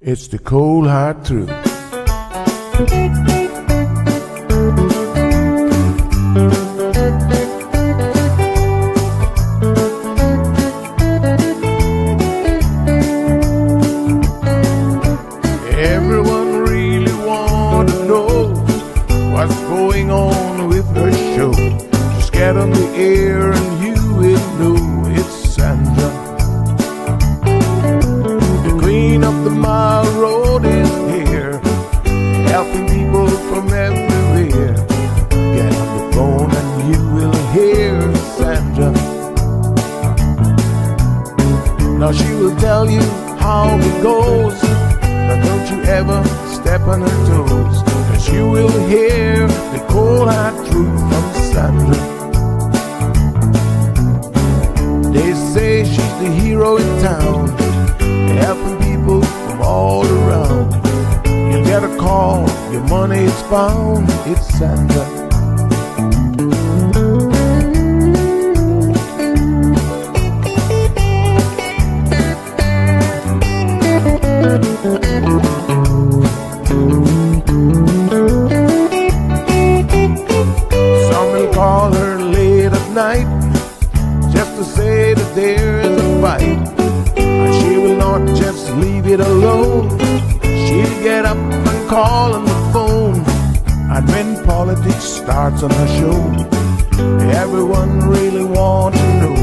It's the cold hard truth. Everyone really want to know what's going on with her show. Just get on the air and you will know it's Sandra. The queen of the mile road is here, helping people from everywhere. Get on the phone and you will hear Sandra. Now she will tell you how it goes, but don't you ever step on her toes, 'cause you will hear the cold hard truth from Sandra. They say she's the hero in town, helping people from all around. You get a call, your money is found, it's Sandra. Some will call her late at night just to say that there's a fight, and she will not just leave it alone. She'll get up and call on the phone, and when politics starts on her show, everyone really wants to know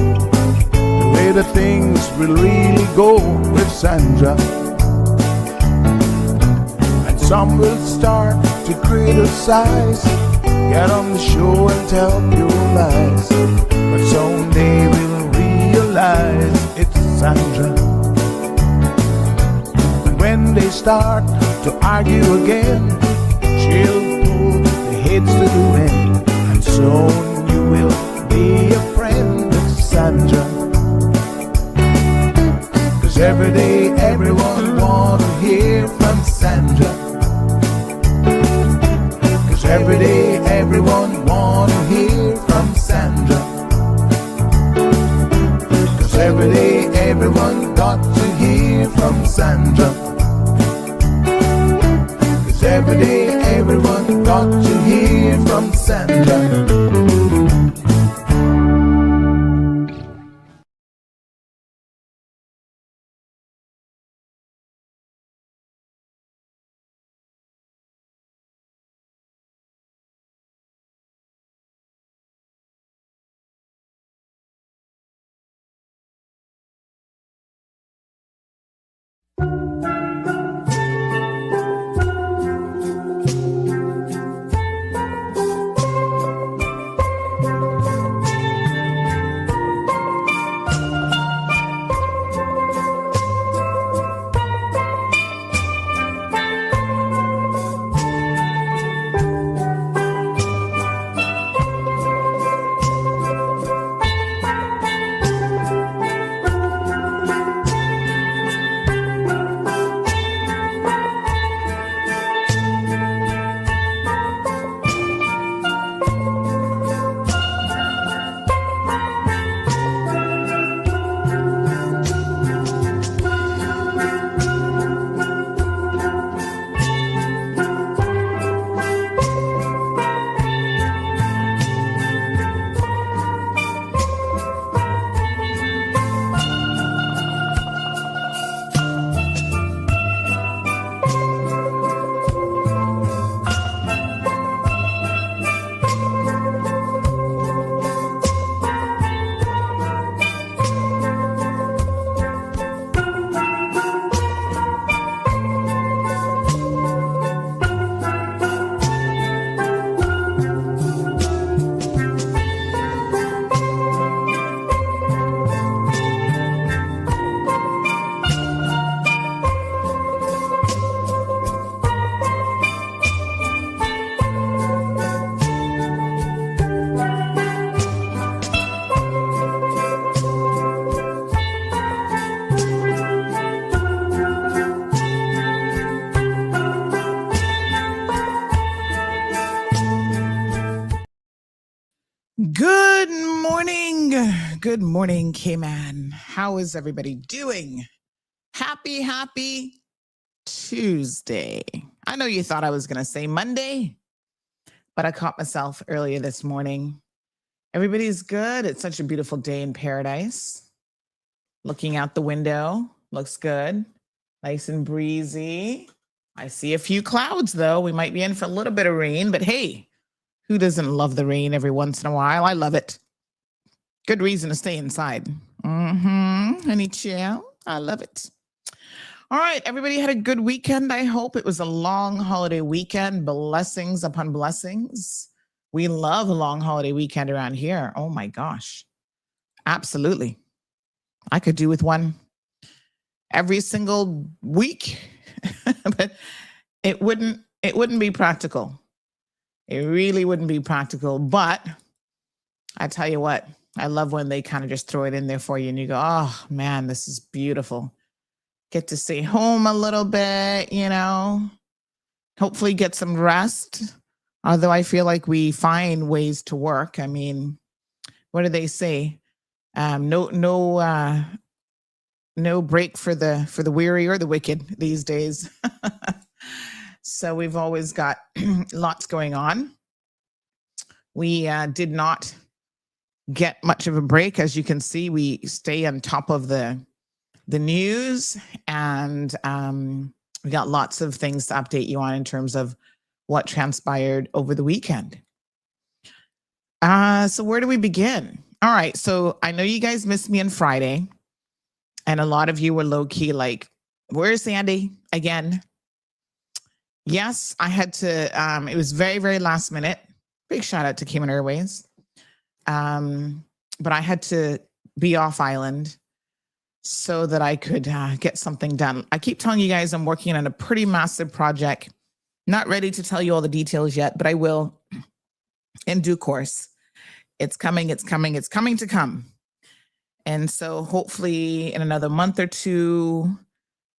the way the things will really go with Sandra. Some will start to criticize, get on the show and tell pure lies, but someday we'll realize it's Sandra. And when they start to argue again, she'll pull the heads to the wind, and soon you will be a friend of Sandra. 'Cause every day everyone wants to hear from Sandra. Every day, everyone wanna hear from Sandra. 'Cause every day, everyone got to hear from Sandra. 'Cause every day, everyone got to hear from Sandra. Good morning. Good morning, K-Man. How is everybody doing? Happy Tuesday. I know you thought I was going to say Monday, but I caught myself earlier this morning. Everybody's good. It's such a beautiful day in paradise. Looking out the window, looks good. Nice and breezy. I see a few clouds, though. We might be in for a little bit of rain, but hey, who doesn't love the rain every once in a while? I love it. Good reason to stay inside. Honey chill. I love it. All right, everybody had a good weekend. I hope it was a long holiday weekend. Blessings upon blessings. We love a long holiday weekend around here. Oh my gosh. Absolutely. I could do with one every single week, but it wouldn't be practical. It really wouldn't be practical. But I tell you what, I love when they kind of just throw it in there for you and you go, oh man, this is beautiful. Get to stay home a little bit, hopefully get some rest. Although I feel like we find ways to work. I mean, what do they say? No break for the weary or the wicked these days. So we've always got lots going on. We did not get much of a break. As you can see, we stay on top of the news, and we got lots of things to update you on in terms of what transpired over the weekend. So where do we begin? All right. So I know you guys missed me on Friday, and a lot of you were low key like, where's Sandy again? Yes, I had to, it was very, very last minute. Big shout out to Cayman Airways. But I had to be off island so that I could get something done. I keep telling you guys I'm working on a pretty massive project. Not ready to tell you all the details yet, but I will in due course. It's coming to come. And so hopefully in another month or two,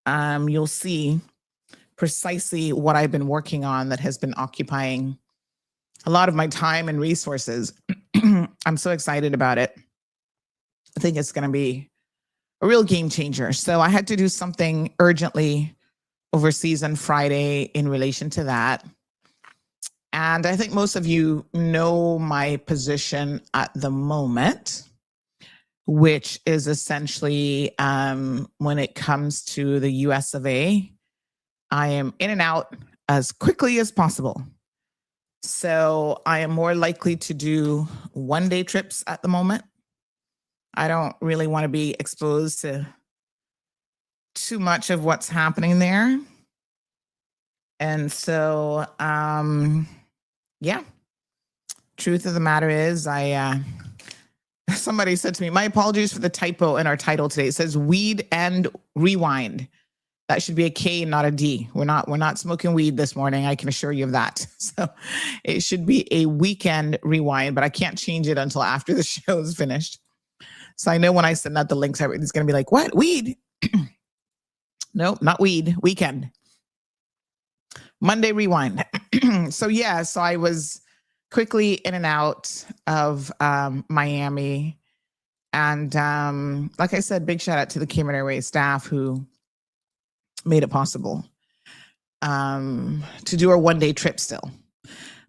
you'll see precisely what I've been working on that has been occupying a lot of my time and resources. I'm so excited about it. I think it's going to be a real game changer. So I had to do something urgently overseas on Friday in relation to that. And I think most of you know my position at the moment, which is essentially when it comes to the US of A, I am in and out as quickly as possible. So I am more likely to do one-day trips at the moment. I don't really want to be exposed to too much of what's happening there. And so, yeah, truth of the matter is somebody said to me, my apologies for the typo in our title today. It says weed and rewind. That should be a K, not a D. We're not smoking weed this morning. I can assure you of that. So it should be a weekend rewind, but I can't change it until after the show is finished. So I know when I send out the links, everybody's going to be like, what? Weed? Nope, not weed. Weekend. Monday rewind. So I was quickly in and out of Miami. And like I said, big shout out to the Cayman Airways staff who made it possible to do our one-day trip still.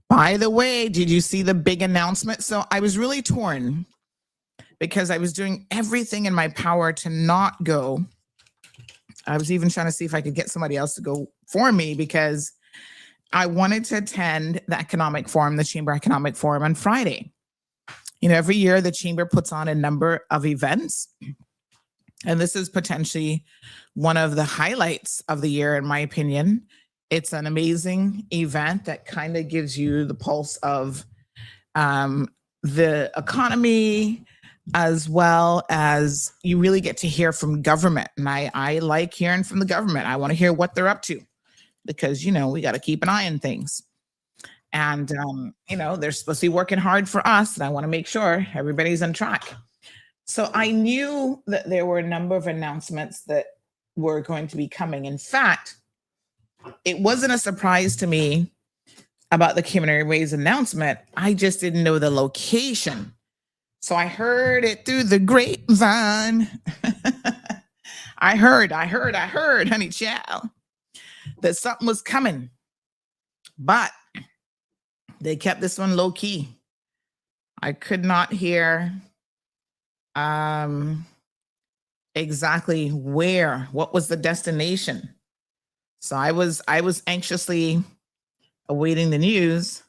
By the way, did you see the big announcement? So I was really torn because I was doing everything in my power to not go. I was even trying to see if I could get somebody else to go for me because I wanted to attend the economic forum, the Chamber Economic Forum on Friday. Every year the Chamber puts on a number of events. And this is potentially one of the highlights of the year, in my opinion. It's an amazing event that kind of gives you the pulse of the economy, as well as you really get to hear from government. And I like hearing from the government. I want to hear what they're up to because, we got to keep an eye on things. And, they're supposed to be working hard for us. And I want to make sure everybody's on track. So I knew that there were a number of announcements that were going to be coming. In fact, it wasn't a surprise to me about the Cayman Airways announcement. I just didn't know the location. So I heard it through the grapevine. I heard, honey child. that something was coming, but they kept this one low key. I could not hear exactly what was the destination. So I was anxiously awaiting the news.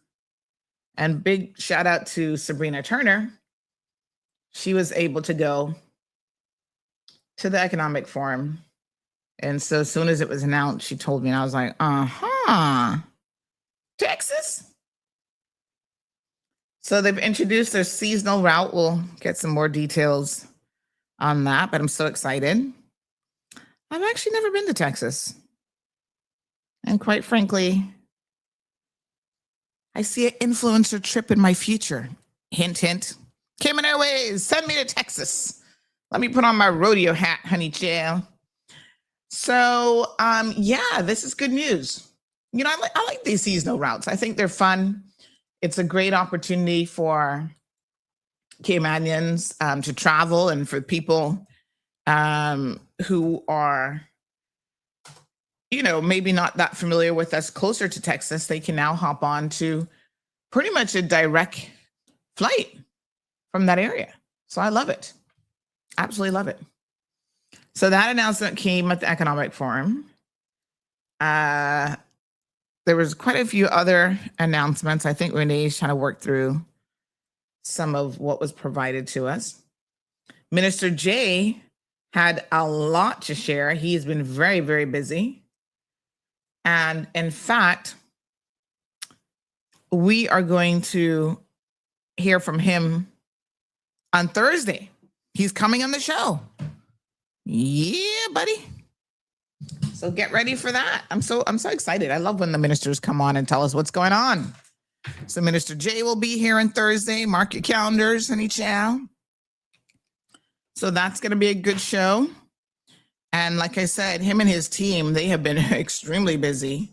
And big shout out to Sabrina Turner. She was able to go to the economic forum. And so as soon as it was announced, she told me, and I was like, Texas? So they've introduced their seasonal route. We'll get some more details on that, but I'm so excited. I've actually never been to Texas. And quite frankly, I see an influencer trip in my future. Hint, hint. Cayman Airways, send me to Texas. Let me put on my rodeo hat, honey child. So, yeah, this is good news. You know, I like these seasonal routes. I think they're fun. It's a great opportunity for Caymanians to travel, and for people who are, you know, maybe not that familiar with us closer to Texas, they can now hop on to pretty much a direct flight from that area. So I love it. Absolutely love it. So that announcement came at the Economic Forum. There was quite a few other announcements. I think Renee's trying to work through some of what was provided to us. Minister Jay had a lot to share. He's been very, very busy. And in fact, we are going to hear from him on Thursday. He's coming on the show. Yeah, buddy. So get ready for that. I'm so excited. I love when the ministers come on and tell us what's going on. So Minister Jay will be here on Thursday. Mark your calendars, honey chow. So that's going to be a good show. And like I said, him and his team, they have been extremely busy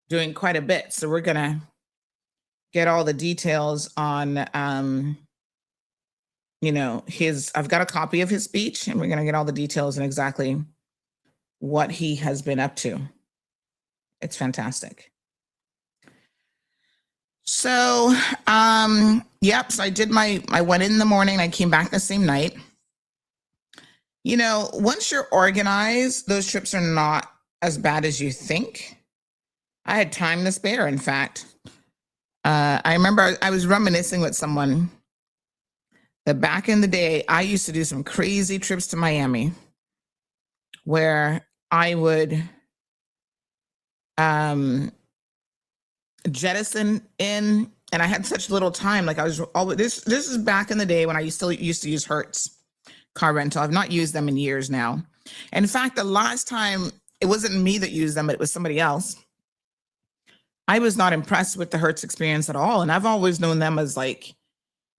doing quite a bit. So we're going to get all the details on, you know, I've got a copy of his speech, and we're going to get all the details and exactly what he has been up to. It's fantastic. So, yep. So I went in the morning, I came back the same night. You know, once you're organized, those trips are not as bad as you think. I had time to spare, in fact. I remember I was reminiscing with someone that back in the day, I used to do some crazy trips to Miami where I would jettison in, and I had such little time. Like I was always, this is back in the day when I used to use Hertz car rental. I've not used them in years now. And in fact, the last time, it wasn't me that used them, it was somebody else. I was not impressed with the Hertz experience at all. And I've always known them as like,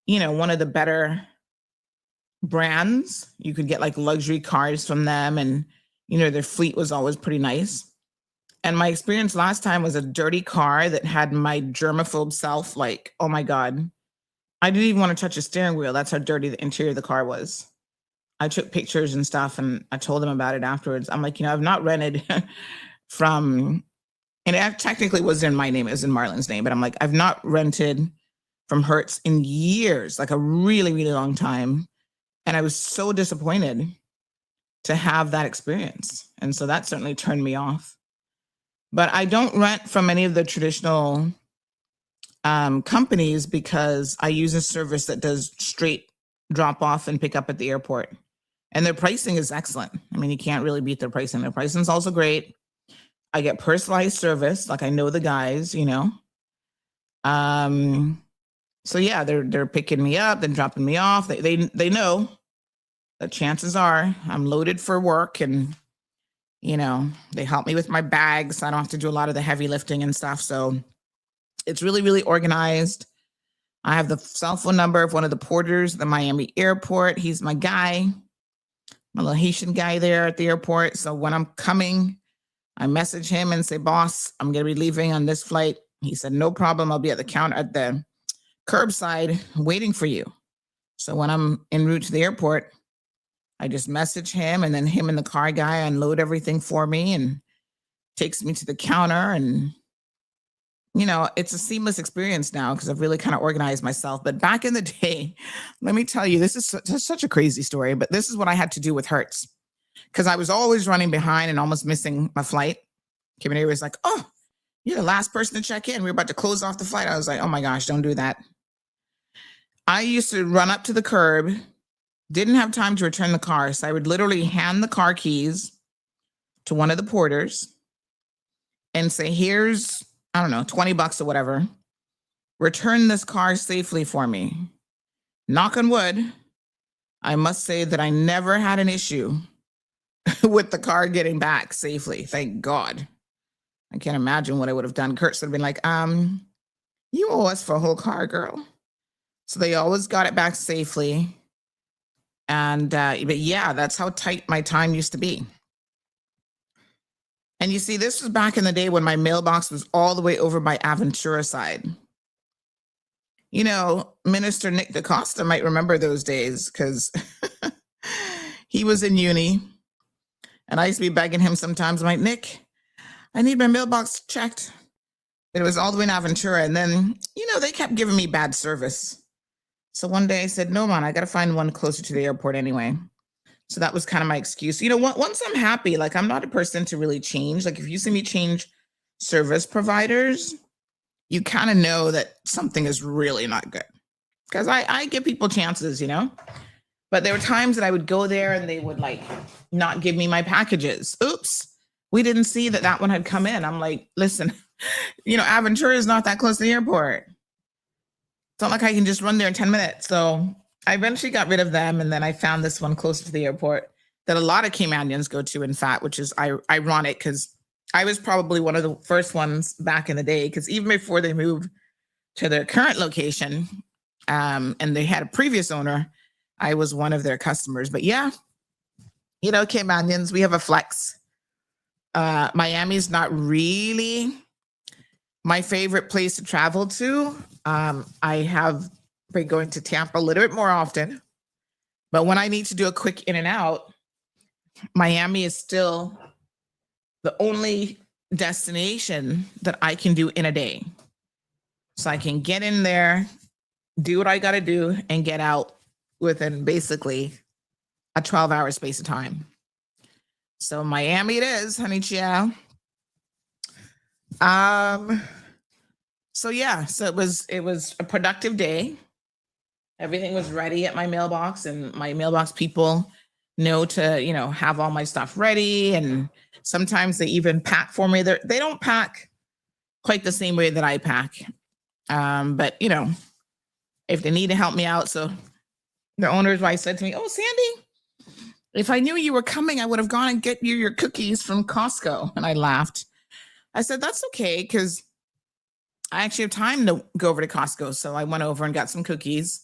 you know, one of the better brands. You could get like luxury cars from them, and, you know, their fleet was always pretty nice. And my experience last time was a dirty car that had my germaphobe self like, oh my God, I didn't even want to touch a steering wheel. That's how dirty the interior of the car was. I took pictures and stuff, and I told them about it afterwards. I'm like, you know, I've not rented from, and it technically was in my name, it was in Marlon's name, but I'm like, I've not rented from Hertz in years, like a really, really long time. And I was so disappointed to have that experience. And so that certainly turned me off. But I don't rent from any of the traditional companies because I use a service that does straight drop off and pick up at the airport. And their pricing is excellent. I mean, you can't really beat their pricing. Their pricing is also great. I get personalized service. Like I know the guys, you know. So yeah, they're picking me up, then dropping me off. They know that chances are I'm loaded for work, and, you know, they help me with my bags. So I don't have to do a lot of the heavy lifting and stuff. So it's really, really organized. I have the cell phone number of one of the porters at the Miami airport. He's my guy, my little Haitian guy there at the airport. So when I'm coming, I message him and say, boss, I'm going to be leaving on this flight. He said, no problem. I'll be at the counter at the curbside waiting for you. So when I'm en route to the airport, I just message him, and then him and the car guy unload everything for me. And takes me to the counter, and it's a seamless experience now because I've really kind of organized myself. But back in the day, let me tell you, this is such a crazy story, but this is what I had to do with Hertz because I was always running behind and almost missing my flight. Kevin was like, "Oh, you're the last person to check in. We're about to close off the flight." I was like, "Oh my gosh, don't do that." I used to run up to the curb, didn't have time to return the car. So I would literally hand the car keys to one of the porters and say, "Here's, I don't know, $20 or whatever. Return this car safely for me." Knock on wood, I must say that I never had an issue with the car getting back safely. Thank God. I can't imagine what I would have done. Kurt would have been like, "You owe us for a whole car, girl." So they always got it back safely. And, but yeah, that's how tight my time used to be. And you see, this was back in the day when my mailbox was all the way over by Aventura side. Minister Nick DaCosta might remember those days because he was in uni. And I used to be begging him sometimes. I'm like, "Nick, I need my mailbox checked." It was all the way in Aventura. And then, they kept giving me bad service. So one day I said, "No, man, I got to find one closer to the airport anyway." So that was kind of my excuse. Once I'm happy, like I'm not a person to really change. Like if you see me change service providers, you kind of know that something is really not good. Because I give people chances, But there were times that I would go there and they would like not give me my packages. Oops, we didn't see that one had come in. I'm like, "Listen, Aventura is not that close to the airport. It's not like I can just run there in 10 minutes. So I eventually got rid of them. And then I found this one closer to the airport that a lot of Caymanians go to, in fact, which is ironic because I was probably one of the first ones back in the day, because even before they moved to their current location and they had a previous owner, I was one of their customers. But yeah, Caymanians, we have a flex. Miami's not really my favorite place to travel to. I have been going to Tampa a little bit more often, but when I need to do a quick in and out, Miami is still the only destination that I can do in a day. So I can get in there, do what I got to do, and get out within basically a 12-hour space of time. So Miami it is, honey child. So yeah, so it was a productive day. Everything was ready at my mailbox, and my mailbox people know to, have all my stuff ready. And sometimes they even pack for me. They don't pack quite the same way that I pack. But if they need to help me out. So the owner's wife said to me, "Oh, Sandy, if I knew you were coming, I would have gone and get you your cookies from Costco." And I laughed. I said, "That's okay, because I actually have time to go over to Costco." So I went over and got some cookies.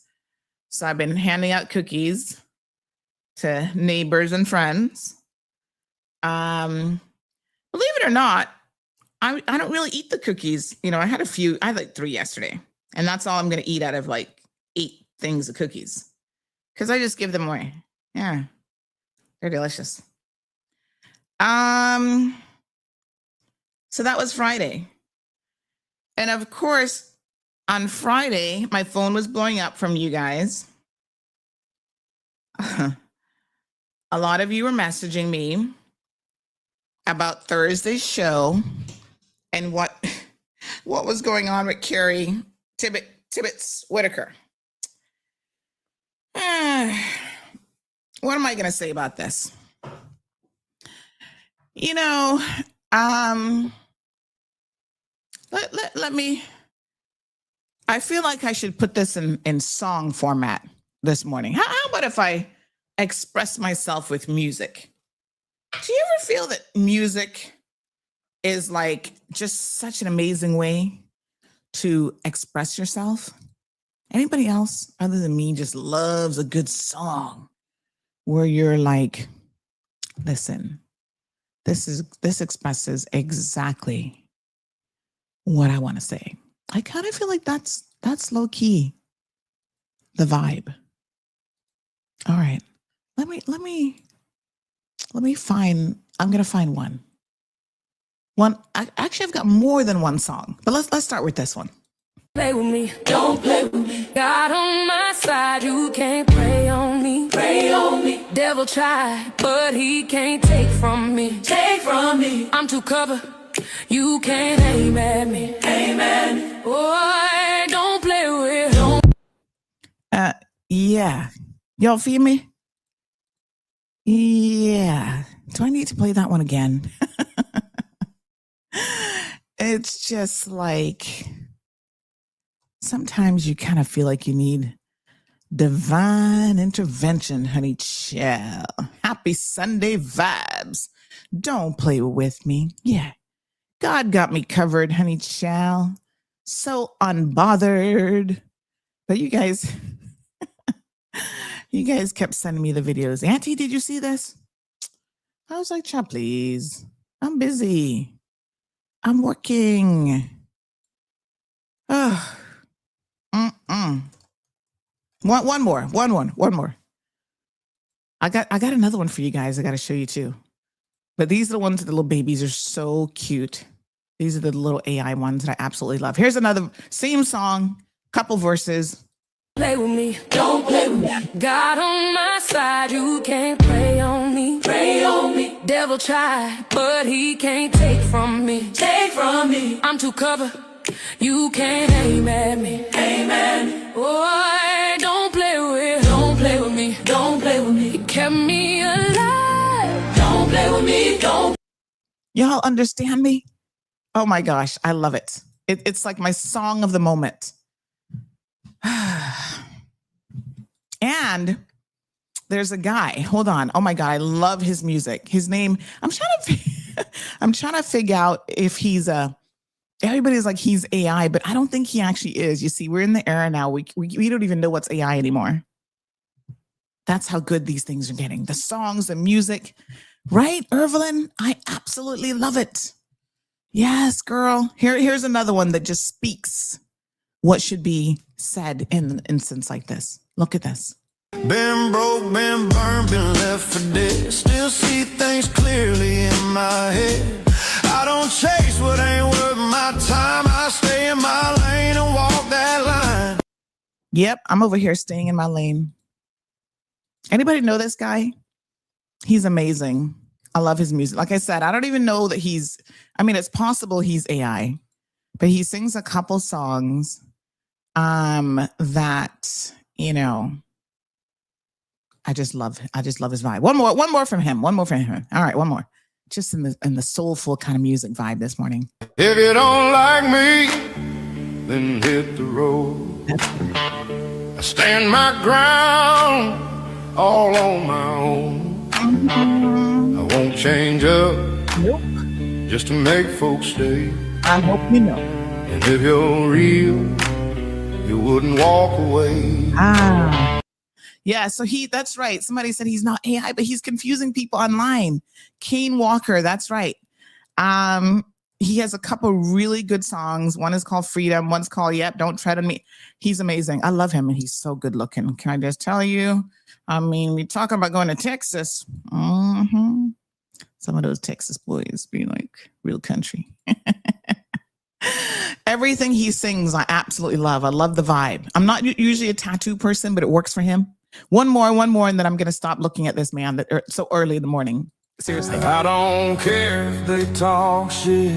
So I've been handing out cookies to neighbors and friends. Believe it or not, I don't really eat the cookies. I had I had like 3 yesterday, and that's all I'm going to eat out of like 8 things of cookies, because I just give them away. Yeah, they're delicious. So that was Friday. And of course, on Friday, my phone was blowing up from you guys. A lot of you were messaging me about Thursday's show and what was going on with Carrie Tibbetts Whitaker. What am I going to say about this? Let me, I feel like I should put this in song format this morning. How about if I express myself with music? Do you ever feel that music is like just such an amazing way to express yourself? Anybody else other than me just loves a good song where you're like, "Listen, this expresses exactly what I want to say." I kind of feel like that's low key the vibe. All right. Let me find, I'm going to find one. Actually, I've got more than one song, but let's start with this one. Play with me, don't play with me. God on my side, you can't pray on me. Pray on me. Devil try, but he can't take from me. Take from me. I'm too covered. You can't aim at me. Aim at me. Boy, don't play with. Don't. Yeah. Y'all feel me? Yeah. Do I need to play that one again? It's just like sometimes you kind of feel like you need divine intervention, honey child. Happy Sunday vibes. Don't play with me. Yeah. God got me covered, honey child. So unbothered. But you guys kept sending me the videos. Auntie, did you see this? I was like, child, please. I'm busy. I'm working. Oh. One more. I got another one for you guys. I got to show you too. But these are the ones that the little babies are so cute. These are the little AI ones that I absolutely love. Here's another same song, couple verses. Play with me, don't play with me. God on my side, you can't pray on me. Pray on me. Devil try, but he can't take from me. Take from me. I'm too covered. You can't aim at me. Aim at me. Boy, don't play with. Don't play with me. Don't play with me. You kept me alive. Don't play with me. Don't. Y'all understand me? Oh my gosh, I love it. It's like my song of the moment. And there's a guy. Hold on. Oh my God, I love his music. His name. I'm trying to figure out if he's everybody's like he's AI, but I don't think he actually is. You see, we're in the era now. We don't even know what's AI anymore. That's how good these things are getting. The songs, the music, right, Irvelin? I absolutely love it. Yes, girl. Here's another one that just speaks what should be said in an instance like this. Look at this. Been broke, been burned, been left for dead. Still see things clearly in my head. I don't chase what ain't worth my time. I stay in my lane and walk that line. Yep, I'm over here staying in my lane. Anybody know this guy? He's amazing. I love his music. Like I said, I don't even know that it's possible he's AI, but he sings a couple songs that, I just love his vibe. One more from him. All right, one more. Just in the soulful kind of music vibe this morning. If you don't like me, then hit the road. I stand my ground all on my own. I won't change up just to make folks stay. I hope you know. And if you're real, you wouldn't walk away. Yeah, so that's right. Somebody said he's not AI, but he's confusing people online. Kane Walker, that's right. He has a couple really good songs. One is called Freedom. One's called Yep, Don't Tread on Me. He's amazing. I love him, and he's so good looking. Can I just tell you? We're talking about going to Texas. Some of those Texas boys be like real country. Everything he sings, I absolutely love. I love the vibe. I'm not usually a tattoo person, but it works for him. One more, and then I'm going to stop looking at this man so early in the morning. Seriously. I don't care if they talk shit.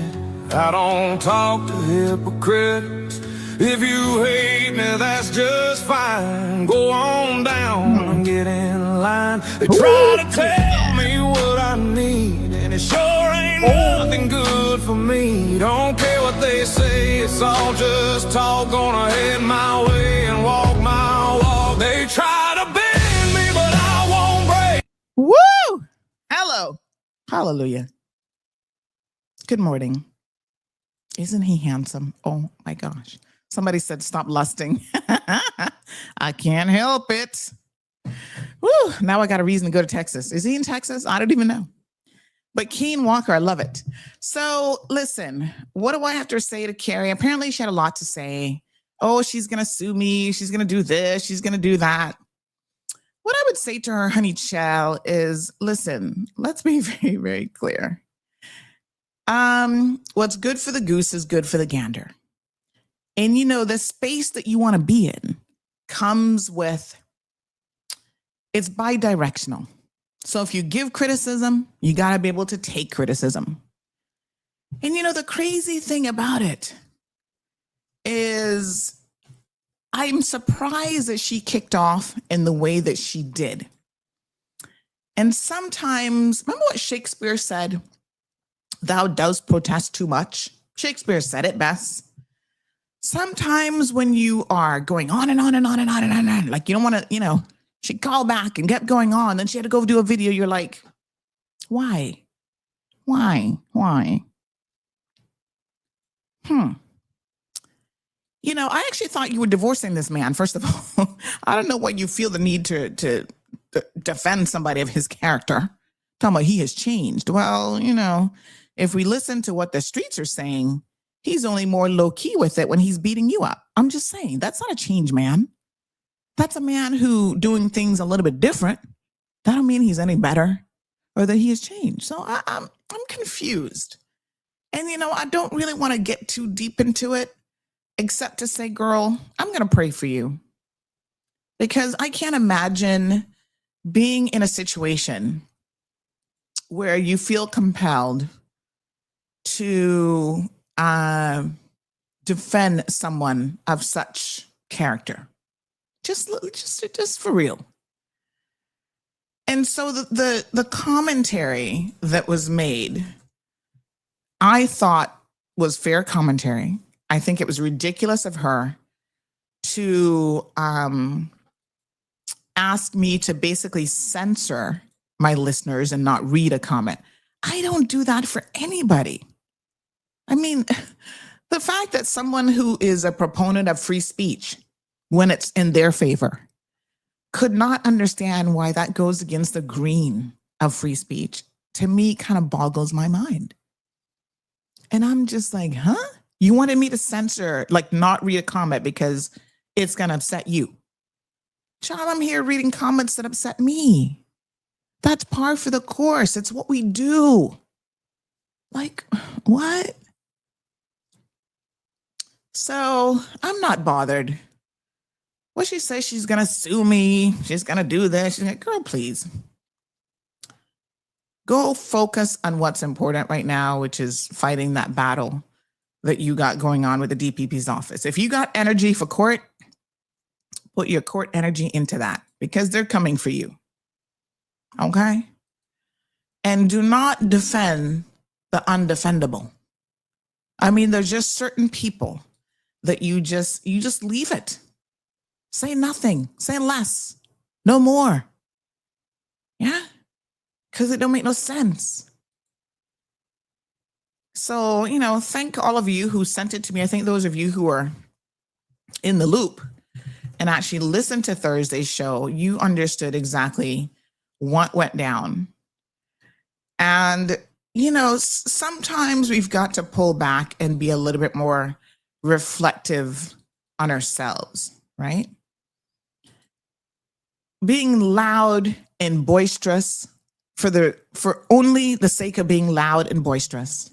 I don't talk to hypocrites. If you hate me, that's just fine. Go on down and get in line. They try to tell me what I need, and it sure ain't nothing good for me. Don't care what they say, it's all just talk. Gonna head my way and walk my walk. They try to bend me, but I won't break. Woo! Hello. Hallelujah. Good morning. Isn't he handsome? Oh my gosh. Somebody said, stop lusting. I can't help it. Woo, now I got a reason to go to Texas. Is he in Texas? I don't even know. But Kane Walker, I love it. So listen, what do I have to say to Carrie? Apparently she had a lot to say. Oh, she's going to sue me. She's going to do this. She's going to do that. What I would say to her, honey child, is listen, let's be very, very clear. What's good for the goose is good for the gander. And the space that you want to be in comes with, it's bi-directional. So if you give criticism, you got to be able to take criticism. And the crazy thing about it is I'm surprised that she kicked off in the way that she did. And sometimes, remember what Shakespeare said? Thou dost protest too much. Shakespeare said it best. Sometimes when you are going on and on and on and on and on, and on, like you don't want to, she called back and kept going on. Then she had to go do a video. You're like, why? I actually thought you were divorcing this man, first of all. I don't know why you feel the need to defend somebody of his character. Talking about he has changed. Well, if we listen to what the streets are saying, he's only more low-key with it when he's beating you up. I'm just saying, that's not a change man. That's a man who doing things a little bit different. That don't mean he's any better or that he has changed. So I'm confused. And, I don't really want to get too deep into it, except to say, girl, I'm going to pray for you. Because I can't imagine being in a situation where you feel compelled to defend someone of such character. Just for real. And so the commentary that was made, I thought was fair commentary. I think it was ridiculous of her to ask me to basically censor my listeners and not read a comment. I don't do that for anybody. I mean, the fact that someone who is a proponent of free speech, when it's in their favor, could not understand why that goes against the grain of free speech, to me kind of boggles my mind. And I'm just like, huh? You wanted me to censor, like not read a comment because it's going to upset you. Child, I'm here reading comments that upset me. That's par for the course. It's what we do. Like, what? So I'm not bothered. What she says, she's going to sue me. She's going to do this. She's like, girl, please. Go focus on what's important right now, which is fighting that battle that you got going on with the DPP's office. If you got energy for court, put your court energy into that because they're coming for you. Okay? And do not defend the undefendable. I mean, there's just certain people that you just leave it. Say nothing, say less, no more. Yeah? Because it don't make no sense. So, thank all of you who sent it to me. I think those of you who are in the loop and actually listened to Thursday's show, you understood exactly what went down. And, sometimes we've got to pull back and be a little bit more reflective on ourselves, right? Being loud and boisterous for only the sake of being loud and boisterous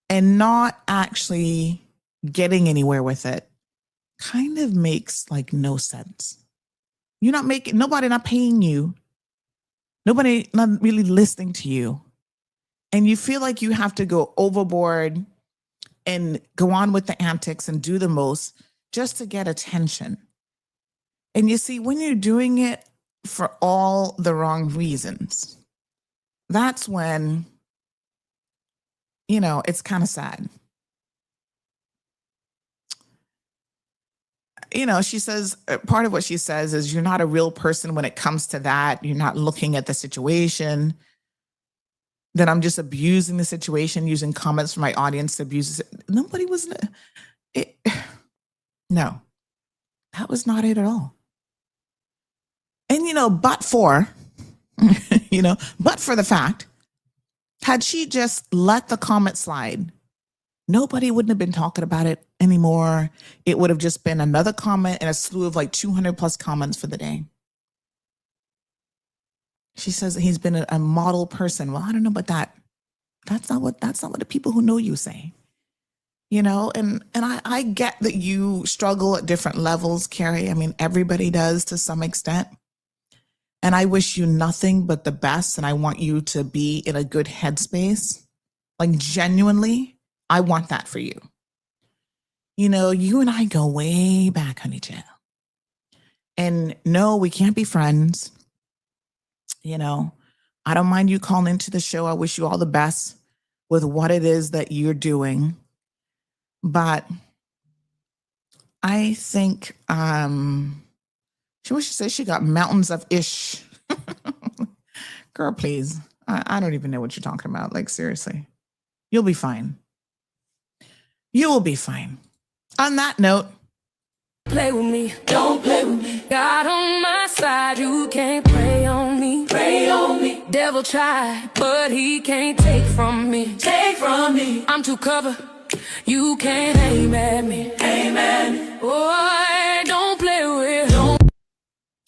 and not actually getting anywhere with it kind of makes like no sense. Nobody not paying you. Nobody not really listening to you. And you feel like you have to go overboard and go on with the antics and do the most just to get attention. And you see, when you're doing it for all the wrong reasons, that's when, it's kind of sad. She says, part of what she says is you're not a real person when it comes to that. You're not looking at the situation. That I'm just abusing the situation, using comments from my audience to abuse it. Nobody was, no, that was not it at all. And, but for the fact, had she just let the comment slide, nobody wouldn't have been talking about it anymore. It would have just been another comment and a slew of like 200 plus comments for the day. She says that he's been a model person. Well, I don't know about that. That's not what the people who know you say. You know, and I get that you struggle at different levels, Carrie. I mean, everybody does to some extent. And I wish you nothing but the best. And I want you to be in a good headspace. Like, genuinely, I want that for you. You know, you and I go way back, honey child. And no, we can't be friends. You know, I don't mind you calling into the show. I wish you all the best with what it is that you're doing. But I think she says she got mountains of ish. Girl, please. I don't even know what you're talking about. Like, seriously. You'll be fine. You will be fine. On that note, Play with me, don't play with me. God on my side, you can't pray on me. Pray on me. Devil try, but he can't take from me. Take from me. I'm too covered. You can't aim at me. Aim at me. Boy, don't play with. Don't.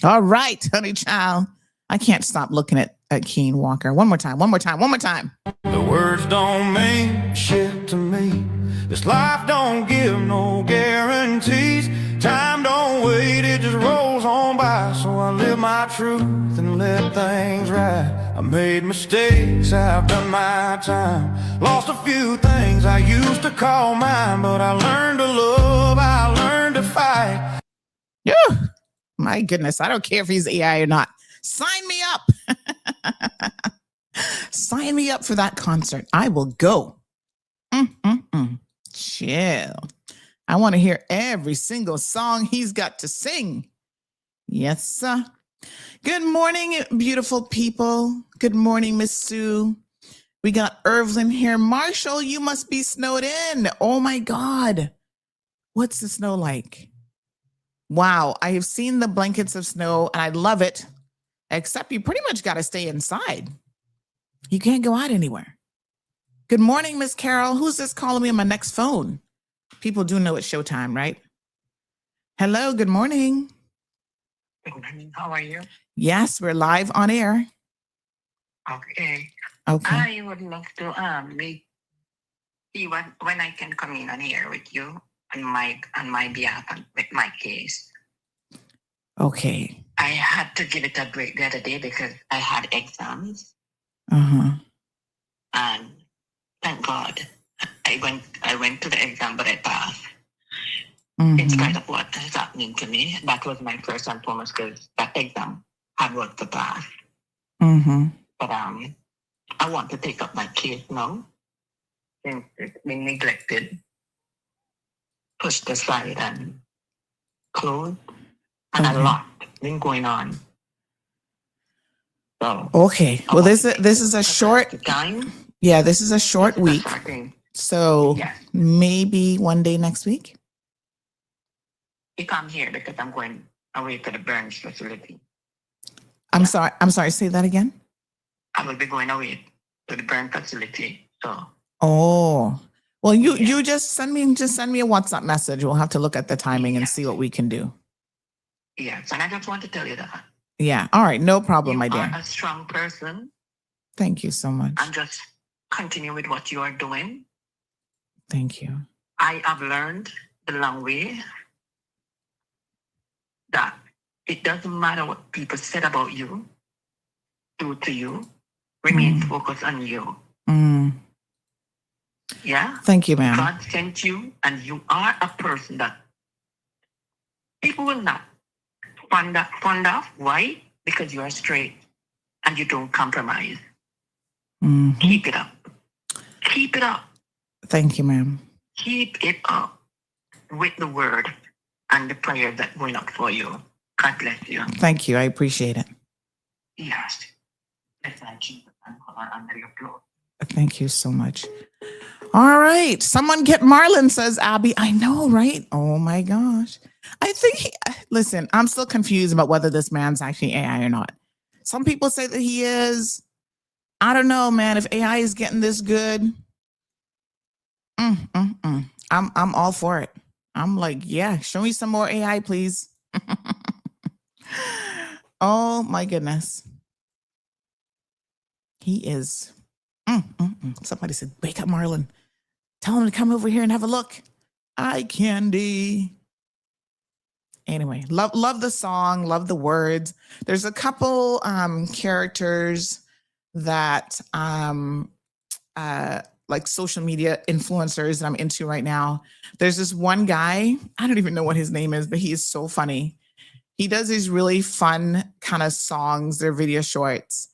all right, honey child. I can't stop looking at Keen Walker. One more time. The words don't mean shit to me. This life don't give no guarantees. Time don't wait, it just rolls on by. So I live my truth and let things ride. I made mistakes, I've done my time. Lost a few things I used to call mine. But I learned to love, I learned to fight. Yeah. My goodness. I don't care if he's AI or not. Sign me up. Sign me up for that concert. I will go. Chill. I want to hear every single song he's got to sing. Yes, sir. Good morning, beautiful people. Good morning, Miss Sue. We got Irvlin here. Marshall, you must be snowed in. Oh my God. What's the snow like? Wow. I have seen the blankets of snow and I love it, except you pretty much got to stay inside. You can't go out anywhere. Good morning, Miss Carol. Who's this calling me on my next phone? People do know it's showtime, right? Hello, good morning. Good morning. How are you? Yes, we're live on air. Okay. Okay. I would love to see when I can come in on air with you on my behalf and with my case. Okay. I had to give it a break the other day because I had exams. Uh-huh. And thank God I went to the exam, but I passed. In spite of what is happening to me, that was my first and foremost because that exam had worked to pass. But I want to take up my case now since it's been neglected, pushed aside and closed, and a lot been going on. So okay. Well, this is a short time. Yeah, this is a short week. So maybe one day next week. You come here because I'm going away to the Burns facility. I'm sorry. Say that again. I will be going away to the Burn facility. So. Oh, well, you just send me a WhatsApp message. We'll have to look at the timing and see what we can do. Yes, and I just want to tell you that. Yeah. All right. No problem, my dear. You are a strong person. Thank you so much. And just continue with what you are doing. Thank you. I have learned the long way that it doesn't matter what people said about you, do to you, remain focused on you. Yeah? Thank you, ma'am. God sent you, and you are a person that people will not fond of. Why? Because you are straight and you don't compromise. Keep it up. Keep it up. Thank you, ma'am. Keep it up with the word and the prayer that going up for you. God bless you. Thank you. I appreciate it. Yes. Let's keep it under your blood. Thank you so much. All right. Someone get Marlon, says Abby. I know, right? Oh my gosh. I think listen, I'm still confused about whether this man's actually AI or not. Some people say that he is. I don't know, man. If AI is getting this good, I'm all for it. I'm like, yeah, show me some more AI, please. Oh my goodness. He is Somebody said, wake up, Marlon. Tell him to come over here and have a look. Eye candy. Anyway, love the song, love the words. There's a couple characters that like social media influencers that I'm into right now. There's this one guy, I don't even know what his name is, but he is so funny. He does these really fun kind of songs, they're video shorts.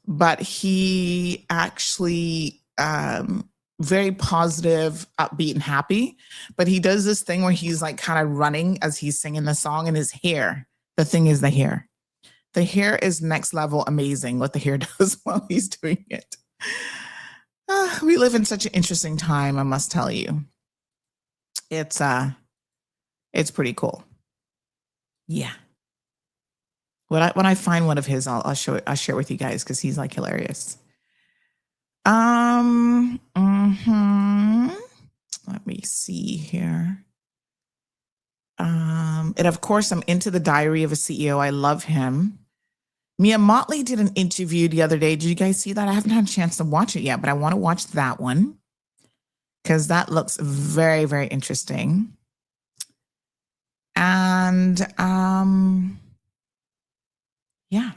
But he actually very positive, upbeat, and happy. But he does this thing where he's like kind of running as he's singing the song, and his hair. The thing is the hair. The hair is next level amazing what the hair does while he's doing it. We live in such an interesting time, I must tell you. It's pretty cool. Yeah. When I find one of his, I'll share it with you guys because he's like hilarious. Let me see here. And of course, I'm into the Diary of a CEO. I love him. Mia Motley did an interview the other day. Did you guys see that? I haven't had a chance to watch it yet, but I want to watch that one because that looks very, very interesting. And yeah,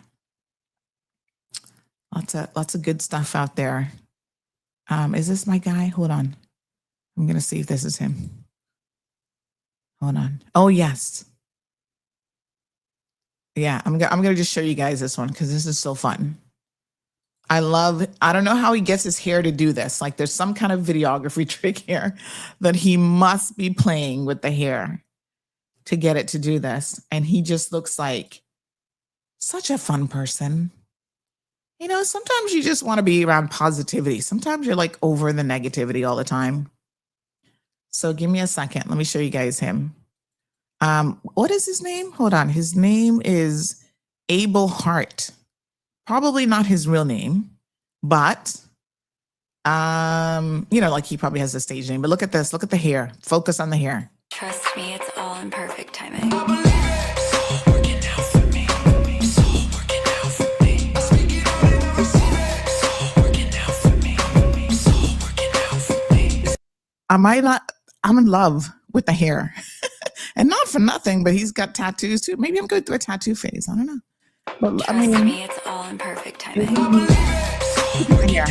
lots of good stuff out there. Is this my guy? Hold on. I'm going to see if this is him. Hold on. Oh, yes. Yeah, I'm going to just show you guys this one because this is so fun. I don't know how he gets his hair to do this. Like there's some kind of videography trick here that he must be playing with the hair to get it to do this. And he just looks like such a fun person. You know, sometimes you just want to be around positivity. Sometimes you're like over the negativity all the time. So give me a second. Let me show you guys him. What is his name? Hold on. His name is Abel Hart. Probably not his real name, but you know, like he probably has a stage name. But look at this. Look at the hair. Focus on the hair. Trust me, it's all in perfect timing. I'm in love with the hair. And not for nothing, but he's got tattoos too. Maybe I'm going through a tattoo phase. I don't know. But Trust I mean, me, it's all in perfect timing. Yeah.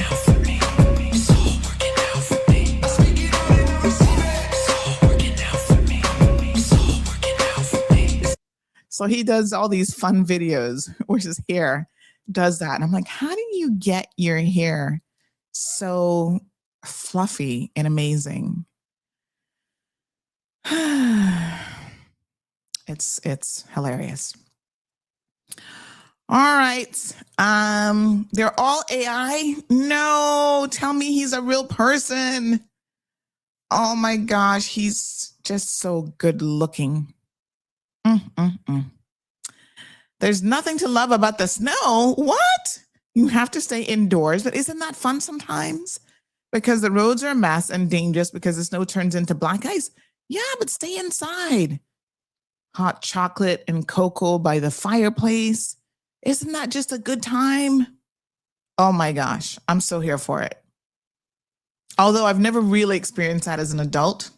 So he does all these fun videos where his hair does that. And I'm like, how do you get your hair so fluffy and amazing? It's hilarious. All right. They're all AI. No, tell me he's a real person. Oh my gosh, he's just so good looking. There's nothing to love about the snow. What? You have to stay indoors, but isn't that fun sometimes? Because the roads are a mess and dangerous because the snow turns into black ice. Yeah, but stay inside. Hot chocolate and cocoa by the fireplace. Isn't that just a good time? Oh my gosh, I'm so here for it. Although I've never really experienced that as an adult,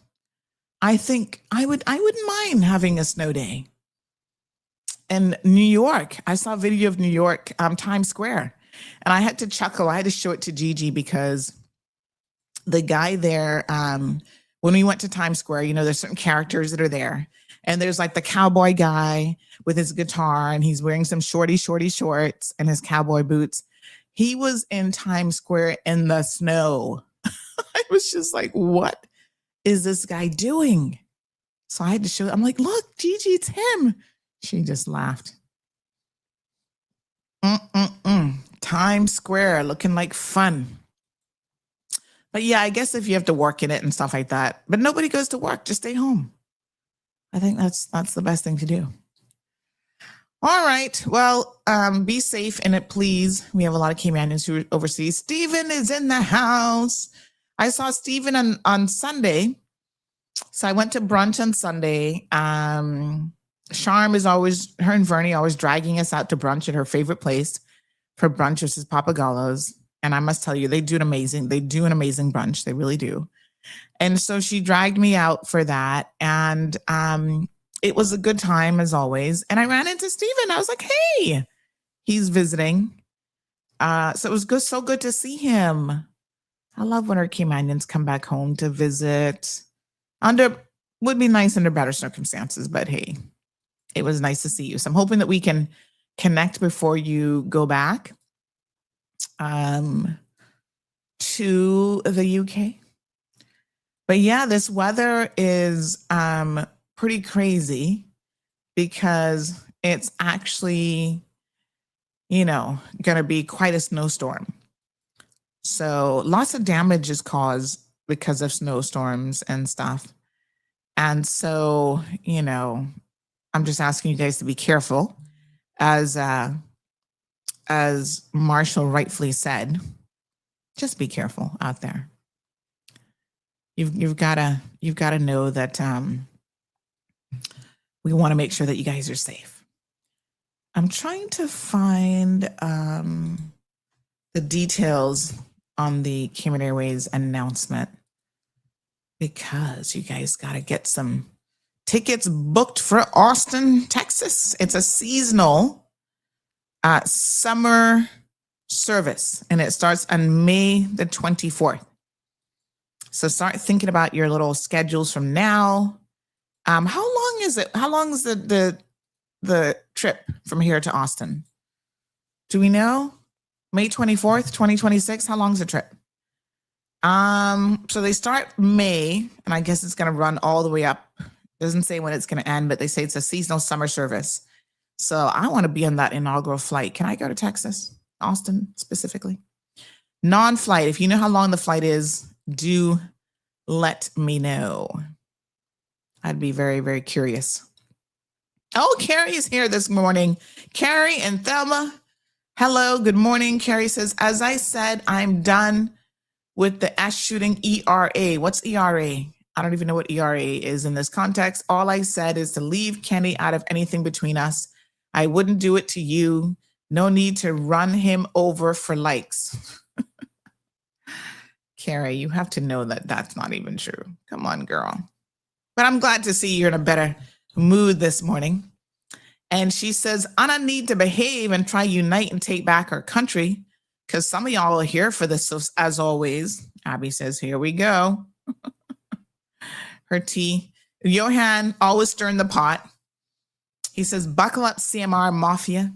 I think I wouldn't mind having a snow day. In New York, I saw a video of New York, Times Square, and I had to chuckle. I had to show it to Gigi because the guy there, when we went to Times Square, you know, there's certain characters that are there. And there's like the cowboy guy with his guitar and he's wearing some shorty shorts and his cowboy boots. He was in Times Square in the snow. I was just like, what is this guy doing? So I had to show, I'm like, look, Gigi, it's him. She just laughed. Times Square looking like fun. But yeah, I guess if you have to work in it and stuff like that, but nobody goes to work, just stay home. I think that's the best thing to do. All right. Well, be safe in it, please. We have a lot of Caymanians who are overseas. Stephen is in the house. I saw Stephen on Sunday. So I went to brunch on Sunday. Charm is always, her and Vernie always dragging us out to brunch at her favorite place. for brunch, which is Papagallo's. And I must tell you, they do an amazing brunch. They really do. And so she dragged me out for that. And it was a good time as always. And I ran into Steven. I was like, hey, he's visiting. So it was good, so good to see him. I love when our Caymanians come back home to visit. Would be nice under better circumstances, but hey, it was nice to see you. So I'm hoping that we can connect before you go back to the UK. But yeah, this weather is pretty crazy because it's actually, going to be quite a snowstorm. So lots of damage is caused because of snowstorms and stuff. And so, I'm just asking you guys to be careful, as Marshall rightfully said. Just be careful out there. You've got to know that we want to make sure that you guys are safe. I'm trying to find the details on the Cayman Airways announcement, because you guys got to get some tickets booked for Austin, Texas. It's a seasonal summer service, and it starts on May the 24th. So start thinking about your little schedules from now. How long is it? How long is the trip from here to Austin? Do we know? May 24th, 2026. How long is the trip? So they start May, and I guess it's going to run all the way up. Doesn't say when it's going to end, but they say it's a seasonal summer service. So I want to be on that inaugural flight. Can I go to Texas, Austin specifically? Non-flight. If you know how long the flight is, do let me know. I'd be very, very curious. Oh, Carrie is here this morning. Carrie and Thelma. Hello, good morning. Carrie says, as I said, I'm done with the S shooting ERA. What's ERA? I don't even know what ERA is in this context. All I said is to leave Kenny out of anything between us. I wouldn't do it to you. No need to run him over for likes. Carrie, you have to know that that's not even true. Come on, girl. But I'm glad to see you're in a better mood this morning. And she says, Anna need to behave and try unite and take back our country, because some of y'all are here for this, so as always. Abby says, here we go. Her tea. Johan, always stirring the pot. He says, buckle up, CMR Mafia.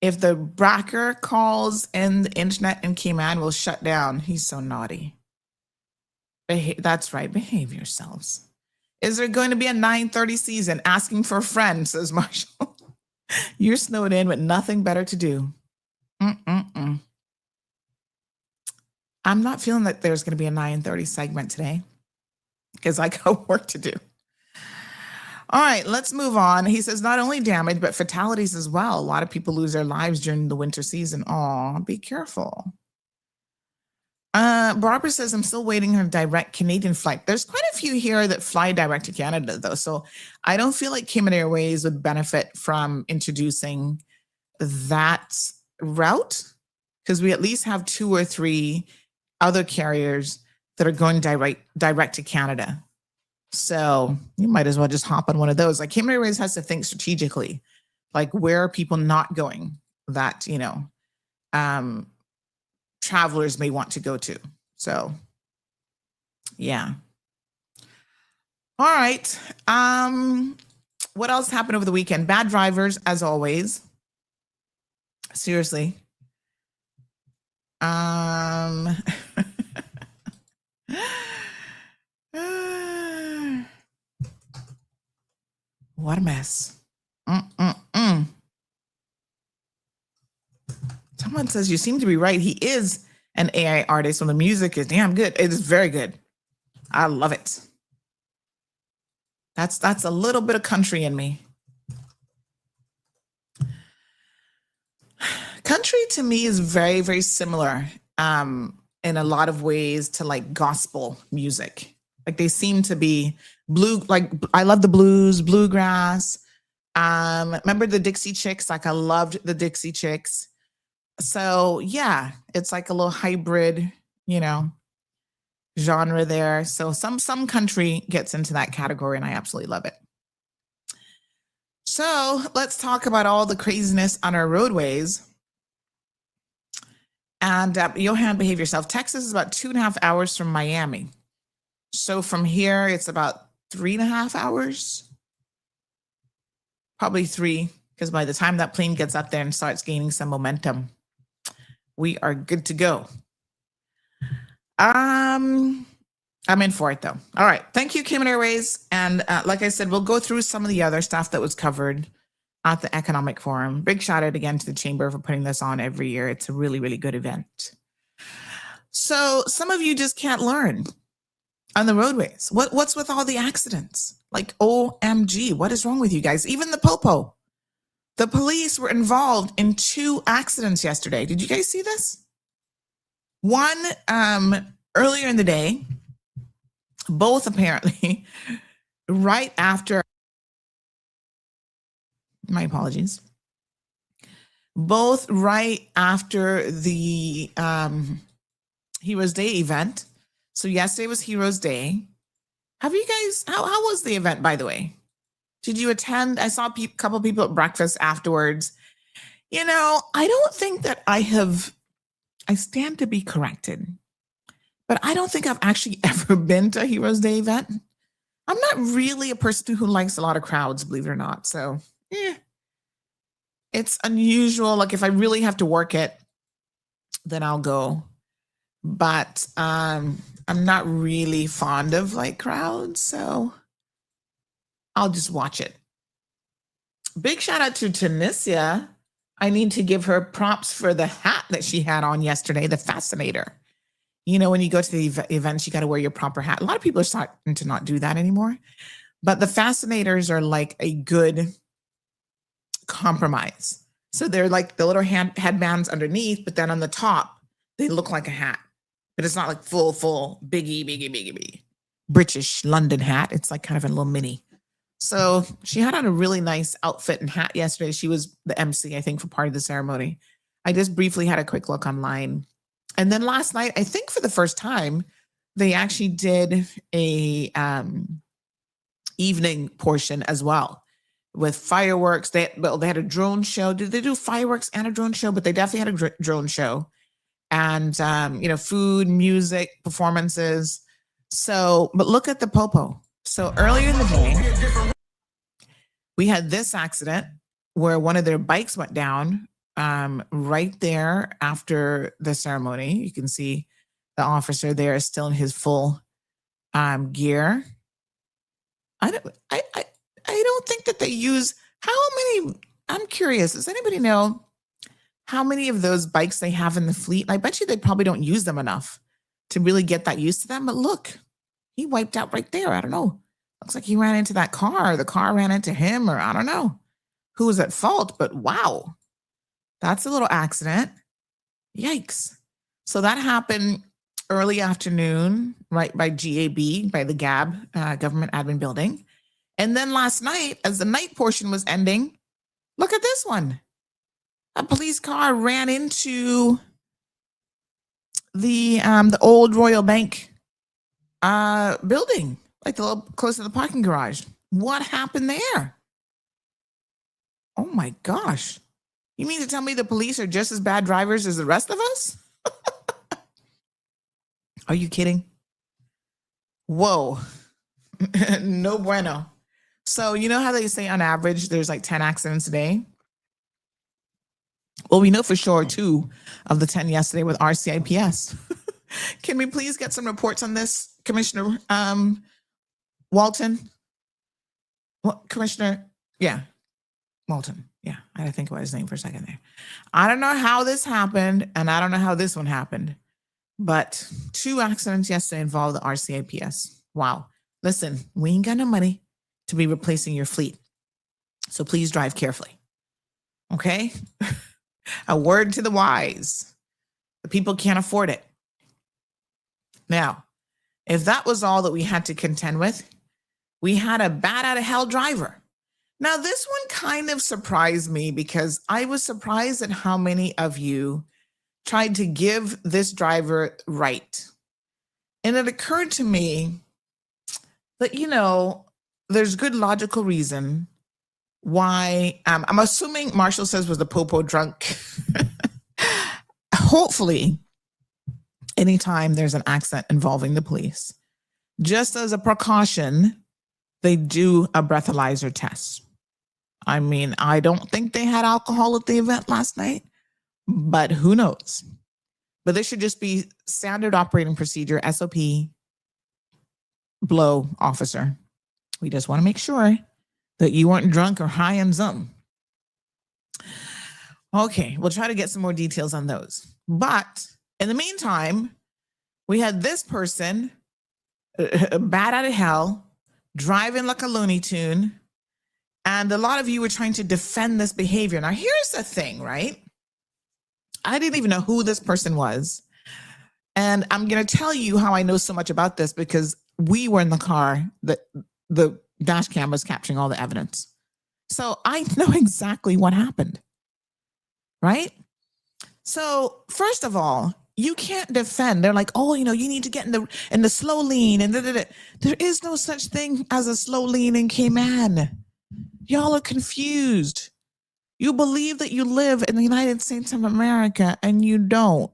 If the bracker calls in the internet in Cayman, will shut down. He's so naughty. That's right. Behave yourselves. Is there going to be a 9:30 season? Asking for a friend, says Marshall. You're snowed in with nothing better to do. I'm not feeling that there's going to be a 9:30 segment today because I got work to do. All right, let's move on. He says not only damage, but fatalities as well. A lot of people lose their lives during the winter season. Oh, be careful. Barbara says, I'm still waiting on a direct Canadian flight. There's quite a few here that fly direct to Canada, though. So I don't feel like Cayman Airways would benefit from introducing that route, because we at least have 2 or 3 other carriers that are going direct to Canada. So you might as well just hop on one of those. Like Cayman Airways has to think strategically, like where are people not going that, travelers may want to go to. So yeah. All right. What else happened over the weekend? Bad drivers, as always. Seriously. What a mess. Someone says you seem to be right. He is an AI artist, and the music is damn good. It is very good. I love it. That's a little bit of country in me. Country to me is very, very similar in a lot of ways to like gospel music. Like they seem to be like I love the blues, bluegrass. Remember the Dixie Chicks? Like I loved the Dixie Chicks. So yeah, it's like a little hybrid, genre there. So some country gets into that category, and I absolutely love it. So let's talk about all the craziness on our roadways. And Johan, behave yourself. Texas is about 2.5 hours from Miami. So from here, it's about 3.5 hours. Probably 3, because by the time that plane gets up there and starts gaining some momentum, we are good to go. I'm in for it though. All right. Thank you, Cayman Airways. And like I said, we'll go through some of the other stuff that was covered at the Economic Forum. Big shout out again to the Chamber for putting this on every year. It's a really, really good event. So some of you just can't learn on the roadways. What's with all the accidents? Like, OMG, what is wrong with you guys? Even the Popo. The police were involved in 2 accidents yesterday. Did you guys see this? One earlier in the day, both apparently right after, my apologies, both right after the Heroes Day event. So yesterday was Heroes Day. Have you guys, how was the event, by the way? Did you attend? I saw a couple people at breakfast afterwards. I don't think that I stand to be corrected, but I don't think I've actually ever been to a Heroes Day event. I'm not really a person who likes a lot of crowds, believe it or not. So, it's unusual. Like if I really have to work it, then I'll go. But I'm not really fond of like crowds, so I'll just watch it. Big shout out to Tunisia. I need to give her props for the hat that she had on yesterday, the Fascinator. When you go to the events, you got to wear your proper hat. A lot of people are starting to not do that anymore. But the Fascinators are like a good compromise. So they're like the little headbands underneath, but then on the top, they look like a hat. But it's not like full, biggie, British London hat. It's like kind of a little mini. So she had on a really nice outfit and hat yesterday. She was the MC, I think, for part of the ceremony. I just briefly had a quick look online. And then last night, I think for the first time, they actually did a evening portion as well with fireworks. They had a drone show. Did they do fireworks and a drone show? But they definitely had a drone show. And, food, music, performances. So, but look at the Popo. So earlier in the day, we had this accident where one of their bikes went down right there after the ceremony. You can see the officer there is still in his full gear. I don't think that they use, how many, I'm curious, does anybody know how many of those bikes they have in the fleet? I bet you they probably don't use them enough to really get that used to them. But look, he wiped out right there. I don't know. Looks like he ran into that car. The car ran into him, or I don't know who was at fault. But wow, that's a little accident. Yikes. So that happened early afternoon, right by GAB, by the GAB, Government Admin Building. And then last night, as the night portion was ending, look at this one. A police car ran into the old Royal Bank building, like a little close to the parking garage. What happened there? Oh my gosh. You mean to tell me the police are just as bad drivers as the rest of us? Are you kidding? Whoa. No bueno. So you know how they say on average there's like 10 accidents a day? Well, we know for sure 2 of the 10 yesterday with RCIPS. Can we please get some reports on this, Commissioner Walton? Well, Commissioner, yeah, Walton. Yeah, I had to think about his name for a second there. I don't know how this happened, and I don't know how this one happened, but 2 accidents yesterday involved the RCIPS. Wow. Listen, we ain't got no money to be replacing your fleet, so please drive carefully. Okay? A word to the wise. The people can't afford it. Now, if that was all that we had to contend with, we had a bat out of hell driver. Now, this one kind of surprised me because I was surprised at how many of you tried to give this driver right. And it occurred to me that, you know, there's good logical reason why, I'm assuming Marshall says was the popo drunk. Hopefully, anytime there's an accident involving the police, just as a precaution, they do a breathalyzer test. I mean, I don't think they had alcohol at the event last night, but who knows? But this should just be standard operating procedure, SOP, blow, officer. We just want to make sure that you weren't drunk or high on something. Okay, we'll try to get some more details on those. But in the meantime, we had this person, bat out of hell, driving like a Looney Tune. And a lot of you were trying to defend this behavior. Now, here's the thing, right? I didn't even know who this person was. And I'm going to tell you how I know so much about this, because we were in the car that the dash cam was capturing all the evidence. So I know exactly what happened, right? So first of all, you can't defend. They're like, oh, you know, you need to get in the slow lane. And there is no such thing as a slow lane in Cayman. Y'all are confused. You believe that you live in the United States of America, and you don't.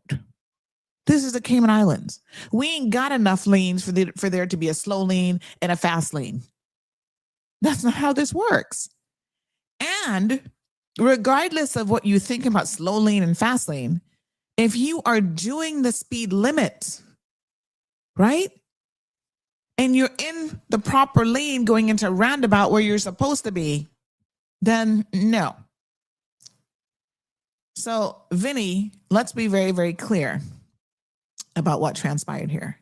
This is the Cayman Islands. We ain't got enough lanes for there to be a slow lane and a fast lane. That's not how this works. And regardless of what you think about slow lane and fast lane, if you are doing the speed limit, right? And you're in the proper lane going into a roundabout where you're supposed to be, then no. So, Vinny, let's be very, very clear about what transpired here.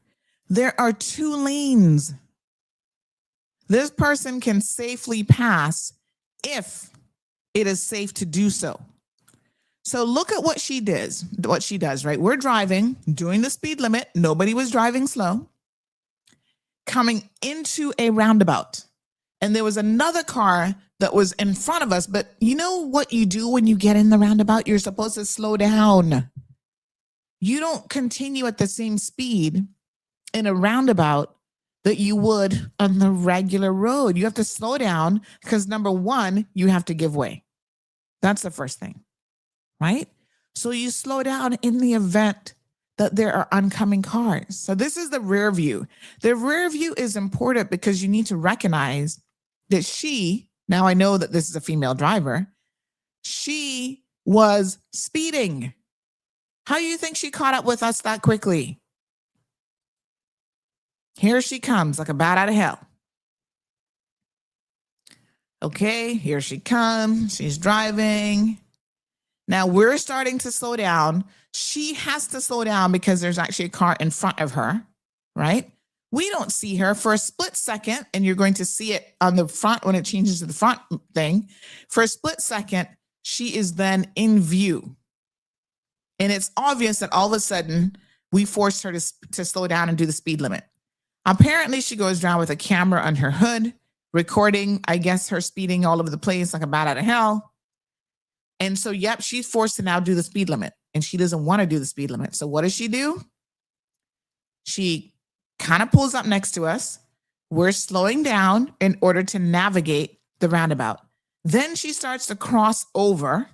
There are two lanes. This person can safely pass if it is safe to do so. So look at what she does, right? We're driving, doing the speed limit. Nobody was driving slow. Coming into a roundabout. And there was another car that was in front of us. But you know what you do when you get in the roundabout? You're supposed to slow down. You don't continue at the same speed in a roundabout that you would on the regular road. You have to slow down because, number one, you have to give way. That's the first thing, right? So you slow down in the event that there are oncoming cars. So this is the rear view. The rear view is important because you need to recognize that she, now I know that this is a female driver, she was speeding. How do you think she caught up with us that quickly? Here she comes like a bat out of hell. Okay, here she comes. She's driving. Now we're starting to slow down. She has to slow down because there's actually a car in front of her, right? We don't see her for a split second, and you're going to see it on the front when it changes to the front thing. For a split second, she is then in view. And it's obvious that all of a sudden we forced her to slow down and do the speed limit. Apparently, she goes down with a camera on her hood, recording, I guess, her speeding all over the place like a bat out of hell. And so, yep, she's forced to now do the speed limit, and she doesn't want to do the speed limit. So what does she do? She kind of pulls up next to us. We're slowing down in order to navigate the roundabout. Then she starts to cross over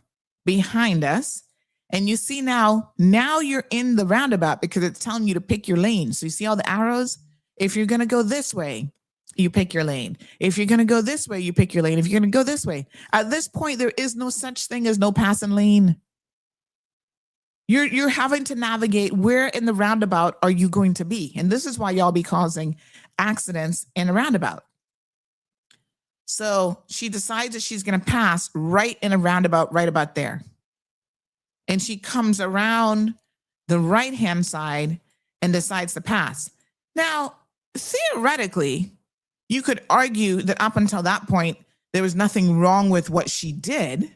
behind us. And you see now you're in the roundabout because it's telling you to pick your lane. So you see all the arrows? If you're going to go this way, you pick your lane. If you're going to go this way, you pick your lane. If you're going to go this way. At this point, there is no such thing as no passing lane. You're having to navigate where in the roundabout are you going to be. And this is why y'all be causing accidents in a roundabout. So she decides that she's going to pass right in a roundabout right about there. And she comes around the right-hand side and decides to pass. Now, theoretically, you could argue that up until that point, there was nothing wrong with what she did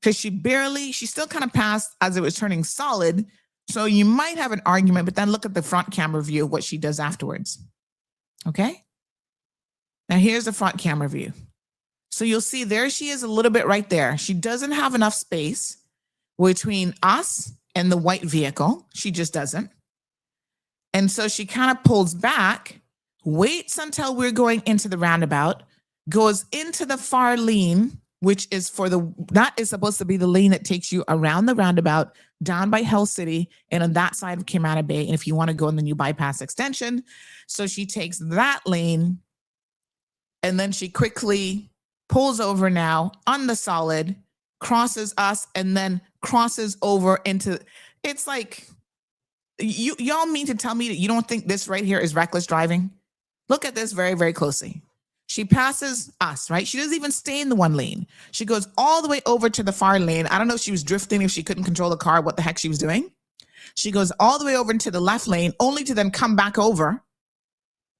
because she still kind of passed as it was turning solid. So you might have an argument, but then look at the front camera view of what she does afterwards. Okay? Now here's the front camera view. So you'll see there she is a little bit right there. She doesn't have enough space between us in the white vehicle. She just doesn't. And so she kind of pulls back, waits until we're going into the roundabout, goes into the far lane, which is that is supposed to be the lane that takes you around the roundabout down by Hell City and on that side of Camana Bay. And if you want to go in the new bypass extension. So she takes that lane and then she quickly pulls over now on the solid, crosses us, and then crosses over into, it's like, y'all mean to tell me that you don't think this right here is reckless driving? Look at this very, very closely. She passes us, right? She doesn't even stay in the one lane. She goes all the way over to the far lane. I don't know if she was drifting, if she couldn't control the car, what the heck she was doing. She goes all the way over into the left lane, only to then come back over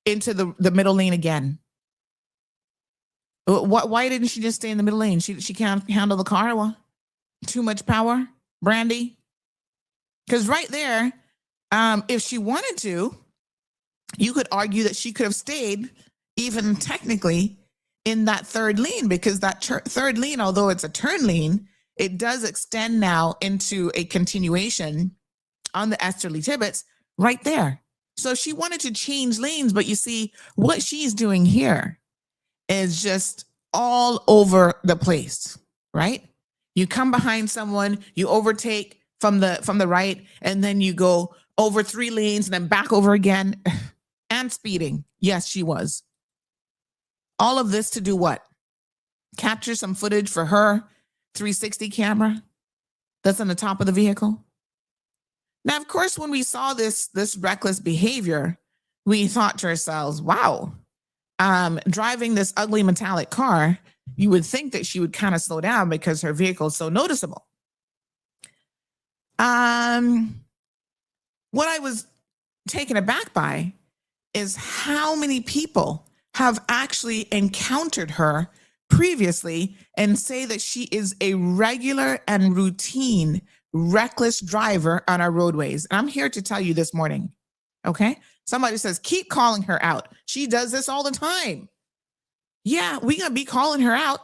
into the middle lane again. Why didn't she just stay in the middle lane? She can't handle the car? Well, too much power, Brandy? Because right there, if she wanted to, you could argue that she could have stayed even technically in that third lane, because that third lane, although it's a turn lane, it does extend now into a continuation on the Esterly Tibbetts right there. So she wanted to change lanes, but you see what she's doing here is just all over the place, right? You come behind someone, you overtake from the right, and then you go over 3 lanes and then back over again. And speeding. Yes, she was. All of this to do what? Capture some footage for her 360 camera that's on the top of the vehicle. Now, of course, when we saw this reckless behavior, we thought to ourselves, wow, driving this ugly metallic car, you would think that she would kind of slow down because her vehicle is so noticeable. What I was taken aback by is how many people have actually encountered her previously and say that she is a regular and routine reckless driver on our roadways. And I'm here to tell you this morning, okay? Somebody says, keep calling her out. She does this all the time. Yeah, we're going to be calling her out.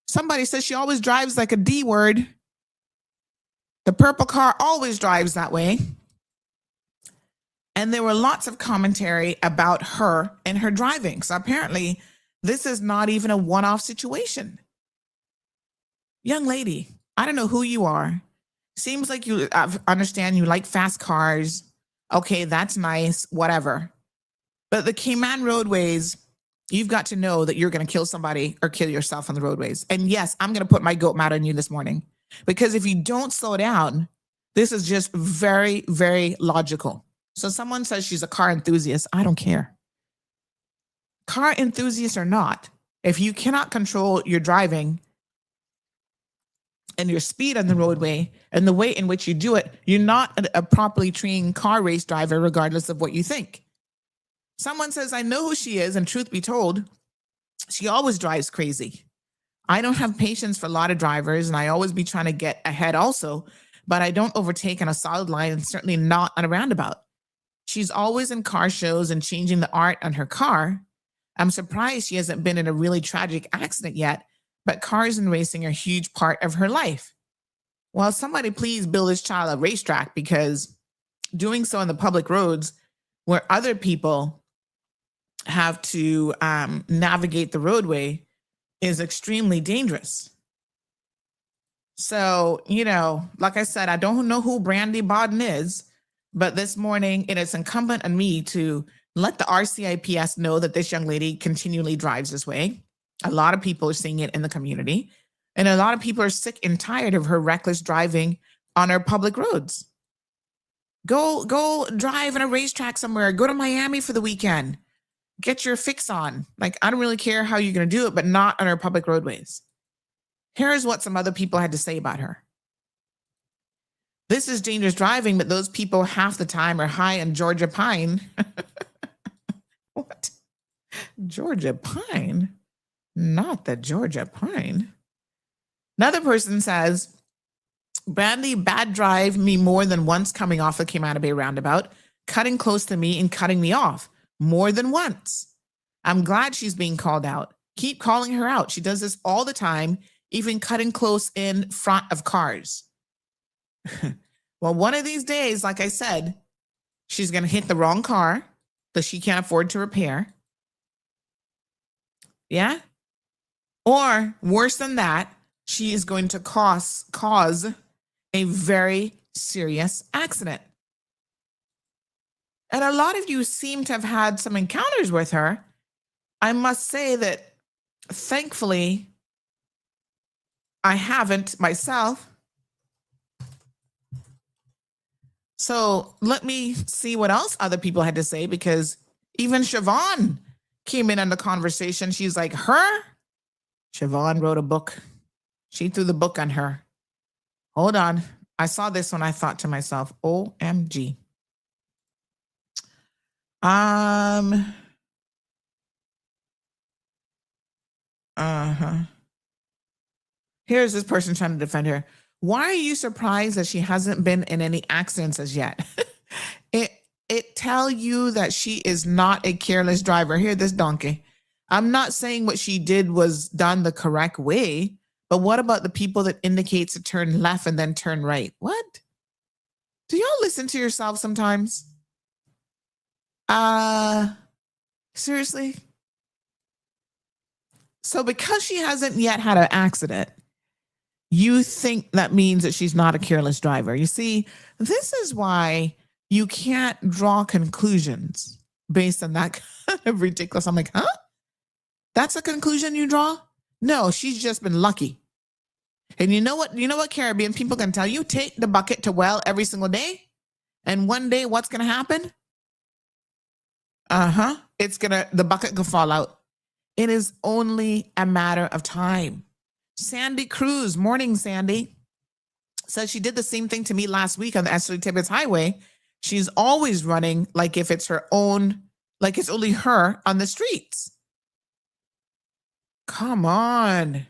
Somebody says she always drives like a D word. The purple car always drives that way. And there were lots of commentary about her and her driving. So apparently, this is not even a one-off situation. Young lady, I don't know who you are. Seems like you understand you like fast cars. Okay, that's nice, whatever. But the Cayman roadways, you've got to know that you're going to kill somebody or kill yourself on the roadways. And yes, I'm going to put my goat mat on you this morning. Because if you don't slow down, this is just very, very logical. So someone says she's a car enthusiast. I don't care. Car enthusiast or not, if you cannot control your driving and your speed on the roadway and the way in which you do it, you're not a properly trained car race driver, regardless of what you think. Someone says, I know who she is, and truth be told, she always drives crazy. I don't have patience for a lot of drivers, and I always be trying to get ahead also, but I don't overtake on a solid line, and certainly not on a roundabout. She's always in car shows and changing the art on her car. I'm surprised she hasn't been in a really tragic accident yet, but cars and racing are a huge part of her life. Well, somebody please build this child a racetrack, because doing so on the public roads where other people have to navigate the roadway is extremely dangerous. So, like I said, I don't know who Brandy Bodden is, but this morning it is incumbent on me to let the RCIPS know that this young lady continually drives this way. A lot of people are seeing it in the community, and a lot of people are sick and tired of her reckless driving on our public roads. Go drive in a racetrack somewhere. Go to Miami for the weekend. Get your fix on. Like, I don't really care how you're going to do it, but not on our public roadways. Here's what some other people had to say about her. This is dangerous driving, but those people half the time are high on Georgia Pine. What? Georgia Pine? Not the Georgia Pine. Another person says, Brandy bad drive me more than once coming off the Camana Bay roundabout, cutting close to me and cutting me off more than once. I'm glad she's being called out. Keep calling her out. She does this all the time, even cutting close in front of cars. Well, one of these days, like I said, she's going to hit the wrong car that she can't afford to repair. Yeah. Or worse than that, she is going to cause a very serious accident. And a lot of you seem to have had some encounters with her. I must say that thankfully, I haven't myself. So let me see what else other people had to say, because even Siobhan came in on the conversation. She's like, her? Siobhan wrote a book. She threw the book on her. Hold on. I saw this one. I thought to myself, OMG. Here's this person trying to defend her. Why are you surprised that she hasn't been in any accidents as yet? It tell you that she is not a careless driver. Hear this donkey. I'm not saying what she did was done the correct way, but what about the people that indicates to turn left and then turn right? What? Do y'all listen to yourself sometimes? Seriously? So because she hasn't yet had an accident, you think that means that she's not a careless driver. You see, this is why you can't draw conclusions based on that kind of ridiculous. I'm like, huh? That's a conclusion you draw? No, she's just been lucky. And you know what Caribbean people can tell you? Take the bucket to well every single day. And one day, what's going to happen? The bucket could fall out. It is only a matter of time. Sandy Cruz, morning, Sandy, says she did the same thing to me last week on the Esterly Tibbetts Highway. She's always running like if it's her own, like it's only her on the streets. Come on.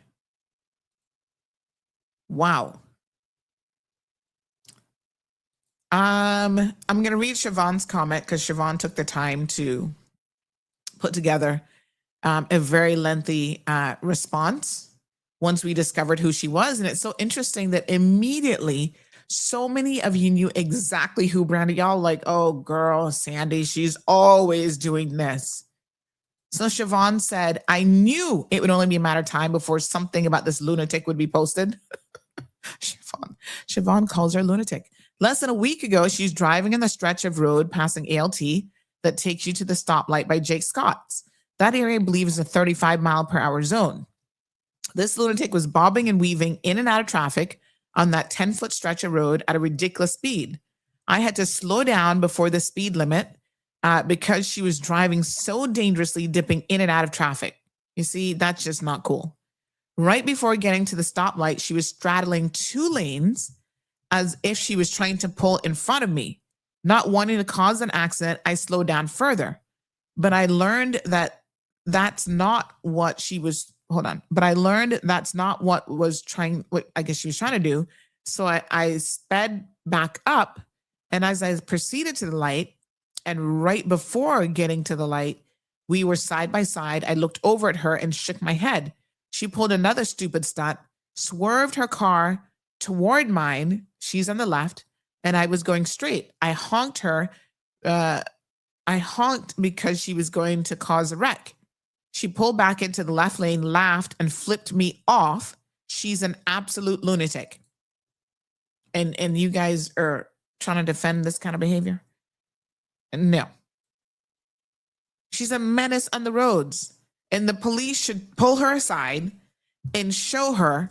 Wow. I'm going to read Siobhan's comment because Siobhan took the time to put together a very lengthy response once we discovered who she was. And it's so interesting that immediately so many of you knew exactly who Brandy. Y'all like, oh, girl, Sandy, she's always doing this. So Siobhan said, I knew it would only be a matter of time before something about this lunatic would be posted. Siobhan calls her lunatic. Less than a week ago, she's driving in the stretch of road passing ALT that takes you to the stoplight by Jake Scott's. That area, I believe, is a 35-mile-per-hour zone. This lunatic was bobbing and weaving in and out of traffic on that 10-foot stretch of road at a ridiculous speed. I had to slow down before the speed limit because she was driving so dangerously, dipping in and out of traffic. You see, that's just not cool. Right before getting to the stoplight, she was straddling two lanes as if she was trying to pull in front of me. Not wanting to cause an accident, I slowed down further. But I learned that that's not what she was, But I learned that's not what I guess she was trying to do. So I sped back up, and as I proceeded to the light, and right before getting to the light, we were side by side. I looked over at her and shook my head. She pulled another stupid stunt, swerved her car toward mine. She's on the left, and I was going straight. I honked her. I honked because she was going to cause a wreck. She pulled back into the left lane, laughed, and flipped me off. She's an absolute lunatic. And you guys are trying to defend this kind of behavior? No. She's a menace on the roads. And the police should pull her aside and show her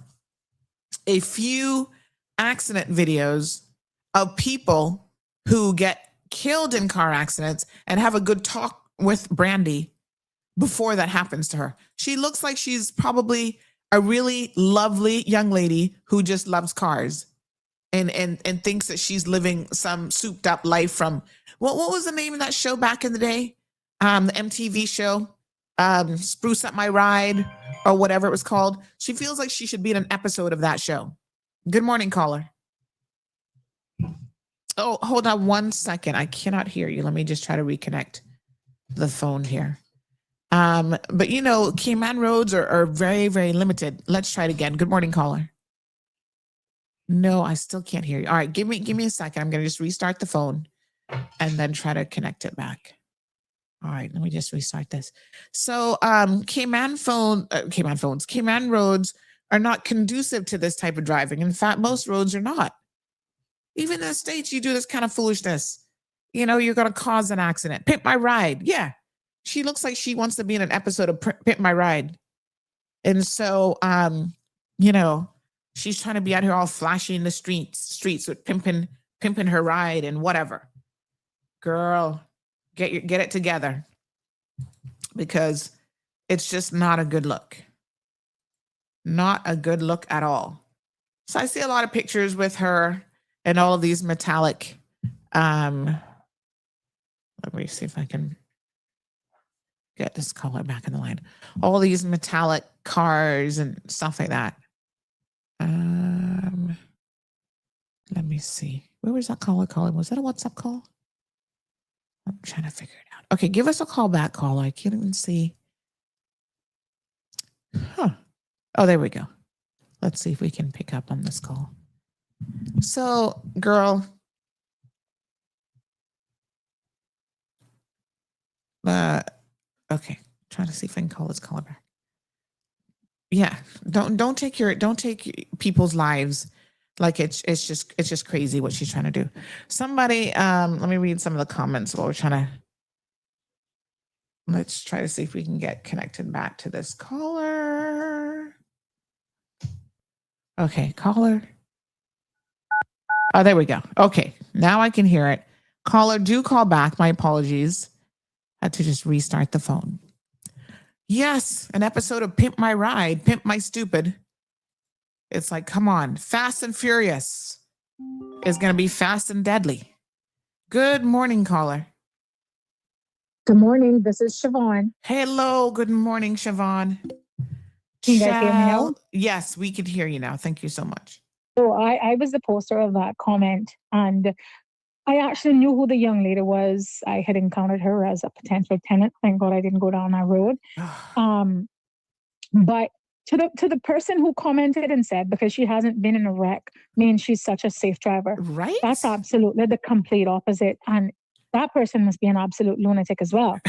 a few accident videos of people who get killed in car accidents and have a good talk with Brandy before that happens to her. She looks like she's probably a really lovely young lady who just loves cars and thinks that she's living some souped up life from what was the name of that show back in the day? The MTV show, Spruce Up My Ride, or whatever it was called. She feels like she should be in an episode of that show. Good morning, caller. Oh, hold on 1 second. I cannot hear you. Let me just try to reconnect the phone here. But you know, Cayman roads are very, very limited. Let's try it again. Good morning, caller. No, I still can't hear you. All right, give me a second. I'm going to just restart the phone and then try to connect it back. All right, let me just restart this. So, Cayman roads are not conducive to this type of driving. In fact, most roads are not. Even in the States, you do this kind of foolishness. You know, you're going to cause an accident. Pimp My Ride. Yeah. She looks like she wants to be in an episode of Pimp My Ride. And so, you know, she's trying to be out here all flashy in the streets with pimping her ride and whatever. Girl, get it together, because it's just not a good look. Not a good look at all. So I see a lot of pictures with her and all of these metallic, let me see if I can get this caller back in the line. All these metallic cars and stuff like that. Let me see. Where was that caller calling? Was that a WhatsApp call? I'm trying to figure it out. Okay, give us a call back, caller. I can't even see. Huh. Oh, there we go. Let's see if we can pick up on this call. So, girl. Okay. Trying to see if I can call this caller back. Yeah. Don't take people's lives like it's just crazy what she's trying to do. Somebody, let me read some of the comments while we're trying to. Let's try to see if we can get connected back to this caller. Okay, caller. Oh, there we go. Okay, now I can hear it. Caller, do call back. My apologies. I had to just restart the phone. Yes, an episode of Pimp My Ride, Pimp My Stupid. It's like, come on, Fast and Furious is going to be fast and deadly. Good morning, caller. Good morning. This is Siobhan. Hello. Good morning, Siobhan. Can you guys hear me now? Yes, we can hear you now. Thank you so much. So I was the poster of that comment, and I actually knew who the young lady was. I had encountered her as a potential tenant. Thank God I didn't go down that road. But to the person who commented and said, because she hasn't been in a wreck, means she's such a safe driver. Right. That's absolutely the complete opposite. And that person must be an absolute lunatic as well.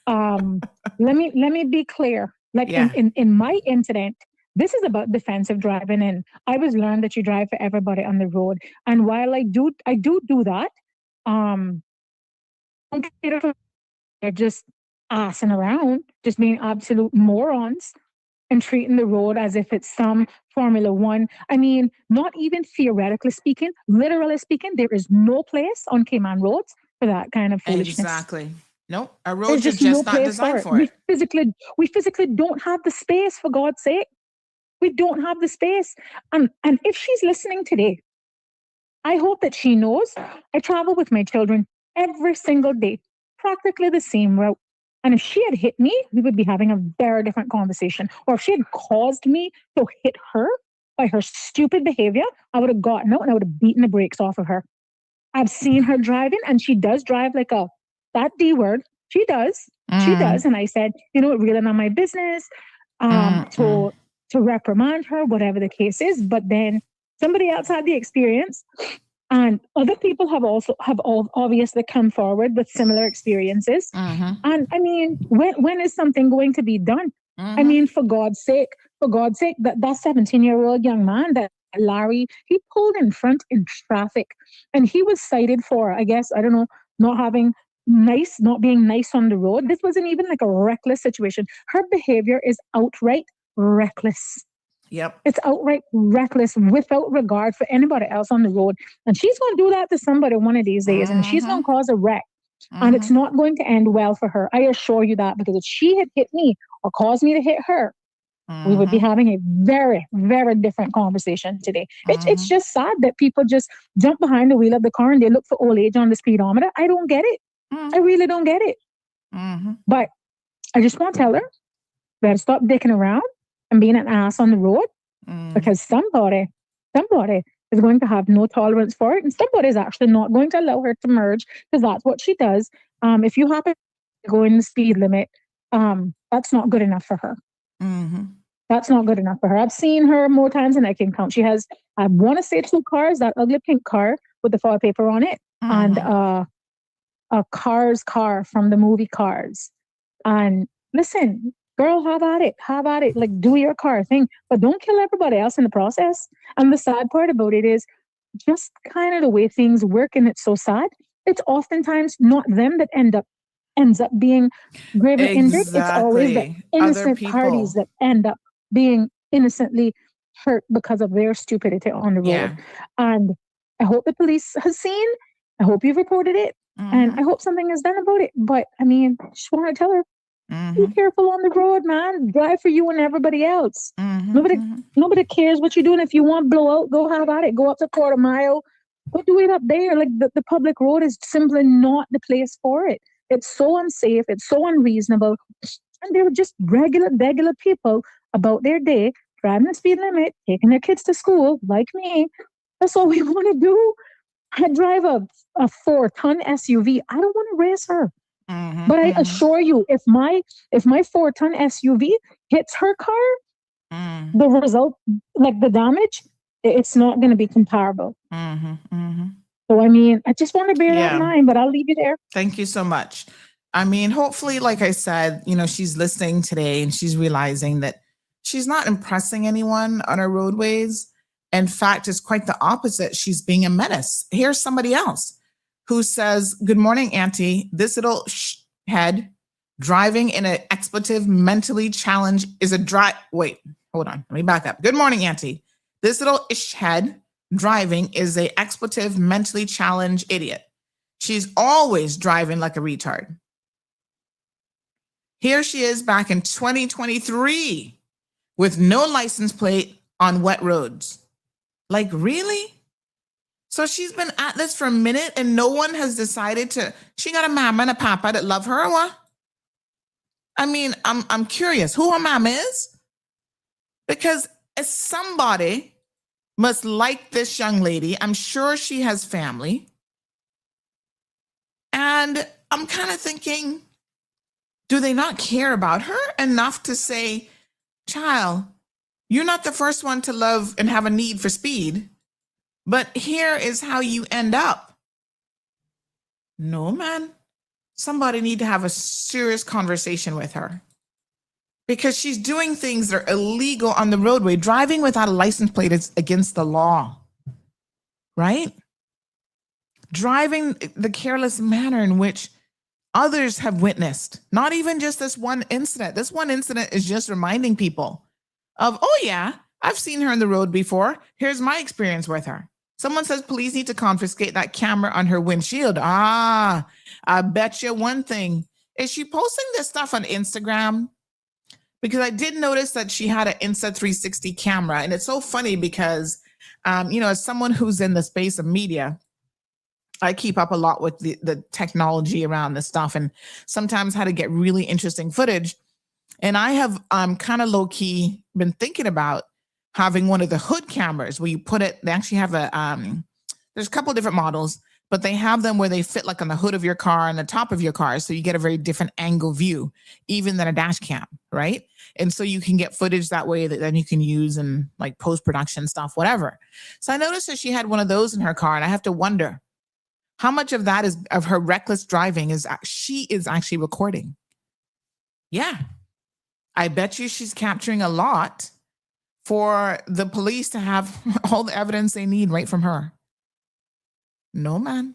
Let me be clear. Like in my incident, this is about defensive driving, and I was learned that you drive for everybody on the road. And while I do that, they're just assing around, just being absolute morons and treating the road as if it's some Formula One. I mean, not even theoretically speaking, literally speaking, there is no place on Cayman roads for that kind of foolishness. Exactly. Nope. Our roads are just not designed for it. We physically don't have the space, for God's sake. We don't have the space. And if she's listening today, I hope that she knows I travel with my children every single day, practically the same route. And if she had hit me, we would be having a very different conversation. Or if she had caused me to hit her by her stupid behavior, I would have gotten out and I would have beaten the brakes off of her. I've seen her driving, and she does drive like that D word. She does. She does. And I said, it really not my business to reprimand her, whatever the case is. But then somebody else had the experience, and other people have obviously come forward with similar experiences. And I mean, when is something going to be done? I mean, for God's sake, that 17-year-old young man, that Larry, he pulled in front in traffic, and he was cited for, I guess, I don't know, not being nice on the road. This wasn't even like a reckless situation. Her behavior is outright reckless. Yep. It's outright reckless without regard for anybody else on the road. And she's going to do that to somebody one of these days, and she's going to cause a wreck. And it's not going to end well for her. I assure you that, because if she had hit me or caused me to hit her, we would be having a very, very different conversation today. It's just sad that people just jump behind the wheel of the car and they look for old age on the speedometer. I don't get it. I really don't get it. But I just want to tell her, better stop dicking around and being an ass on the road, because somebody is going to have no tolerance for it, and somebody is actually not going to allow her to merge, because that's what she does. If you happen to go in the speed limit, that's not good enough for her. That's not good enough for her. I've seen her more times than I can count. She has I want to say 2 cars, that ugly pink car with the foil paper on it, and a Cars car from the movie Cars. And listen, girl, have at it. Like, do your car thing, but don't kill everybody else in the process. And the sad part about it is just kind of the way things work, and it's so sad. It's oftentimes not them that ends up being gravely injured. It's always the innocent parties that end up being innocently hurt because of their stupidity on the road. Yeah. And I hope the police has seen. I hope you've reported it, and I hope something is done about it. But I mean, just want to tell her, be careful on the road, man. Drive for you and everybody else. Nobody cares what you're doing. If you want blowout, go have at it. Go up to quarter mile. Go do it up there. Like the public road is simply not the place for it. It's so unsafe. It's so unreasonable. And they were just regular people about their day, driving the speed limit, taking their kids to school, like me. That's all we want to do. I drive a 4-ton SUV. I don't want to race her. But I assure you, if my 4-ton SUV hits her car, the result, like the damage, it's not going to be comparable. So, I mean, I just want to bear that in mind, but I'll leave you there. Thank you so much. I mean, hopefully, like I said, you know, she's listening today and she's realizing that she's not impressing anyone on our roadways. In fact, it's quite the opposite. She's being a menace. Here's somebody else who says, "Good morning, Auntie. This little head driving in an expletive mentally challenged is a Wait, hold on. Let me back up. Good morning, Auntie. This little head driving is a expletive mentally challenged idiot. She's always driving like a retard." Here she is back in 2023 with no license plate on wet roads. Like, really? So she's been at this for a minute and no one has decided she got a mama and a papa that love her or what? I mean, I'm curious who her mama is, because somebody must like this young lady. I'm sure she has family. And I'm kind of thinking, do they not care about her enough to say, child, you're not the first one to love and have a need for speed, but here is how you end up. No, man. Somebody need to have a serious conversation with her, because she's doing things that are illegal on the roadway. Driving without a license plate is against the law, right? Driving the careless manner in which others have witnessed, not even just this one incident. This one incident is just reminding people of, oh yeah, I've seen her on the road before. Here's my experience with her. Someone says police need to confiscate that camera on her windshield. I bet you one thing. Is she posting this stuff on Instagram? Because I did notice that she had an Insta360 camera. And it's so funny because, as someone who's in the space of media, I keep up a lot with the technology around this stuff and sometimes how to get really interesting footage. And I have kind of low key been thinking about having one of the hood cameras where you put it. They actually have there's a couple of different models, but they have them where they fit like on the hood of your car and the top of your car. So you get a very different angle view, even than a dash cam, right? And so you can get footage that way that then you can use in like post-production stuff, whatever. So I noticed that she had one of those in her car, and I have to wonder how much of that is of her reckless driving she is actually recording. Yeah. I bet you she's capturing a lot for the police to have all the evidence they need right from her. No, man.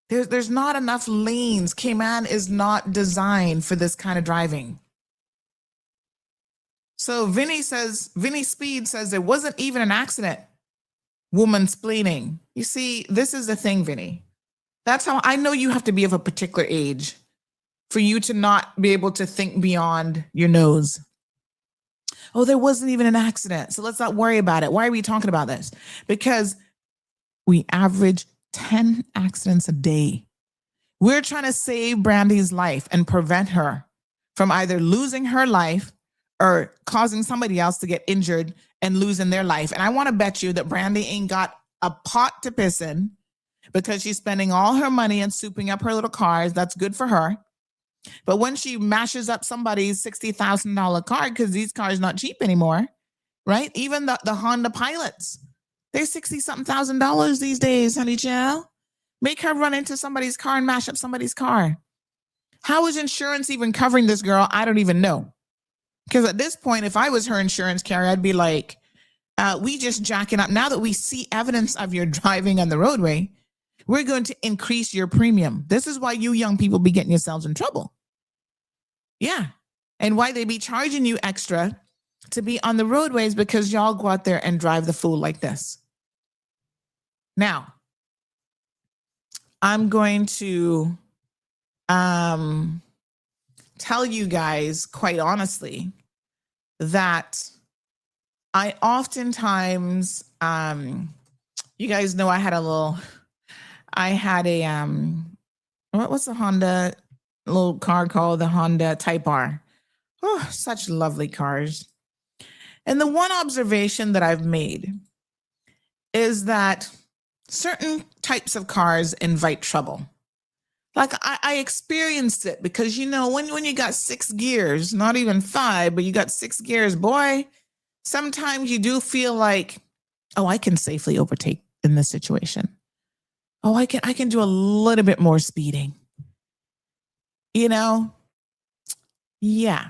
There's not enough lanes. Cayman is not designed for this kind of driving. So Vinny Speed says it wasn't even an accident. Woman splaining. You see, this is the thing, Vinny. That's how I know you have to be of a particular age for you to not be able to think beyond your nose. Oh, there wasn't even an accident, so let's not worry about it. Why are we talking about this? Because we average 10 accidents a day. We're trying to save Brandy's life and prevent her from either losing her life or causing somebody else to get injured and losing their life. And I want to bet you that Brandy ain't got a pot to piss in because she's spending all her money and souping up her little cars. That's good for her. But when she mashes up somebody's $60,000 car, because these cars not cheap anymore, right? Even the Honda Pilots, they're 60 something $1,000 these days, honey child. Make her run into somebody's car and mash up somebody's car. How is insurance even covering this girl? I don't even know. Because at this point, if I was her insurance carrier, I'd be like, we just jacking up. Now that we see evidence of your driving on the roadway, we're going to increase your premium. This is why you young people be getting yourselves in trouble. Yeah. And why they be charging you extra to be on the roadways, because y'all go out there and drive the fool like this. Now, I'm going to tell you guys quite honestly that I oftentimes, you guys know I had a what's the Honda little car called? The Honda Type R. Oh, such lovely cars. And the one observation that I've made is that certain types of cars invite trouble. Like I experienced it because, you know, when you got 6 gears, not even 5, but you got 6 gears, boy, sometimes you do feel like, oh, I can safely overtake in this situation. Oh, I can do a little bit more speeding. You know? Yeah.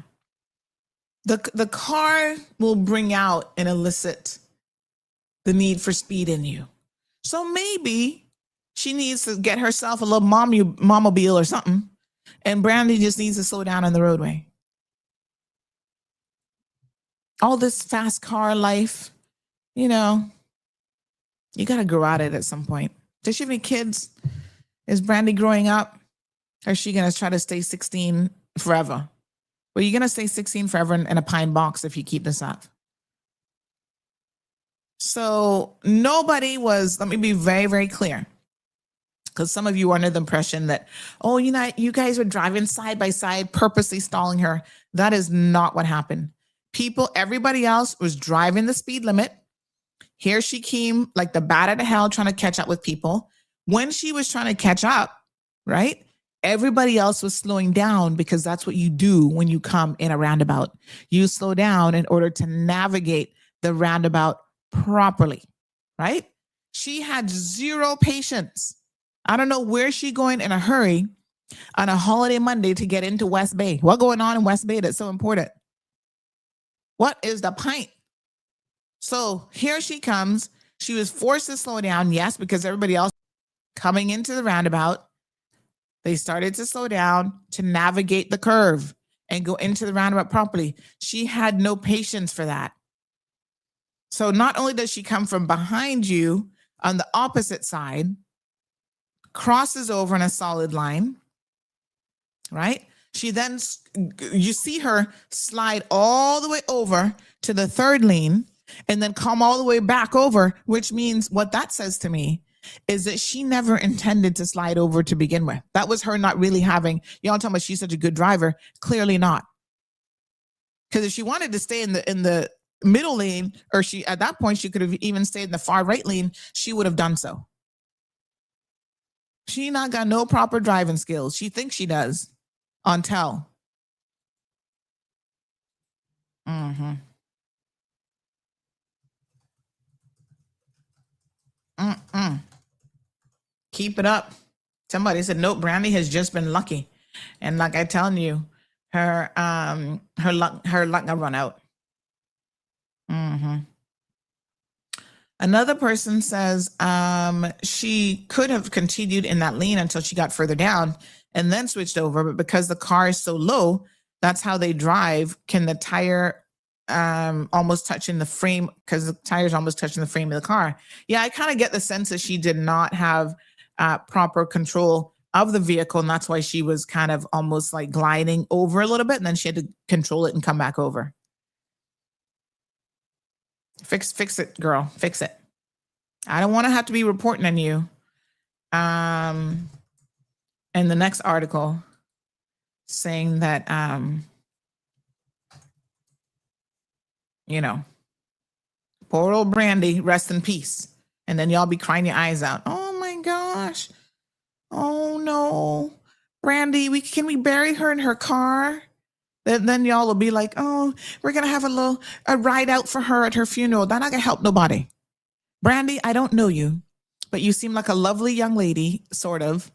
The car will bring out and elicit the need for speed in you. So maybe she needs to get herself a little momobile or something, and Brandy just needs to slow down on the roadway. All this fast car life, you know, you got to grow out of it at some point. Does she have any kids? Is Brandy growing up? Or is she going to try to stay 16 forever? Well, you're going to stay 16 forever in a pine box if you keep this up. So nobody was, let me be very, very clear. Because some of you are under the impression that, oh, you guys were driving side by side, purposely stalling her. That is not what happened. Everybody else was driving the speed limit. Here she came like the bat out of hell trying to catch up with people. When she was trying to catch up, right? Everybody else was slowing down, because that's what you do when you come in a roundabout. You slow down in order to navigate the roundabout properly, right? She had zero patience. I don't know where she going in a hurry on a holiday Monday to get into West Bay. What's going on in West Bay that's so important? What is the pint? So here she comes. She was forced to slow down, yes, because everybody else coming into the roundabout, they started to slow down to navigate the curve and go into the roundabout properly. She had no patience for that. So not only does she come from behind you on the opposite side, crosses over in a solid line, right? She then, you see her slide all the way over to the third lane and then come all the way back over, which means what that says to me is that she never intended to slide over to begin with. That was her not really having, y'all talking about she's such a good driver. Clearly not. Because if she wanted to stay in the middle lane, or at that point, she could have even stayed in the far right lane, she would have done so. She not got no proper driving skills. She thinks she does on tell. Keep it up. Somebody said, nope, Brandy has just been lucky. And like I telling you, her luck got run out. Another person says she could have continued in that lane until she got further down and then switched over. But because the car is so low, that's how they drive. Can the tire almost touching the frame, because the tire's almost touching the frame of the car? Yeah, I kind of get the sense that she did not have proper control of the vehicle, and that's why she was kind of almost like gliding over a little bit, and then she had to control it and come back over. Fix it, girl. Fix it. I don't want to have to be reporting on you. And the next article saying that, you know, poor old Brandy, rest in peace. And then y'all be crying your eyes out. Oh my gosh. Oh no. Brandy, can we bury her in her car? Then y'all will be like, oh, we're going to have a ride out for her at her funeral. That's not going to help nobody. Brandy, I don't know you, but you seem like a lovely young lady, sort of.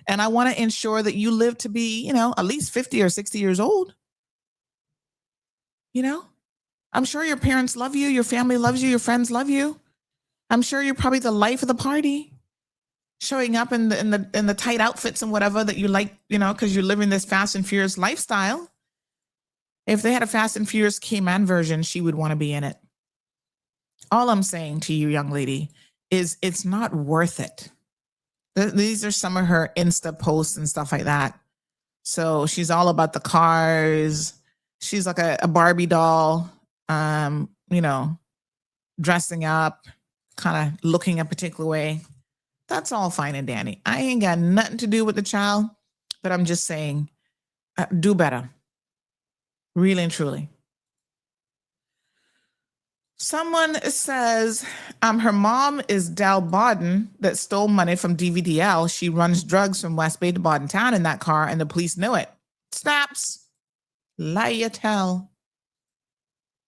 And I want to ensure that you live to be, at least 50 or 60 years old. I'm sure your parents love you. Your family loves you. Your friends love you. I'm sure you're probably the life of the party, showing up in the tight outfits and whatever that you like, because you're living this Fast and Furious lifestyle. If they had a Fast and Furious Cayman version, she would want to be in it. All I'm saying to you, young lady, is it's not worth it. These are some of her Insta posts and stuff like that. So she's all about the cars. She's like a Barbie doll, dressing up, kind of looking a particular way. That's all fine and dandy. I ain't got nothing to do with the child, but I'm just saying, do better. Really and truly. Someone says, her mom is Dal Bodden that stole money from DVDL. She runs drugs from West Bay to Bodden Town in that car, and the police knew it. Snaps. Lie you tell.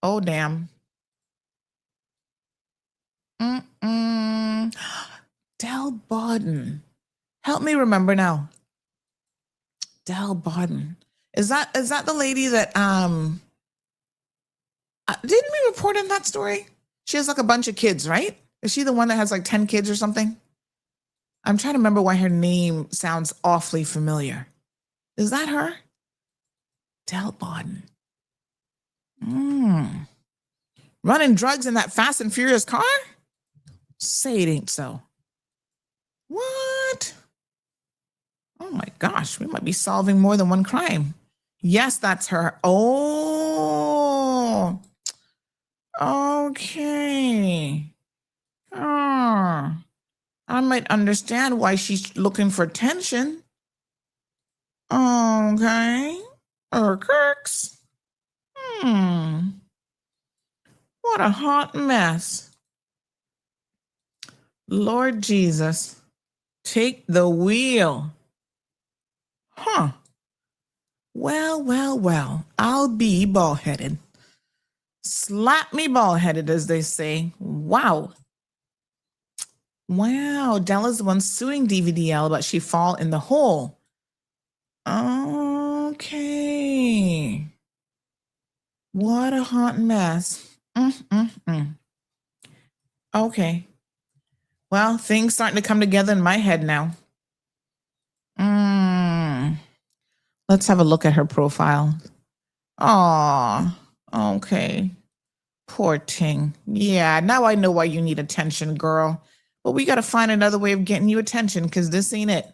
Oh, damn. Dal Bodden. Help me remember now. Dal Bodden. Is that the lady that didn't we report on that story? She has like a bunch of kids, right? Is she the one that has like 10 kids or something? I'm trying to remember why her name sounds awfully familiar. Is that her? Dal Bodden. Running drugs in that Fast and Furious car? Say it ain't so. What? Oh my gosh, we might be solving more than one crime. Yes, that's her. Oh, okay. I might understand why she's looking for attention. Okay. Kirks. What a hot mess. Lord Jesus, take the wheel. Huh. Well, I'll be bald-headed. Slap me bald-headed, as they say. Wow, Della's the one suing DVDL, but she fall in the hole. Okay. What a hot mess. Okay. Well, things starting to come together in my head now. Let's have a look at her profile. Oh, okay. Poor Ting. Yeah, now I know why you need attention, girl. But we got to find another way of getting you attention, because this ain't it.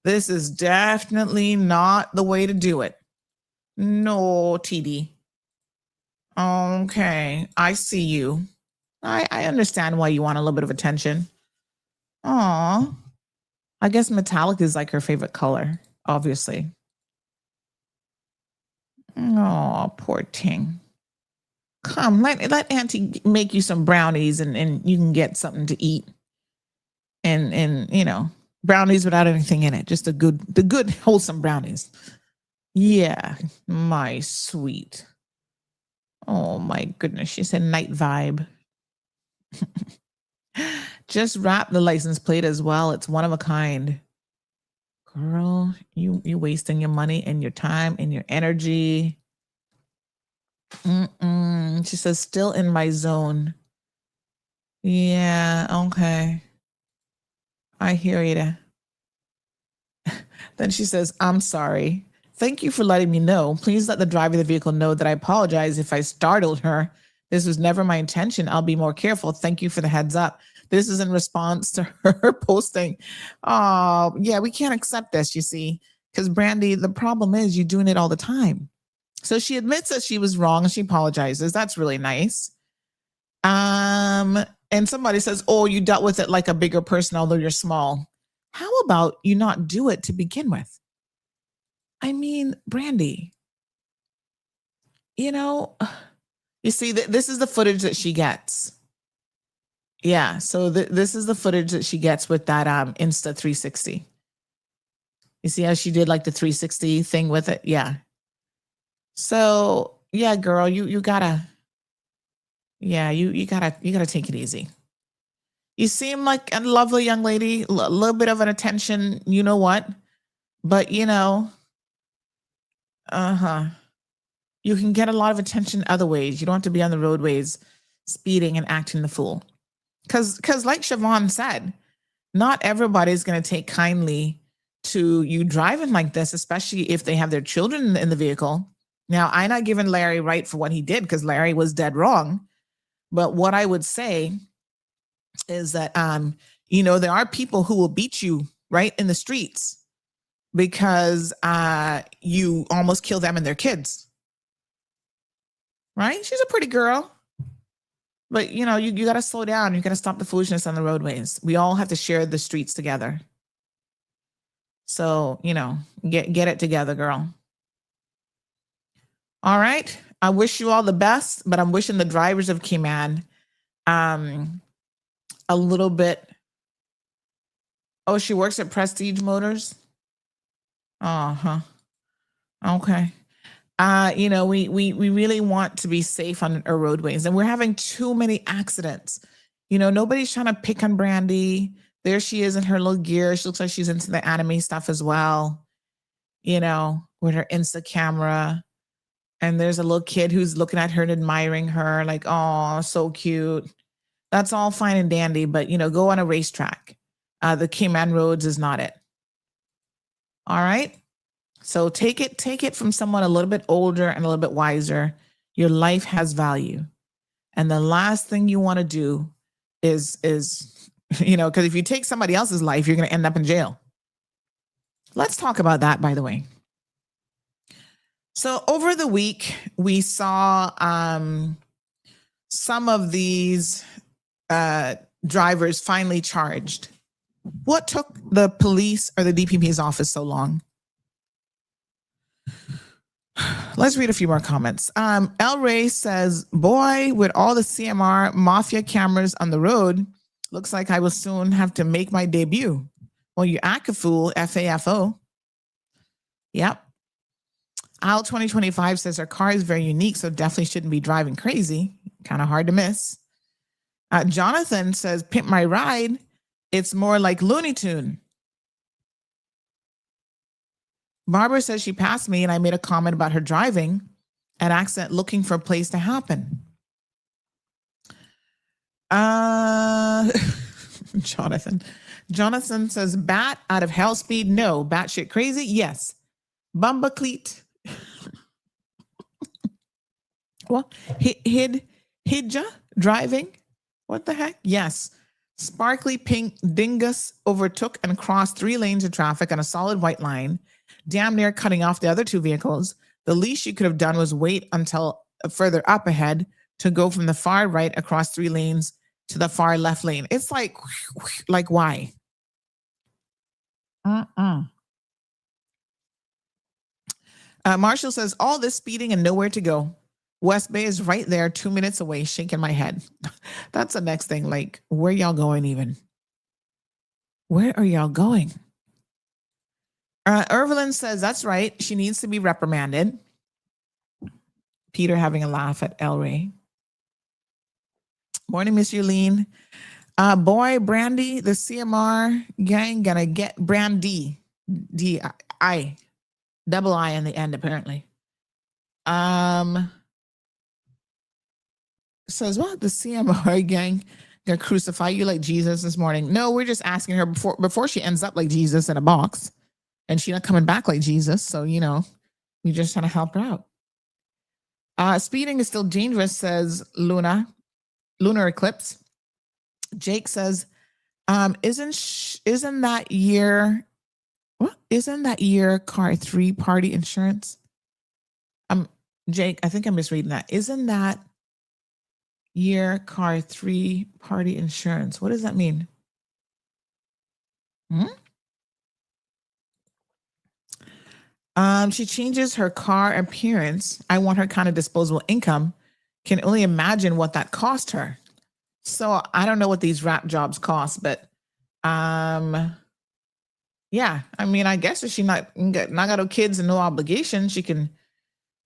This is definitely not the way to do it. No, TD. Okay, I see you. I understand why you want a little bit of attention. Aw. I guess metallic is like her favorite color, obviously. Oh, poor Ting. Come, let Auntie make you some brownies and you can get something to eat. And brownies without anything in it. Just the good wholesome brownies. Yeah, my sweet. Oh my goodness, she said night vibe. Just wrap the license plate as well. It's one of a kind. Girl, you wasting your money and your time and your energy. She says, still in my zone. Yeah, okay. I hear you. Then she says, I'm sorry. Thank you for letting me know. Please let the driver of the vehicle know that I apologize if I startled her. This was never my intention. I'll be more careful. Thank you for the heads up. This is in response to her posting. Oh, yeah, we can't accept this, you see, because Brandy, the problem is you're doing it all the time. So she admits that she was wrong and she apologizes. That's really nice. And somebody says, oh, you dealt with it like a bigger person, although you're small. How about you not do it to begin with? I mean, Brandy, you see, this is the footage that she gets. Yeah, so this is the footage that she gets with that Insta 360. You see how she did like the 360 thing with it? Yeah. So yeah, girl, you gotta, yeah, you gotta take it easy. You seem like a lovely young lady, a little bit of an attention, you know what? But uh-huh. You can get a lot of attention other ways. You don't have to be on the roadways speeding and acting the fool. Cause like Siobhan said, not everybody's gonna take kindly to you driving like this, especially if they have their children in the vehicle. Now, I'm not giving Larry right for what he did because Larry was dead wrong. But what I would say is that there are people who will beat you right in the streets because you almost kill them and their kids. Right? She's a pretty girl. But you got to slow down. You got to stop the foolishness on the roadways. We all have to share the streets together. So, get it together, girl. All right. I wish you all the best, but I'm wishing the drivers of Cayman a little bit. Oh, she works at Prestige Motors. Uh-huh. Okay. We really want to be safe on our roadways, and we're having too many accidents. Nobody's trying to pick on Brandy. There she is in her little gear. She looks like she's into the anime stuff as well, with her Insta camera. And there's a little kid who's looking at her and admiring her like, oh, so cute. That's all fine and dandy, but, go on a racetrack. The Cayman roads is not it. All right. So take it from someone a little bit older and a little bit wiser. Your life has value. And the last thing you want to do is because if you take somebody else's life, you're going to end up in jail. Let's talk about that, by the way. So over the week, we saw some of these drivers finally charged. What took the police or the DPP's office so long? Let's read a few more comments. El Rey says, boy, with all the CMR mafia cameras on the road, looks like I will soon have to make my debut. Well, you act a fool, FAFO. Yep. Al 2025 says her car is very unique, so definitely shouldn't be driving crazy. Kind of hard to miss. Jonathan says, pimp my ride. It's more like Looney Tune. Barbara says she passed me and I made a comment about her driving an accident looking for a place to happen. Jonathan says, bat out of hell speed. No. Bat shit crazy. Yes. Bumba cleat. Well, Hidja driving. What the heck? Yes. Sparkly pink dingus overtook and crossed 3 lanes of traffic on a solid white line, damn near cutting off the other 2 vehicles. The least she could have done was wait until further up ahead to go from the far right across 3 lanes to the far left lane. It's like why? Marshall says, all this speeding and nowhere to go. West Bay is right there, 2 minutes away, shaking my head. That's the next thing. Like, where y'all going even? Where are y'all going? Irvelin says, that's right. She needs to be reprimanded. Peter having a laugh at El Rey. Morning, Miss Yulene. Boy, Brandy, the CMR gang gonna get Brandy. D-I. Double I in the end, apparently. Says, what? The CMR gang gonna crucify you like Jesus this morning. No, we're just asking her before she ends up like Jesus in a box. And she's not coming back like Jesus. So, we just trying to help her out. Speeding is still dangerous, says Lunar Eclipse. Jake says, isn't that year car 3 party insurance? Jake, I think I'm misreading that. Isn't that year car 3 party insurance? What does that mean? She changes her car appearance. I want her kind of disposable income. Can only imagine what that cost her. So I don't know what these rap jobs cost, but yeah, I mean, I guess if she not got no kids and no obligation, she can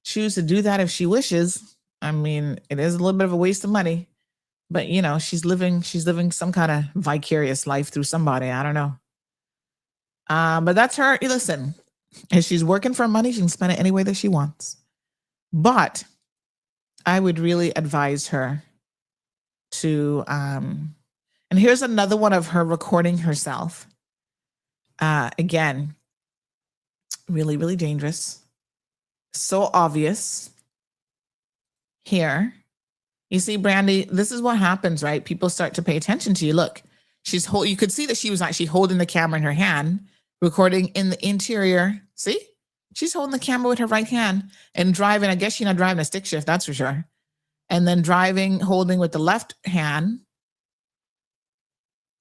choose to do that if she wishes. I mean, it is a little bit of a waste of money, but you know, she's living some kind of vicarious life through somebody. I don't know. But that's her. Listen, if she's working for money, she can spend it any way that she wants. But I would really advise her to, and here's another one of her recording herself. Again, really, really dangerous. So obvious here. You see, Brandy, this is what happens, right? People start to pay attention to you. Look, you could see that she was actually holding the camera in her hand, recording in the interior. See? She's holding the camera with her right hand and driving. I guess she's not driving a stick shift, that's for sure. And then holding with the left hand,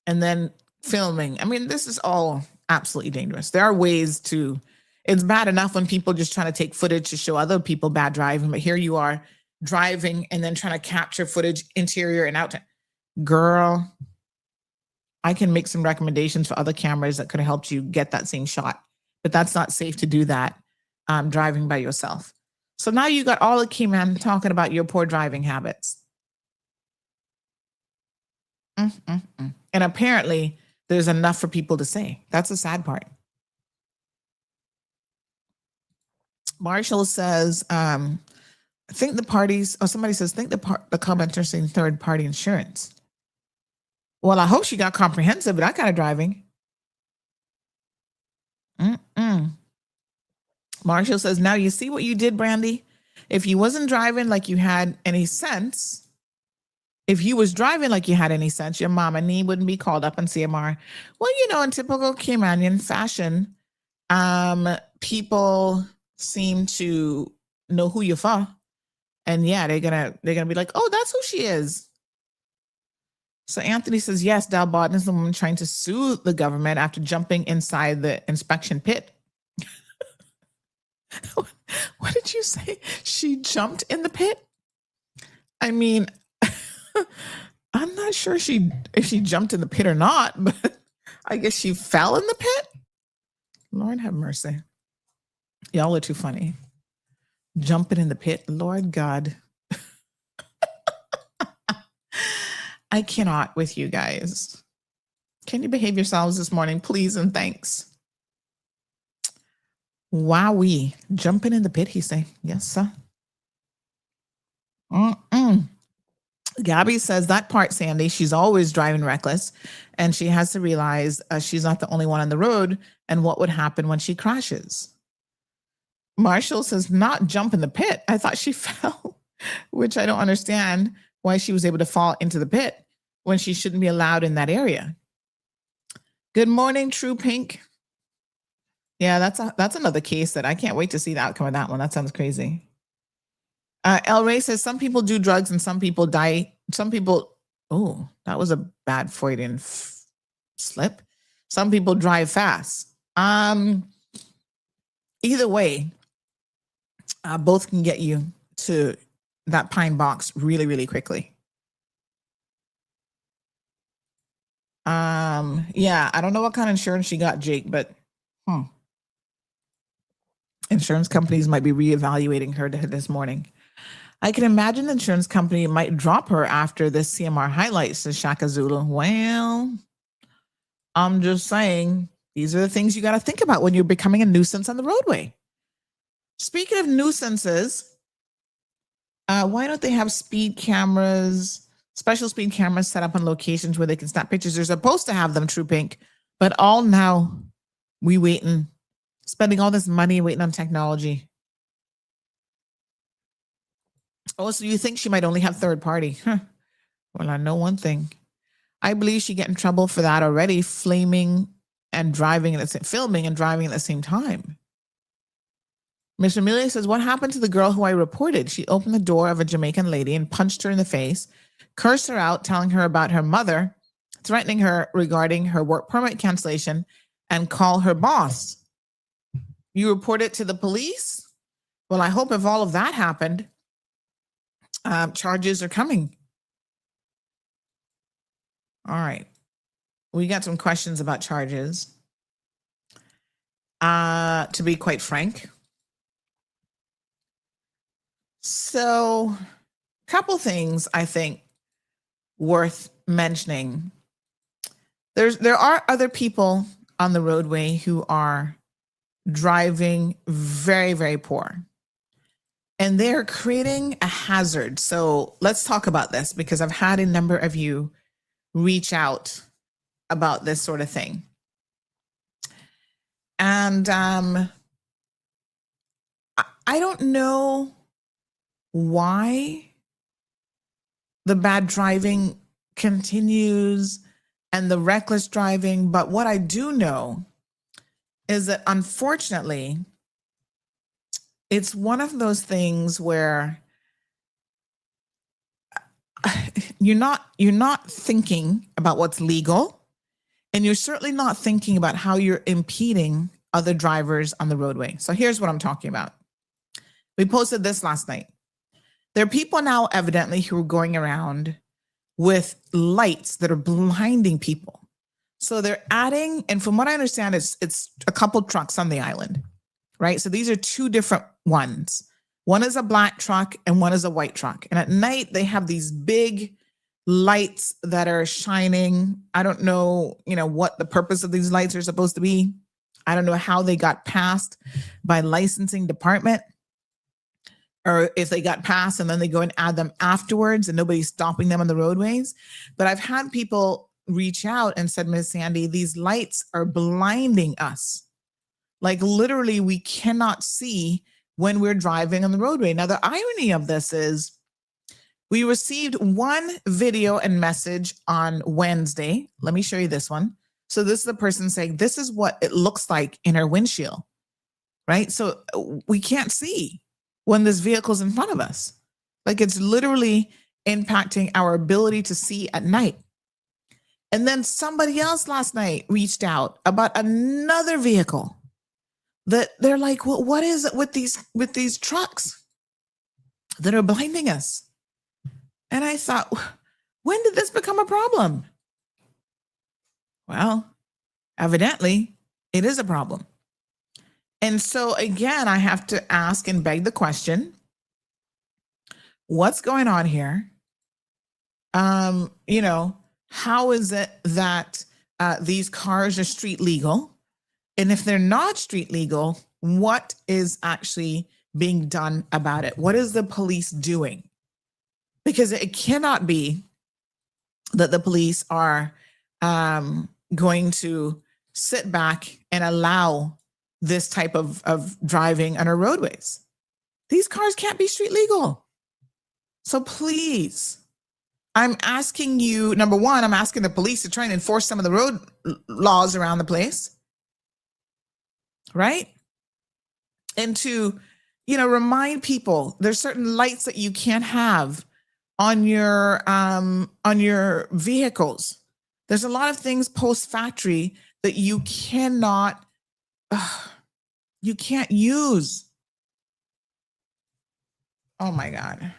and then filming. I mean, this is all absolutely dangerous. There are ways to, it's bad enough when people just trying to take footage to show other people bad driving, but here you are driving and then trying to capture footage interior and out. Girl, I can make some recommendations for other cameras that could have helped you get that same shot, but that's not safe to do that driving by yourself. So now you got all the key men talking about your poor driving habits. And apparently there's enough for people to say. That's the sad part. Marshall says, think the parties, or somebody says, think the commenter saying third party insurance. Well, I hope she got comprehensive, but that kind of driving. Marshall says, now you see what you did, Brandy? If you wasn't driving like you had any sense, if you was driving like you had any sense, your mama knee wouldn't be called up on CMR. Well, you know, in typical Caymanian fashion, people seem to know who you're for. And yeah, they're gonna be like, oh, that's who she is. So Anthony says, yes, Dal Barton is the woman trying to sue the government after jumping inside the inspection pit. What did you say? She jumped in the pit? I mean, I'm not sure if she jumped in the pit or not, but I guess she fell in the pit. Lord have mercy. Y'all are too funny. Jumping in the pit, Lord God. I cannot with you guys. Can you behave yourselves this morning, please and thanks? Wowee. Jumping in the pit, he say. Yes, sir. Gabby says that part, Sandy, she's always driving reckless and she has to realize she's not the only one on the road and what would happen when she crashes. Marshall says not jump in the pit. I thought she fell, which I don't understand why she was able to fall into the pit when she shouldn't be allowed in that area. Good morning, True Pink. Yeah, that's another case that I can't wait to see the outcome of that one. That sounds crazy. El Rey says some people do drugs and some people die. Some people, oh, that was a bad Freudian slip. Some people drive fast. Either way, both can get you to that pine box really, really quickly. Yeah, I don't know what kind of insurance she got, Jake, but insurance companies might be reevaluating her this morning. I can imagine the insurance company might drop her after this CMR highlights, says Shaka Zulu. Well, I'm just saying, these are the things you got to think about when you're becoming a nuisance on the roadway. Speaking of nuisances, why don't they have speed cameras, special speed cameras set up on locations where they can snap pictures? They're supposed to have them, True Pink, but all now we waiting, spending all this money waiting on technology. Oh, so you think she might only have third party? Huh. Well, I know one thing. I believe she get in trouble for that already, filming and driving at the same time. Miss Amelia says, what happened to the girl who I reported? She opened the door of a Jamaican lady and punched her in the face, cursed her out, telling her about her mother, threatening her regarding her work permit cancellation, and call her boss. You report it to the police? Well, I hope if all of that happened, charges are coming. All right. We got some questions about charges. To be quite frank, So, couple things I think worth mentioning. There are other people on the roadway who are driving very, very poor. And they're creating a hazard. So let's talk about this because I've had a number of you reach out about this sort of thing. And I don't know why the bad driving continues and the reckless driving, but what I do know is that unfortunately, it's one of those things where you're not thinking about what's legal, and you're certainly not thinking about how you're impeding other drivers on the roadway. So here's what I'm talking about. We posted this last night. There are people now evidently who are going around with lights that are blinding people. So they're adding, and from what I understand, it's a couple trucks on the island, right? So these are two different ones. One is a black truck and one is a white truck. And at night, they have these big lights that are shining. I don't know, what the purpose of these lights are supposed to be. I don't know how they got passed by licensing department, or if they got passed and then they go and add them afterwards and nobody's stopping them on the roadways. But I've had people reach out and said, Ms. Sandy, these lights are blinding us. Like literally we cannot see when we're driving on the roadway. Now, the irony of this is we received one video and message on Wednesday. Let me show you this one. So this is the person saying, this is what it looks like in our windshield, right? So we can't see when this vehicle's in front of us. Like it's literally impacting our ability to see at night. And then somebody else last night reached out about another vehicle that they're like, well, what is it with these trucks that are blinding us? And I thought, when did this become a problem? Well, evidently it is a problem. And so again, I have to ask and beg the question, what's going on here? How is it that these cars are street legal? And if they're not street legal, what is actually being done about it? What is the police doing? Because it cannot be that the police are going to sit back and allow this type of driving on our roadways. These cars can't be street legal. So please, I'm asking you, number one, I'm asking the police to try and enforce some of the road laws around the place. Right? And to, remind people there's certain lights that you can't have on your vehicles. There's a lot of things post factory that you can't use. Oh my God.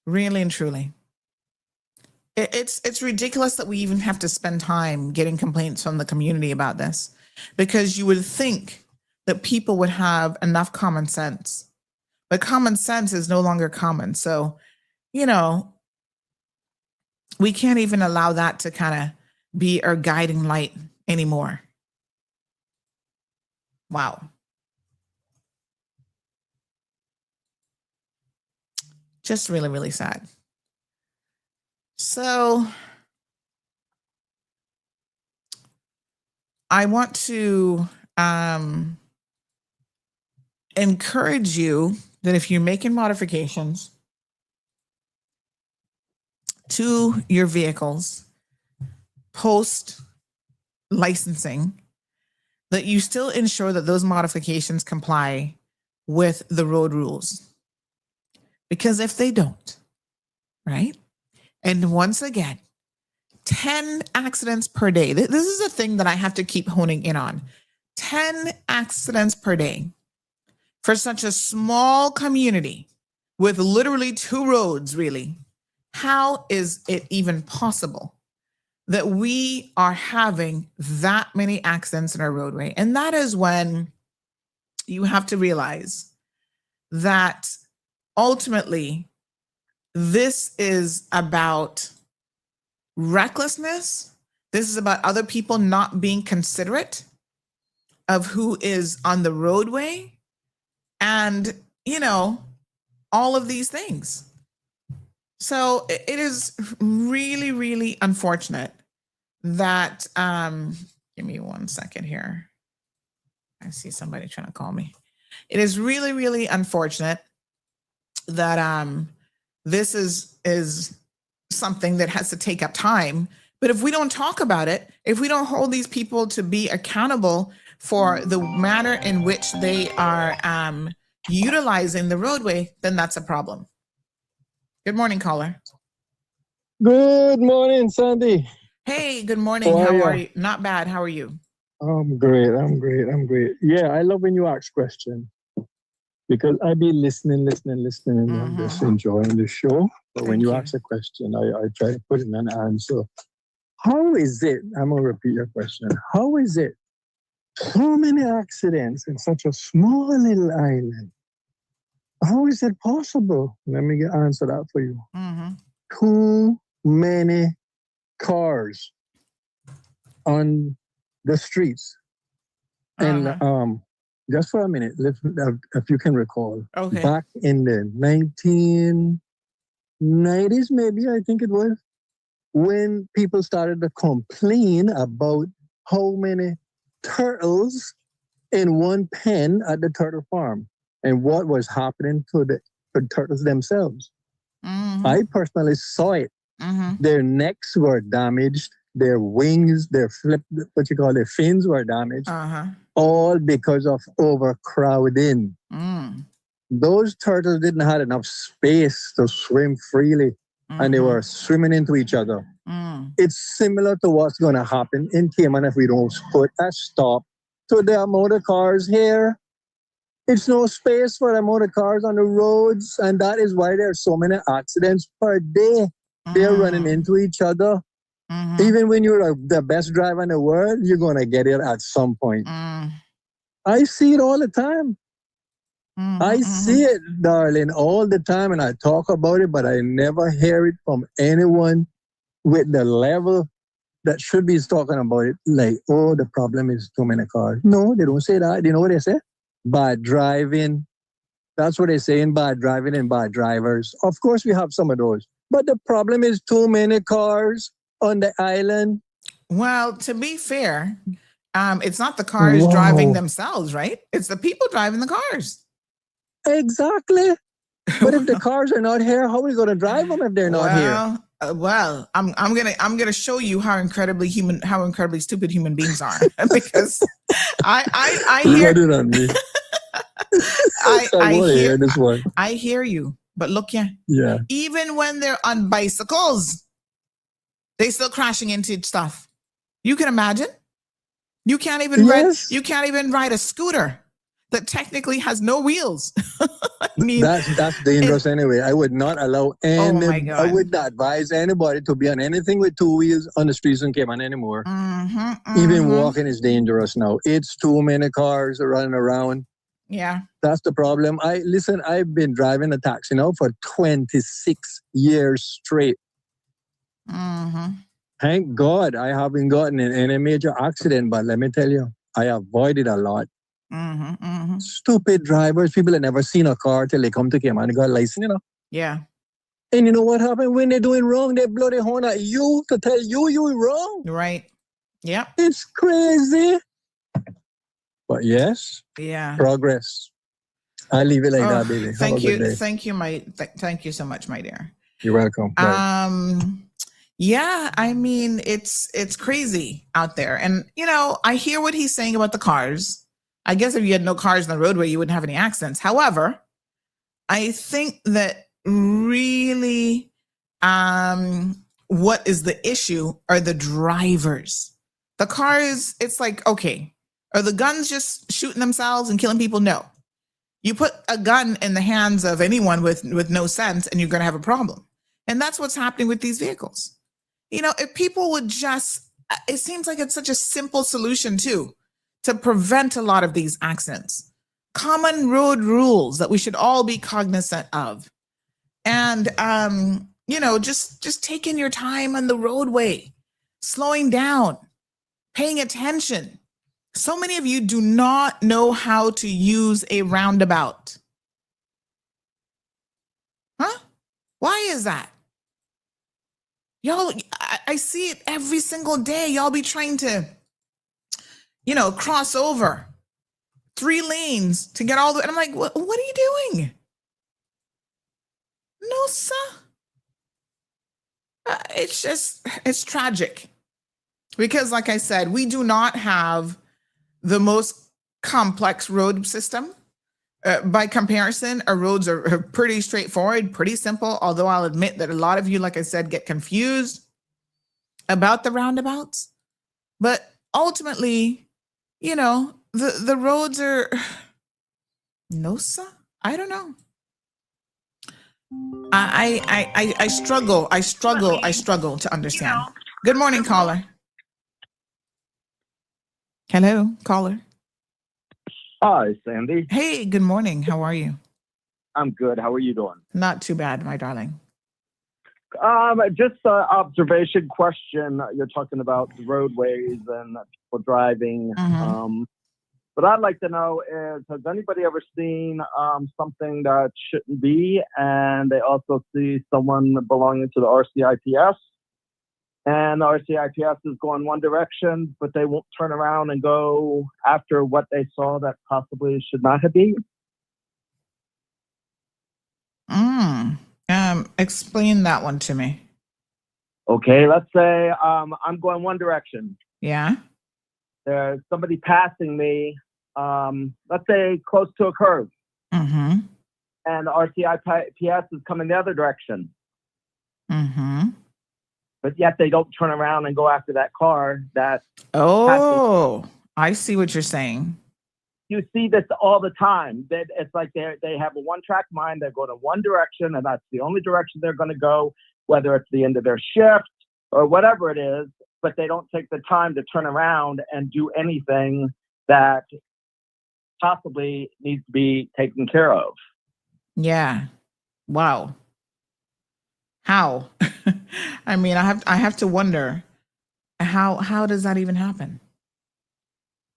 Really and truly. It's ridiculous that we even have to spend time getting complaints from the community about this, because you would think that people would have enough common sense, but common sense is no longer common. So, we can't even allow that to kind of be our guiding light anymore. Wow. Just really, really sad. So I want to encourage you that if you're making modifications to your vehicles post licensing, that you still ensure that those modifications comply with the road rules. Because if they don't, right? And once again, 10 accidents per day. This is a thing that I have to keep honing in on. 10 accidents per day for such a small community with literally 2 roads, really. How is it even possible that we are having that many accidents in our roadway. And that is when you have to realize that ultimately this is about recklessness. This is about other people not being considerate of who is on the roadway and, all of these things. So it is really, really unfortunate that, give me 1 second here. I see somebody trying to call me. It is really, really unfortunate that this is something that has to take up time. But if we don't talk about it, if we don't hold these people to be accountable for the manner in which they are utilizing the roadway, then that's a problem. Good morning, caller. Good morning, Sandy. Hey, good morning. How are you? Not bad. How are you? I'm great. Yeah, I love when you ask questions because I be listening, and I'm just enjoying the show. But when you ask a question, I try to put in an answer. How is it? I'm going to repeat your question. How is it so many accidents in such a small little island? How is it possible? Let me answer that for you. Too many cars on the streets. And just for a minute, if you can recall, back in the 1990s, maybe, I think it was, when people started to complain about how many turtles in one pen at the turtle farm and what was happening to the turtles themselves. I personally saw it. Their necks were damaged, their wings, their their fins were damaged, all because of overcrowding. Those turtles didn't have enough space to swim freely, and they were swimming into each other. It's similar to what's going to happen in Cayman if we don't put a stop to the amount of cars here. It's no space for the amount of cars on the roads, and that is why there are so many accidents per day. They're running into each other. Even when you're the best driver in the world, you're going to get it at some point. I see it all the time. I see it, darling, all the time, and I talk about it, but I never hear it from anyone with the level that should be talking about it. Like, oh, the problem is too many cars. No, they don't say that. You know what they say? Bad driving. That's what they say in bad driving and bad drivers. Of course, we have some of those. But the problem is too many cars on the island. Well, to be fair, it's not the cars driving themselves, right? It's the people driving the cars. Exactly. But if the cars are not here, how are we going to drive them if they're not here? Well, I'm gonna show you how incredibly stupid human beings are because I hear it on me. I hear you, but look, yeah. Even when they're on bicycles, they still crashing into stuff. You can imagine. You can't even ride a scooter that technically has no wheels. I mean, that's dangerous anyway. I would not allow I would not advise anybody to be on anything with two wheels on the streets in Cayman anymore. Even walking is dangerous now. It's too many cars running around. Yeah. That's the problem. I've been driving a taxi now for 26 years straight. Thank God I haven't gotten in any major accident, but let me tell you, I avoided a lot. Stupid drivers, people that never seen a car till they come to Cayman and got a license, Yeah. And you know what happened when they're doing wrong? They blow their horn at you to tell you were wrong. Right. Yeah. It's crazy. But yes. Yeah. Progress. I leave it like that, baby. Thank you. Thank you, thank you so much, my dear. You're welcome. Yeah, I mean, it's crazy out there. And, I hear what he's saying about the cars. I guess if you had no cars on the roadway, you wouldn't have any accidents. However, I think that really what is the issue are the drivers. The cars, it's like, okay, are the guns just shooting themselves and killing people? No. You put a gun in the hands of anyone with no sense and you're going to have a problem. And that's what's happening with these vehicles. You know, if people would just, it seems like it's such a simple solution too, to prevent a lot of these accidents. Common road rules that we should all be cognizant of. And, you know, just taking your time on the roadway, slowing down, paying attention. So many of you do not know how to use a roundabout. Huh? Why is that? Y'all, I see it every single day. Y'all be trying to, you know, cross over 3 lanes to get all the, and I'm like, what are you doing? No, sir. It's tragic. Because like I said, we do not have the most complex road system. By comparison, our roads are pretty straightforward, pretty simple, although I'll admit that a lot of you, like I said, get confused about the roundabouts. But ultimately, you know, the roads are, no, sir, I don't know. I struggle to understand. Good morning, caller. Hello, caller. Hi, Sandy. Hey, good morning. How are you? I'm good. How are you doing? Not too bad, my darling. Just an observation question. You're talking about the roadways and people driving. But I'd like to know is, has anybody ever seen something that shouldn't be, and they also see someone belonging to the RCIPS, and the RCIPS is going one direction, but they won't turn around and go after what they saw that possibly should not have been? Explain that one to me. Okay, let's say I'm going one direction. Yeah. There's somebody passing me, let's say close to a curve. And the RCIPS is coming the other direction. But yet they don't turn around and go after that car that. Oh, I see what you're saying. You see this all the time. That it's like they have a one-track mind. They're going in one direction, and that's the only direction they're going to go, whether it's the end of their shift or whatever it is. But they don't take the time to turn around and do anything that possibly needs to be taken care of. Yeah. Wow. How? I mean, I have to wonder how does that even happen?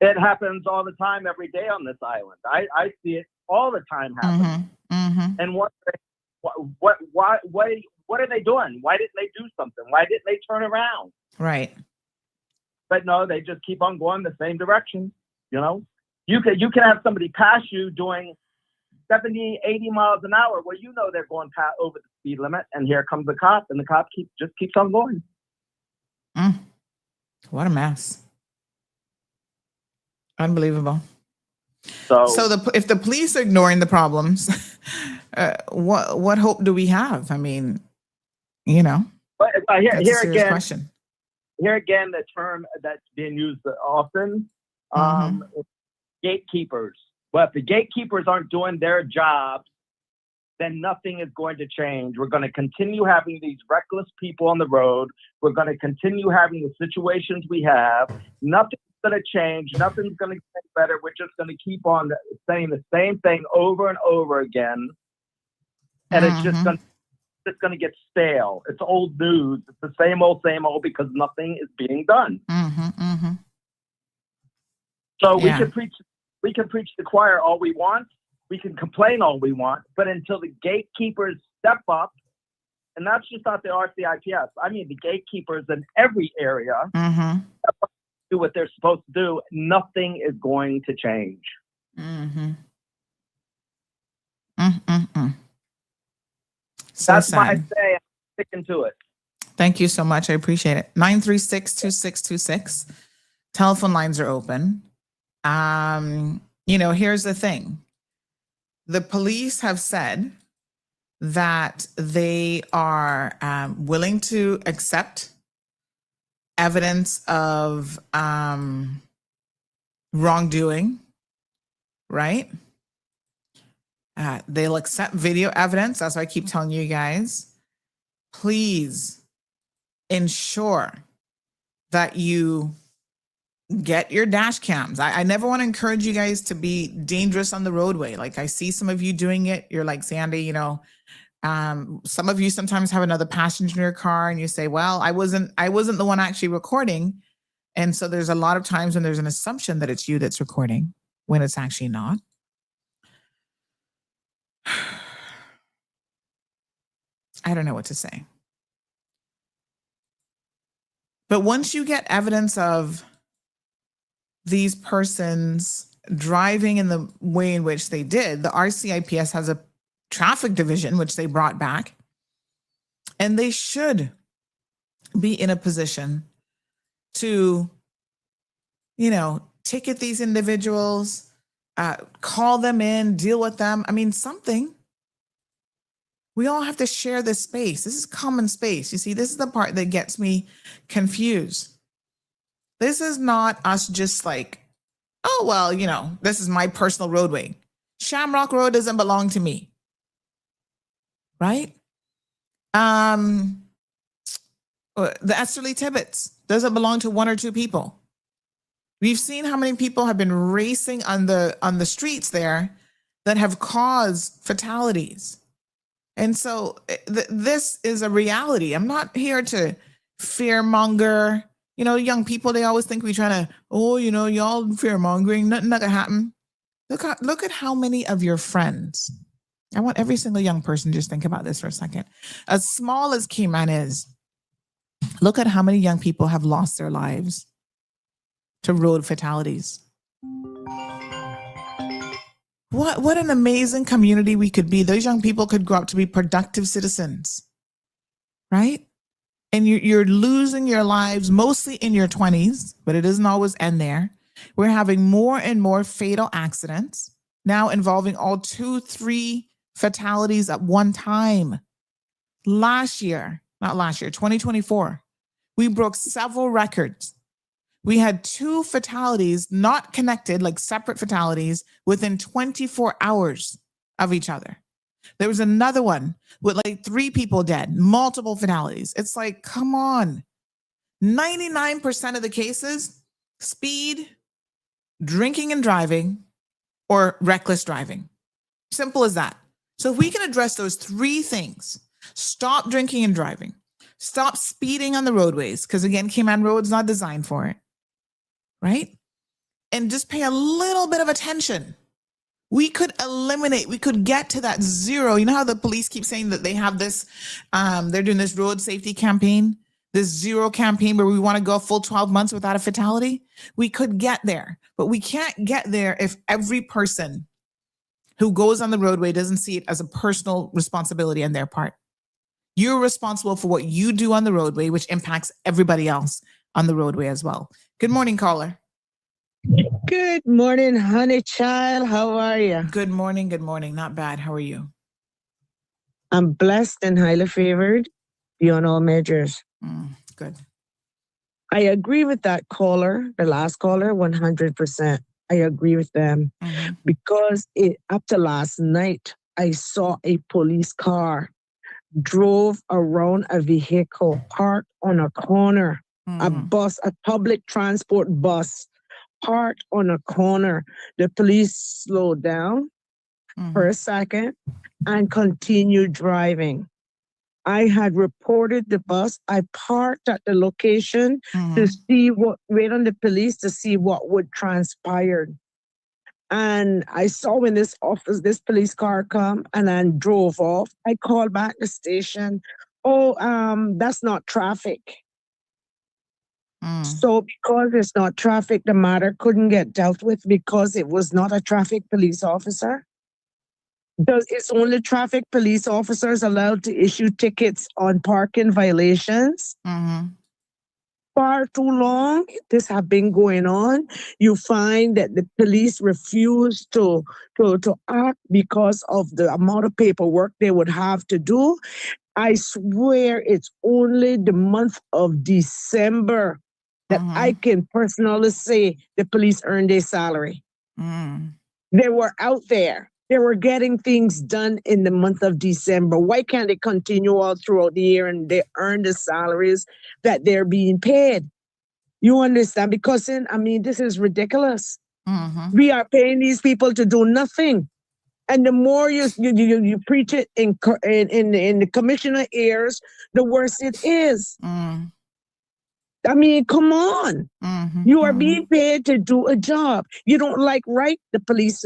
It happens all the time, every day on this island. I see it all the time happen. And what are they doing? Why didn't they do something? Why didn't they turn around? Right. But no, they just keep on going the same direction. You know, you can have somebody pass you doing 70, 80 miles an hour. Well, you know they're going over the speed limit, and here comes the cop, and the cop keeps on going. What a mess. Unbelievable. So if the police are ignoring the problems, what hope do we have? I mean, you know, but that's a serious question. Here again, the term that's being used often, gatekeepers. Well, if the gatekeepers aren't doing their jobs, then nothing is going to change. We're going to continue having these reckless people on the road. We're going to continue having the situations we have. Nothing's going to change. Nothing's going to get better. We're just going to keep on saying the same thing over and over again. And it's just going to get stale. It's old news. It's the same old because nothing is being done. So we can preach the choir all we want. We can complain all we want, but until the gatekeepers step up, and that's just not the RCIPS. I mean, the gatekeepers in every area do what they're supposed to do, nothing is going to change. So that's sad. why I say I'm sticking to it. Thank you so much. I appreciate it. 936-2626. Telephone lines are open. You know, here's the thing. The police have said that they are willing to accept evidence of wrongdoing, right? They'll accept video evidence. That's why I keep telling you guys, please ensure that you get your dash cams. I never want to encourage you guys to be dangerous on the roadway. Like I see some of you doing it. You're like, Sandy, you know, some of you sometimes have another passenger in your car and you say, well, I wasn't the one actually recording. And so there's a lot of times when there's an assumption that it's you that's recording when it's actually not. I don't know what to say. But once you get evidence of these persons driving in the way in which they did, the RCIPS has a traffic division, which they brought back, and they should be in a position to, you know, ticket these individuals, call them in, deal with them. I mean, something. We all have to share this space. This is common space. You see, this is the part that gets me confused. This is not us just like, oh, well, you know, this is my personal roadway. Shamrock Road doesn't belong to me. Right? The Esterly Tibbetts doesn't belong to one or two people. We've seen how many people have been racing on the streets there that have caused fatalities. And so this is a reality. I'm not here to fearmonger. You know, young people, they always think we're trying to, oh, you know, y'all fearmongering, nothing gonna happen. Look at how many of your friends. I want every single young person to just think about this for a second. As small as Cayman is, look at how many young people have lost their lives to road fatalities. What an amazing community we could be. Those young people could grow up to be productive citizens, right? And you're losing your lives mostly in your 20s, but it doesn't always end there. We're having more and more fatal accidents now involving all 2-3 fatalities at one time. 2024, we broke several records. We had 2 fatalities, not connected, like separate fatalities, within 24 hours of each other. There was another one with like 3 people dead, multiple fatalities. It's like, come on. 99% of the cases, speed, drinking and driving, or reckless driving. Simple as that. So if we can address those 3 things, stop drinking and driving, stop speeding on the roadways, because again, Cayman Road's not designed for it, right? And just pay a little bit of attention. We could get to that 0. You know how the police keep saying that they have this, they're doing this road safety campaign, this 0 campaign where we want to go a full 12 months without a fatality? We could get there, but we can't get there if every person who goes on the roadway doesn't see it as a personal responsibility on their part. You're responsible for what you do on the roadway, which impacts everybody else on the roadway as well. Good morning, caller. Good morning, honey child. How are you? Good morning. Good morning. Not bad. How are you? I'm blessed and highly favored beyond all measures. Good. I agree with that caller, the last caller, 100%. I agree with them because up to last night, I saw a police car drove around a vehicle parked on a corner, a public transport bus parked on a corner. The police slowed down for a second and continued driving. I had reported the bus. I parked at the location to wait on the police to see what would transpire. And I saw when this police car come and then drove off. I called back the station. Oh, that's not traffic. So because it's not traffic, the matter couldn't get dealt with because it was not a traffic police officer. It's only traffic police officers allowed to issue tickets on parking violations. Far too long, this have been going on. You find that the police refuse to act because of the amount of paperwork they would have to do. I swear it's only the month of December that I can personally say the police earned their salary. They were out there. They were getting things done in the month of December. Why can't they continue all throughout the year and they earn the salaries that they're being paid? You understand? Because this is ridiculous. We are paying these people to do nothing. And the more you preach it in the commissioner ears, the worse it is. I mean, come on. You are being paid to do a job. You don't like the police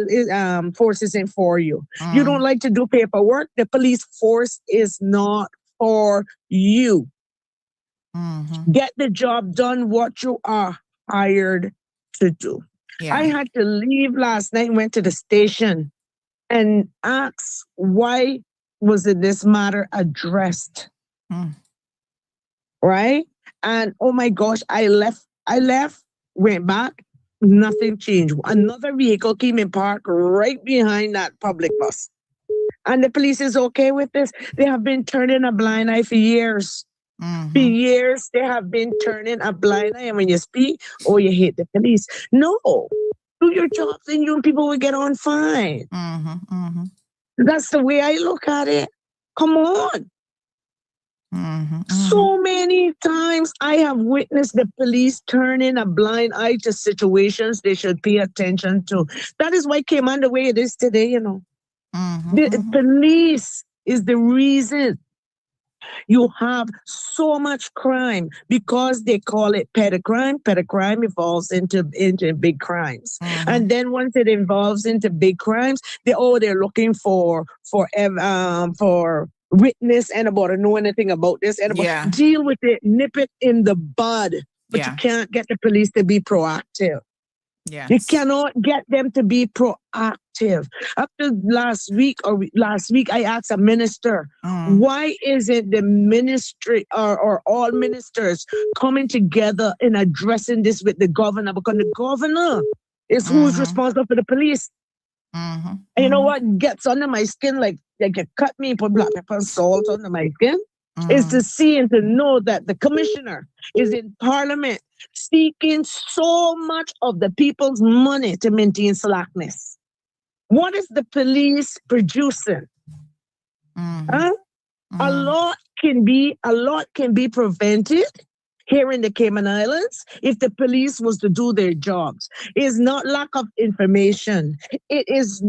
force isn't for you. You don't like to do paperwork. The police force is not for you. Get the job done, what you are hired to do. Yeah. I had to leave last night and went to the station and asked why wasn't this matter addressed? Right? And oh my gosh, I left, went back, nothing changed. Another vehicle came and parked right behind that public bus. And the police is okay with this. They have been turning a blind eye for years. For years, they have been turning a blind eye. And when you speak, you hate the police. No, do your job, then you people will get on fine. That's the way I look at it. Come on. So many times I have witnessed the police turning a blind eye to situations they should pay attention to. That is why it came on the way it is today, The police is the reason you have so much crime, because they call it petty crime. Petty crime evolves into big crimes. And then once it evolves into big crimes, they're looking for witness and about to know anything about this and about deal with it, nip it in the bud. But you can't get the police to be proactive. You cannot get them to be proactive. Up to last week, I asked a minister, why isn't the ministry or all ministers coming together and addressing this with the governor? Because the governor is who's responsible for the police. And you know what gets under my skin, like you cut me and put black pepper and salt under my skin, is to see and to know that the commissioner is in parliament seeking so much of the people's money to maintain slackness. What is the police producing? A lot can be prevented here in the Cayman Islands if the police was to do their jobs. It's not lack of information. It's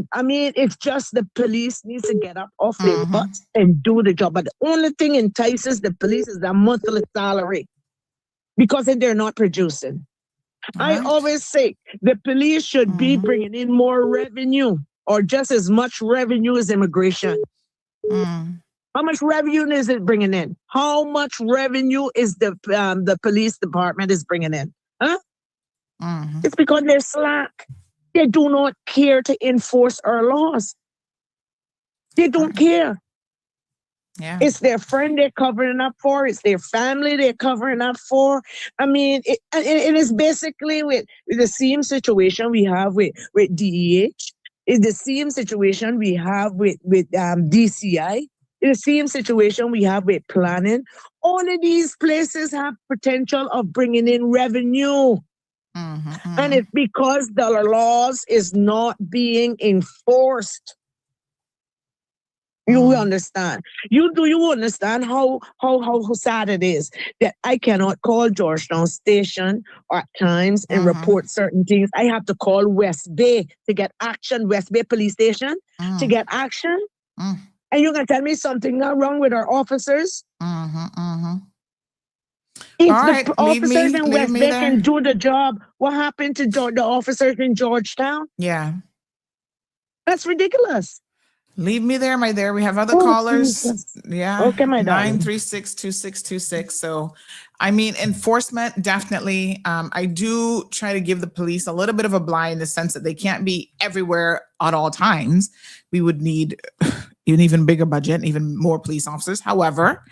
just the police needs to get up off their butts and do the job. But the only thing entices the police is their monthly salary, because they're not producing. I always say the police should be bringing in more revenue, or just as much revenue as immigration. How much revenue is it bringing in? How much revenue is the police department is bringing in? It's because they're slack. They do not care to enforce our laws. They don't care. Yeah. It's their friend they're covering up for. It's their family they're covering up for. It is basically with the same situation we have with DEH. It's the same situation we have with DCI. It's the same situation we have with planning. All of these places have potential of bringing in revenue. And it's because the laws is not being enforced. You understand? You understand how sad it is that I cannot call Georgetown Station at times and report certain things. I have to call West Bay to get action, West Bay Police Station to get action. And you're going to tell me something not wrong with our officers? If the officers in West Bay can do the job, what happened to the officers in Georgetown? Yeah. That's ridiculous. Leave me there, my dear. We have other callers. Jesus. Yeah. Okay, my darling. 936-2626. So, enforcement, definitely. I do try to give the police a little bit of a blind in the sense that they can't be everywhere at all times. We would need an even bigger budget, even more police officers. However,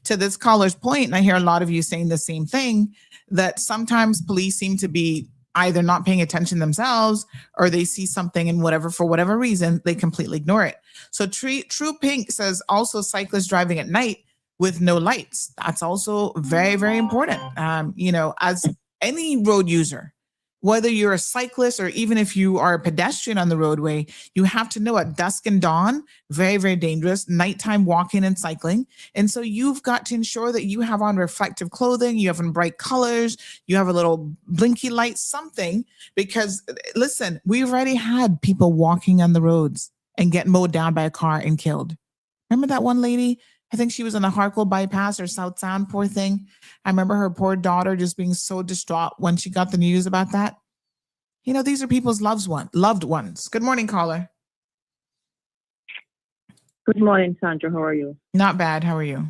to this caller's point, and I hear a lot of you saying the same thing, that sometimes police seem to be either not paying attention themselves, or they see something and for whatever reason, they completely ignore it. So True Pink says also cyclists driving at night with no lights. That's also very, very important. As any road user, whether you're a cyclist or even if you are a pedestrian on the roadway, you have to know at dusk and dawn, very, very dangerous, nighttime walking and cycling. And so you've got to ensure that you have on reflective clothing, you have on bright colors, you have a little blinky light, something, because listen, we've already had people walking on the roads and get mowed down by a car and killed. Remember that one lady? I think she was on the Harkle bypass or South Sound, poor thing. I remember her poor daughter just being so distraught when she got the news about that. You know, these are people's loved ones. Good morning, caller. Good morning, Sandra. How are you? Not bad. How are you?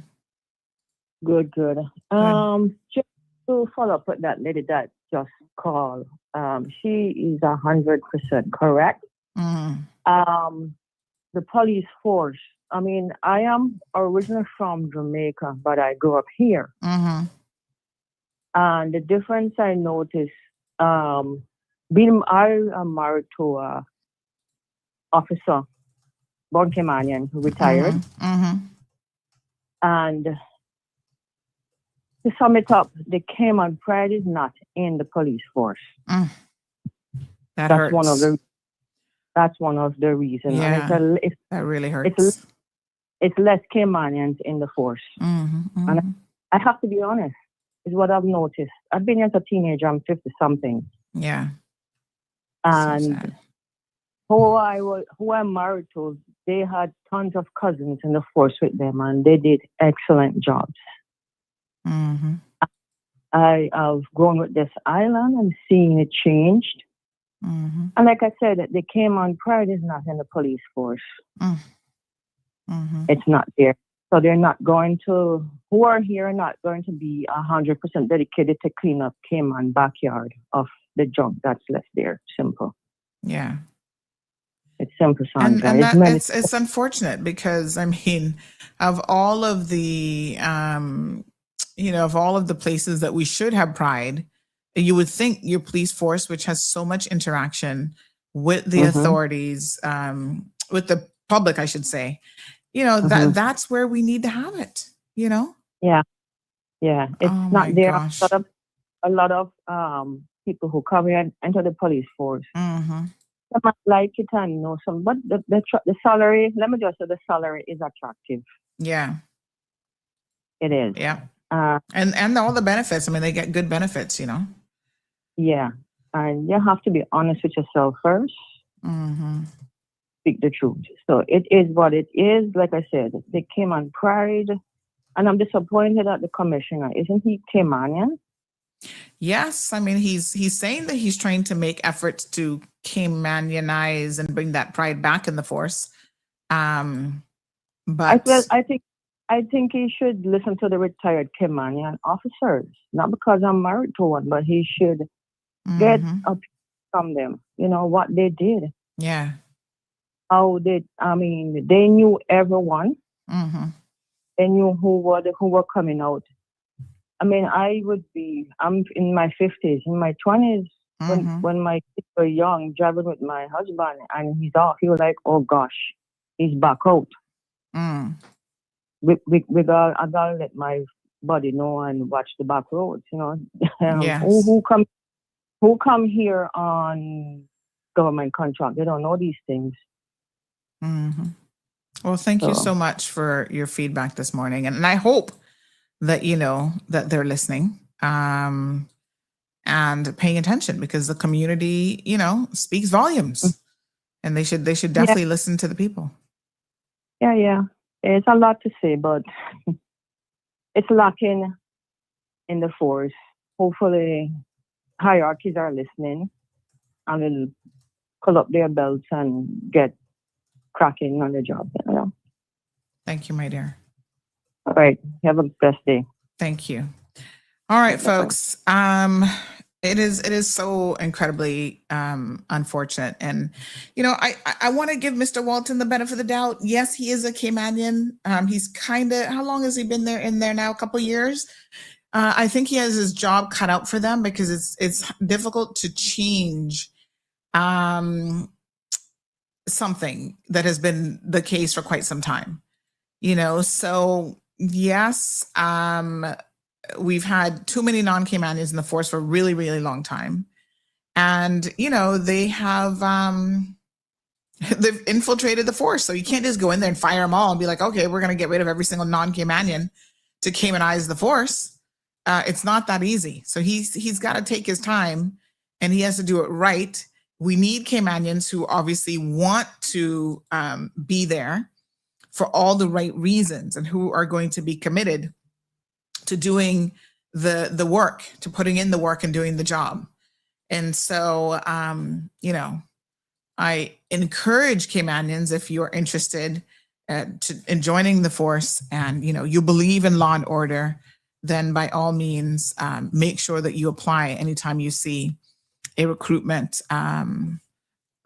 Good. Just to follow up with that lady that just called, she is 100% correct. The police force. I mean, I am originally from Jamaica, but I grew up here. And the difference I noticed, I am married to a officer, Bon Kimanian, who retired. And to sum it up, the Cayman Pride is not in the police force. That hurts. That's one of the reasons. Yeah, and that really hurts. It's less Caymanians in the force. And I have to be honest, is what I've noticed. I've been here as a teenager, I'm 50-something. Yeah. And who I'm married to, they had tons of cousins in the force with them, and they did excellent jobs. I have grown with this island and seeing it changed. And like I said, the Cayman Pride is not in the police force. It's not there. So they're not going to, who are here are not going to be 100% dedicated to clean up Cayman backyard of the junk that's left there. Simple. Yeah. It's simple, Sandra. And it's unfortunate because, I mean, of all of the, of all of the places that we should have pride, you would think your police force, which has so much interaction with the authorities, with the public, I should say, that's where we need to have it, Yeah. It's not there. Gosh. A lot of people who come here and enter the police force. They might like it and but the salary, let me just say the salary is attractive. Yeah. It is. Yeah. And all the benefits. I mean, they get good benefits, Yeah. And you have to be honest with yourself first. Speak the truth. So it is what it is. Like I said, they came on pride. And I'm disappointed at the commissioner. Isn't he Caymanian? Yes. I mean, he's saying that he's trying to make efforts to Caymanianize and bring that pride back in the force. But I think he should listen to the retired Caymanian officers. Not because I'm married to one, but he should get a from them. What they did. Yeah. They knew everyone. They knew who were coming out. I mean, I'm in my 50s, in my 20s, when my kids were young, driving with my husband, and he's off. He was like, oh gosh, he's back out. I gotta let my body know and watch the back roads, Yes. Who come here on government contract? They don't know these things. Well, thank you so much for your feedback this morning. And I hope that, that they're listening and paying attention, because the community, speaks volumes, and they should definitely listen to the people. Yeah. It's a lot to say, but it's lacking in the force. Hopefully hierarchies are listening and will pull up their belts and get cracking on the job. Thank you, my dear. All right. Have a best day. Thank you. All right, folks. It is so incredibly unfortunate. And, I want to give Mr. Walton the benefit of the doubt. Yes, he is a Caymanian. He's kind of, how long has he been in there now? A couple of years. I think he has his job cut out for them, because it's difficult to change something that has been the case for quite some time. So yes, we've had too many non-Caymanians in the force for a really, really long time. And, you know, they have, they've infiltrated the force. So you can't just go in there and fire them all and be like, okay, we're going to get rid of every single non-Caymanian to Caymanize the force. It's not that easy. So he's got to take his time and he has to do it right. We need Caymanians who obviously want to be there for all the right reasons and who are going to be committed to doing the work, to putting in the work and doing the job. And so, you know, I encourage Caymanians, if you're interested in joining the force and, you know, you believe in law and order, then by all means, make sure that you apply anytime you see a recruitment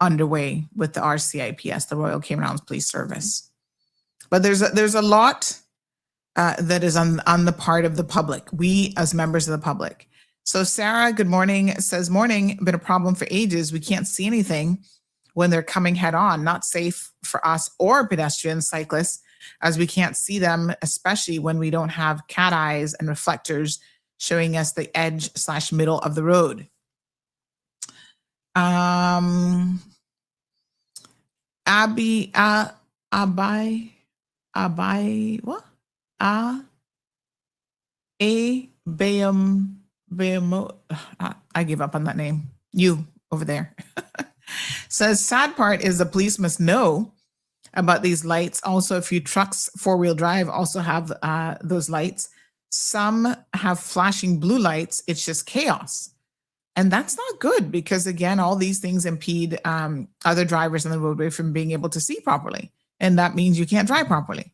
underway with the RCIPS, the Royal Cayman Islands Police Service. But there's a lot that is on the part of the public, we as members of the public. So Sarah, good morning, says, morning, been a problem for ages. We can't see anything when they're coming head on, not safe for us or pedestrians, cyclists, as we can't see them, especially when we don't have cat eyes and reflectors showing us the edge / middle of the road. I give up on that name. You over there. Says, sad part is the police must know about these lights. Also, a few trucks, 4-wheel drive, also have those lights. Some have flashing blue lights. It's just chaos. And that's not good because, again, all these things impede other drivers on the roadway from being able to see properly. And that means you can't drive properly.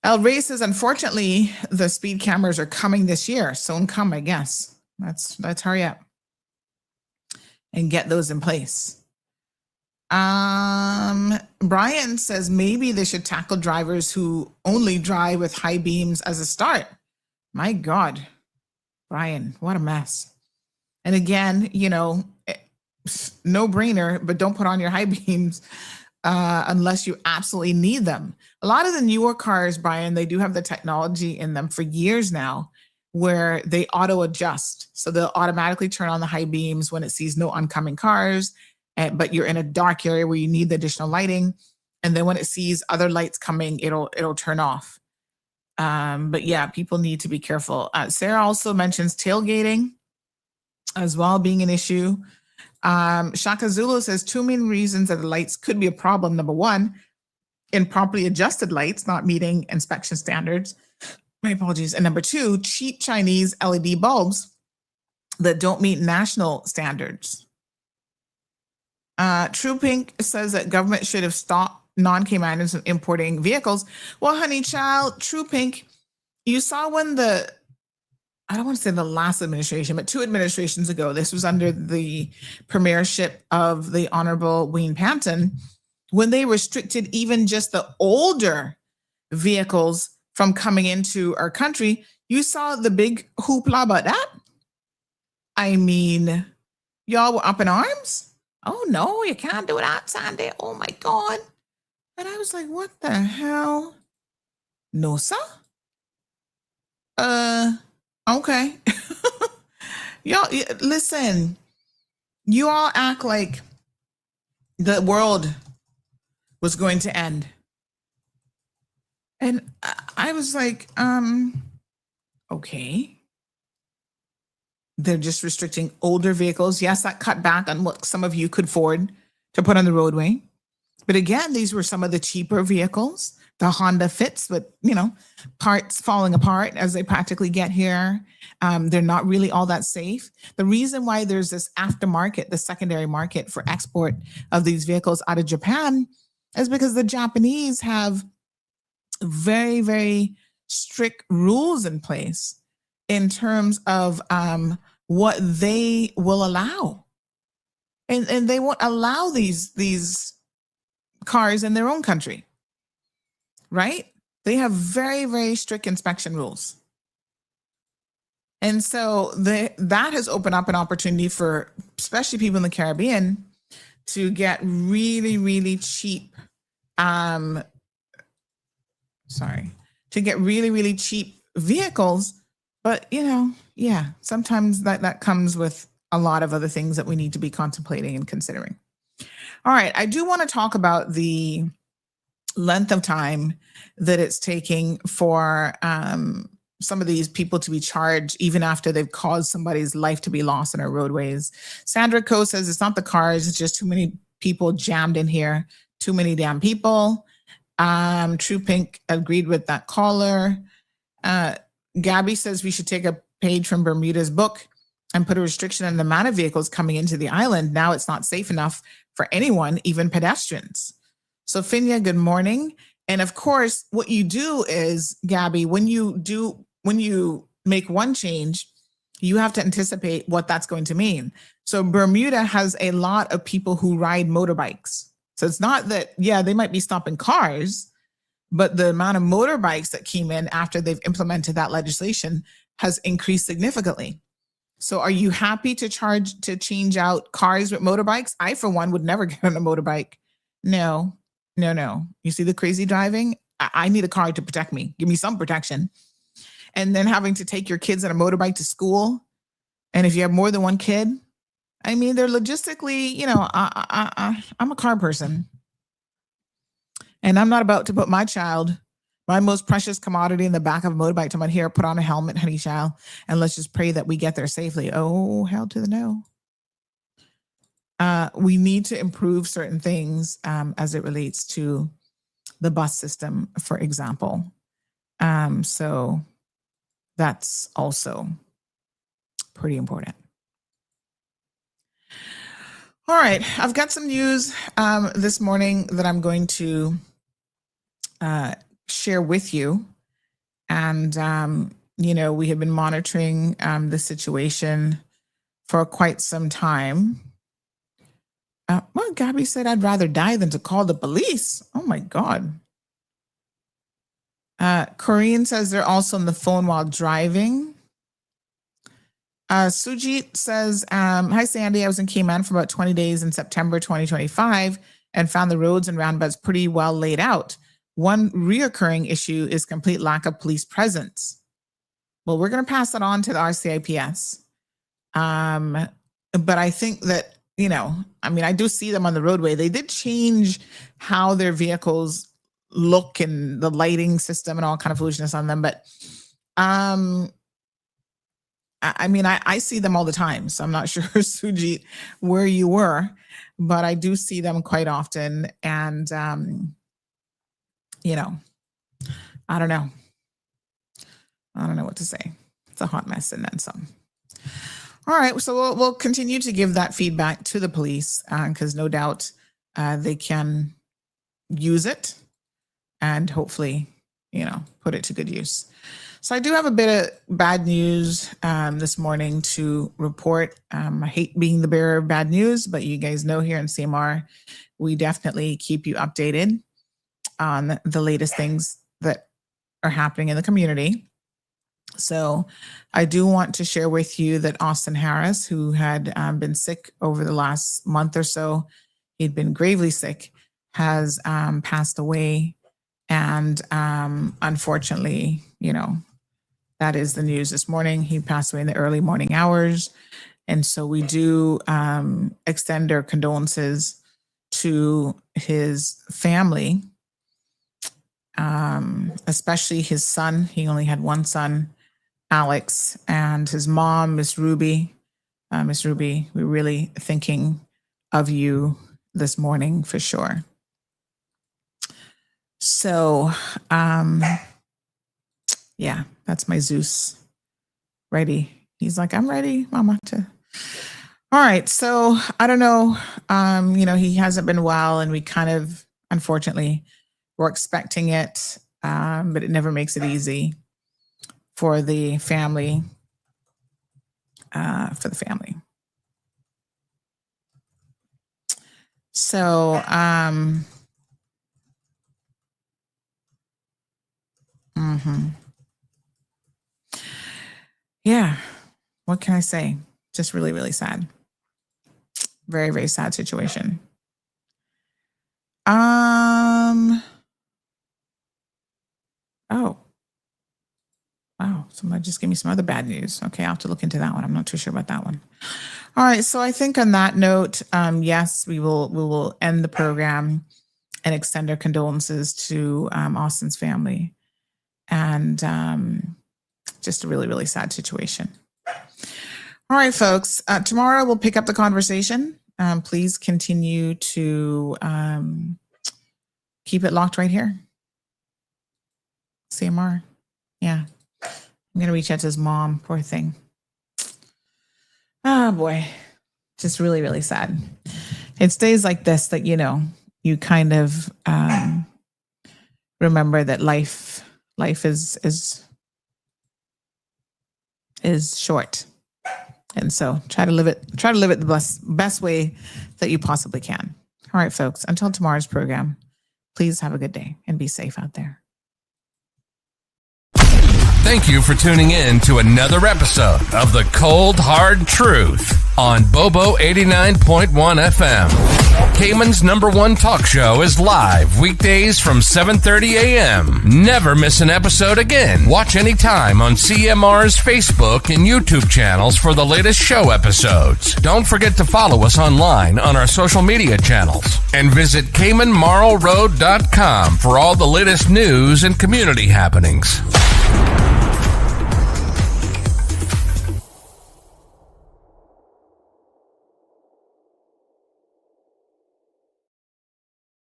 El Rey says, unfortunately, the speed cameras are coming this year. Soon come, I guess. Let's hurry up and get those in place. Brian says maybe they should tackle drivers who only drive with high beams as a start. My God, Brian, what a mess. And again, you know, no brainer, but don't put on your high beams unless you absolutely need them. A lot of the newer cars, Brian, they do have the technology in them for years now where they auto adjust. So they'll automatically turn on the high beams when it sees no oncoming cars, but you're in a dark area where you need the additional lighting. And then when it sees other lights coming, it'll turn off. But yeah, people need to be careful. Sarah also mentions tailgating as well being an issue. Shaka Zulu says 2 main reasons that the lights could be a problem. Number one, improperly adjusted lights not meeting inspection standards. My apologies. And number two, cheap Chinese LED bulbs that don't meet national standards. True Pink says that government should have stopped non-Caymanians from importing vehicles. Well, honey child, True Pink, you saw when I don't want to say the last administration, but 2 administrations ago, this was under the premiership of the Honorable Wayne Panton, when they restricted even just the older vehicles from coming into our country. You saw the big hoopla about that. I mean, y'all were up in arms. Oh no, you can't do it outside there. Oh my God. And I was like, what the hell? No, sir. Okay. Y'all, listen, you all act like the world was going to end. And I was like, okay. They're just restricting older vehicles. Yes, that cut back on what some of you could afford to put on the roadway. But again, these were some of the cheaper vehicles, the Honda Fits with, you know, parts falling apart as they practically get here. They're not really all that safe. The reason why there's this aftermarket, the secondary market for export of these vehicles out of Japan is because the Japanese have very, very strict rules in place in terms of what they will allow. And they won't allow these cars in their own country, right? They have very, very strict inspection rules. And so that has opened up an opportunity for especially people in the Caribbean to get really, really cheap, to get really, really cheap vehicles. But, you know, yeah, sometimes that comes with a lot of other things that we need to be contemplating and considering. All right, I do want to talk about the length of time that it's taking for some of these people to be charged even after they've caused somebody's life to be lost in our roadways. Sandra Coe says it's not the cars, it's just too many people jammed in here, too many damn people. True Pink agreed with that caller. Gabby says we should take a page from Bermuda's book and put a restriction on the amount of vehicles coming into the island. Now it's not safe enough for anyone, even pedestrians. So Finya, good morning. And of course, what you do is, Gabby, when you make one change, you have to anticipate what that's going to mean. So Bermuda has a lot of people who ride motorbikes. So it's not that, yeah, they might be stopping cars, but the amount of motorbikes that came in after they've implemented that legislation has increased significantly. So are you happy to change out cars with motorbikes? I, for one, would never get on a motorbike. No. You see the crazy driving? I need a car to protect me. Give me some protection. And then having to take your kids on a motorbike to school. And if you have more than one kid, I mean, they're logistically, I'm a car person. And I'm not about to put my child, my most precious commodity, in the back of a motorbike. To my here, put on a helmet, honey child, and let's just pray that we get there safely. Oh, hell to the no. We need to improve certain things as it relates to the bus system, for example. So that's also pretty important. All right, I've got some news this morning that I'm going to share with you. And, we have been monitoring the situation for quite some time. Well, Gabby said, I'd rather die than to call the police. Oh, my God. Corinne says they're also on the phone while driving. Sujit says, hi, Sandy. I was in Cayman for about 20 days in September 2025 and found the roads and roundabouts pretty well laid out. One reoccurring issue is complete lack of police presence. Well, we're going to pass that on to the RCIPS. But I think that, I do see them on the roadway. They did change how their vehicles look and the lighting system and all kind of foolishness on them. But I see them all the time. So I'm not sure, Sujit, where you were, but I do see them quite often. And, I don't know. I don't know what to say. It's a hot mess and then some. All right, so we'll continue to give that feedback to the police because no doubt they can use it and hopefully, put it to good use. So I do have a bit of bad news this morning to report. I hate being the bearer of bad news, but you guys know here in CMR, we definitely keep you updated on the latest things that are happening in the community. So I do want to share with you that Austin Harris, who had been sick over the last month or so, he'd been gravely sick, has passed away. And unfortunately, that is the news this morning. He passed away in the early morning hours. And so we do extend our condolences to his family, especially his son. He only had one son, Alex, and his mom, Miss Ruby. Miss Ruby, we're really thinking of you this morning for sure. So, yeah, that's my Zeus. Ready. He's like, I'm ready, Mama. All right. So I don't know. He hasn't been well, and we kind of, unfortunately, were expecting it, but it never makes it easy for the family. So, yeah, what can I say? Just really, really sad. Very, very sad situation. Oh, wow. So Somebody just gave me some other bad news. Okay, I'll have to look into that one. I'm not too sure about that one. All right, so I think on that note, yes, we will end the program and extend our condolences to Austin's family, and just a really, really sad situation. All right, folks. Tomorrow we'll pick up the conversation. Please continue to keep it locked right here. CMR. Yeah. I'm going to reach out to his mom. Poor thing. Oh, boy. Just really, really sad. It's days like this that, you kind of remember that life is short. And so try to live it the best way that you possibly can. All right, folks, until tomorrow's program, please have a good day and be safe out there. Thank you for tuning in to another episode of The Cold Hard Truth on Bobo 89.1 FM. Cayman's #1 talk show is live weekdays from 7:30 a.m. Never miss an episode again. Watch anytime on CMR's Facebook and YouTube channels for the latest show episodes. Don't forget to follow us online on our social media channels and visit CaymanMarlRoad.com for all the latest news and community happenings.